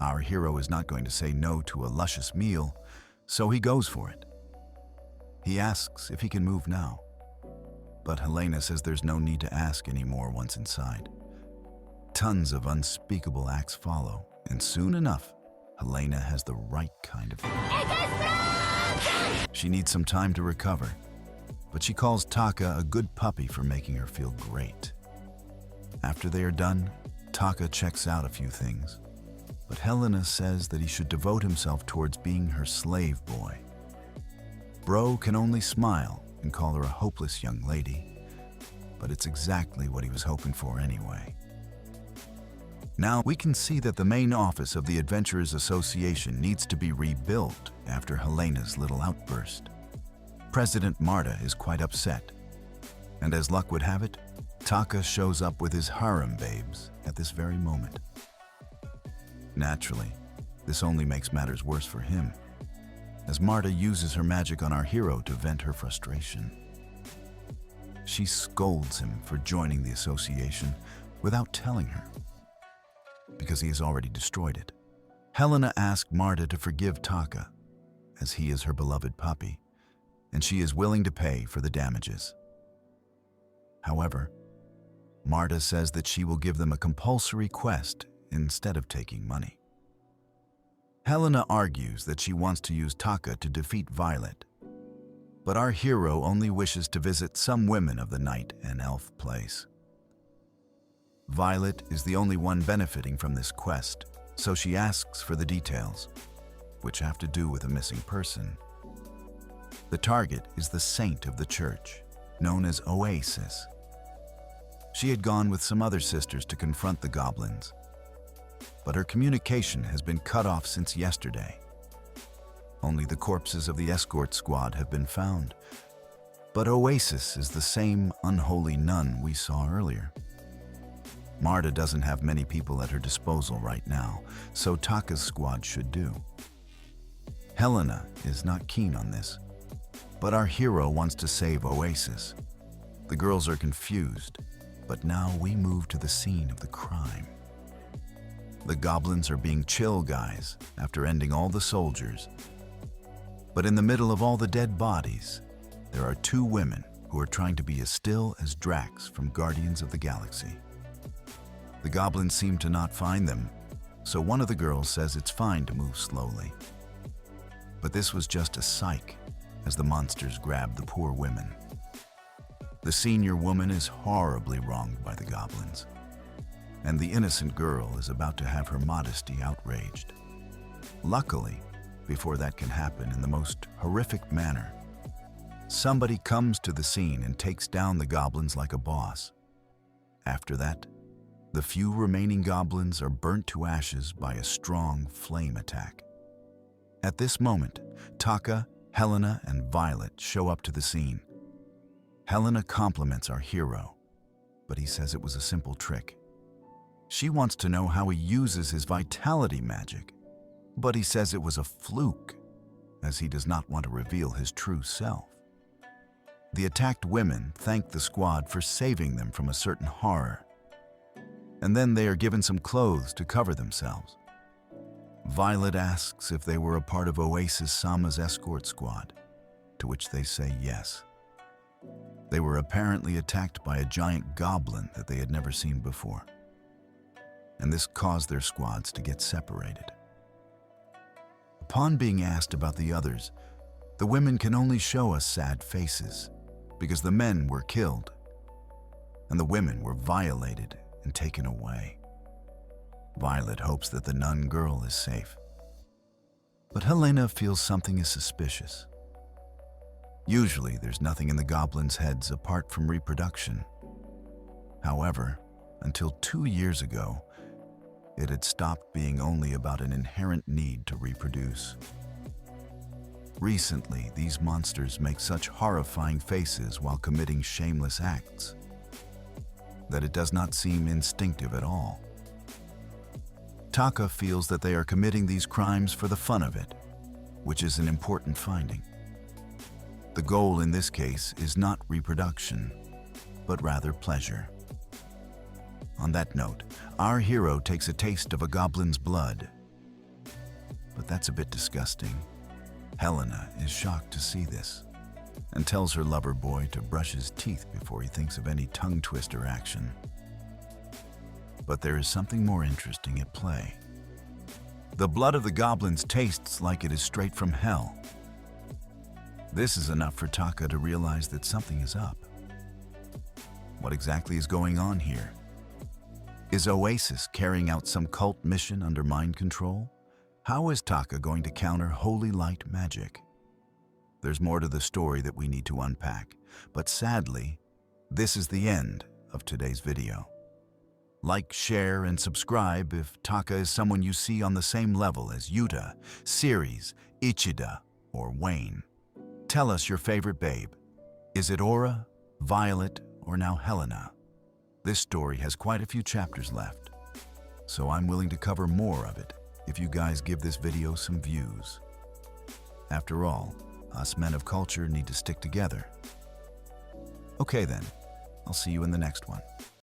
Our hero is not going to say no to a luscious meal, so he goes for it. He asks if he can move now, but Helena says there's no need to ask anymore once inside. Tons of unspeakable acts follow, and soon enough, Helena has the right kind of She needs some time to recover, but she calls Taka a good puppy for making her feel great. After they are done, Taka checks out a few things, but Helena says that he should devote himself towards being her slave boy. Bro can only smile and call her a hopeless young lady, but it's exactly what he was hoping for anyway. Now we can see that the main office of the Adventurers Association needs to be rebuilt after Helena's little outburst. President Marta is quite upset, and as luck would have it, Taka shows up with his harem babes at this very moment. Naturally, this only makes matters worse for him, as Marta uses her magic on our hero to vent her frustration. She scolds him for joining the association without telling her, because he has already destroyed it. Helena asked Marta to forgive Taka, as he is her beloved puppy, and she is willing to pay for the damages. However, Marta says that she will give them a compulsory quest instead of taking money. Helena argues that she wants to use Taka to defeat Violet, but our hero only wishes to visit some women of the night and elf place. Violet is the only one benefiting from this quest, so she asks for the details, which have to do with a missing person. The target is the saint of the church, known as Oasis. She had gone with some other sisters to confront the goblins, but her communication has been cut off since yesterday. Only the corpses of the escort squad have been found, but Oasis is the same unholy nun we saw earlier. Marta doesn't have many people at her disposal right now, so Taka's squad should do. Helena is not keen on this, but our hero wants to save Oasis. The girls are confused, but now we move to the scene of the crime. The goblins are being chill guys after ending all the soldiers, but in the middle of all the dead bodies, there are two women who are trying to be as still as Drax from Guardians of the Galaxy. The goblins seem to not find them, so one of the girls says it's fine to move slowly. But this was just a psych, as the monsters grab the poor women. The senior woman is horribly wronged by the goblins, and the innocent girl is about to have her modesty outraged. Luckily, before that can happen in the most horrific manner, somebody comes to the scene and takes down the goblins like a boss. After that, the few remaining goblins are burnt to ashes by a strong flame attack. At this moment, Taka, Helena, and Violet show up to the scene. Helena compliments our hero, but he says it was a simple trick. She wants to know how he uses his vitality magic, but he says it was a fluke, as he does not want to reveal his true self. The attacked women thank the squad for saving them from a certain horror, and then they are given some clothes to cover themselves. Violet asks if they were a part of Oasis Sama's escort squad, to which they say yes. They were apparently attacked by a giant goblin that they had never seen before, and this caused their squads to get separated. Upon being asked about the others, the women can only show us sad faces, because the men were killed, and the women were violated and taken away. Violet hopes that the nun girl is safe, but Helena feels something is suspicious. Usually there's nothing in the goblins' heads apart from reproduction. However, until 2 years ago, it had stopped being only about an inherent need to reproduce. Recently, these monsters make such horrifying faces while committing shameless acts that it does not seem instinctive at all. Taka feels that they are committing these crimes for the fun of it, which is an important finding. The goal in this case is not reproduction, but rather pleasure. On that note, our hero takes a taste of a goblin's blood, but that's a bit disgusting. Helena is shocked to see this and tells her lover boy to brush his teeth before he thinks of any tongue twister action. But there is something more interesting at play. The blood of the goblins tastes like it is straight from hell. This is enough for Taka to realize that something is up. What exactly is going on here? Is Oasis carrying out some cult mission under mind control? How is Taka going to counter holy light magic? There's more to the story that we need to unpack, but sadly, This is the end of today's video. Like, share, and subscribe if Taka is someone you see on the same level as Yuta, Ceres, Ichida, or Wayne. Tell us your favorite babe. Is it Aura, Violet, or now Helena? This story has quite a few chapters left, so I'm willing to cover more of it if you guys give this video some views. After all, us men of culture need to stick together. Okay then, I'll see you in the next one.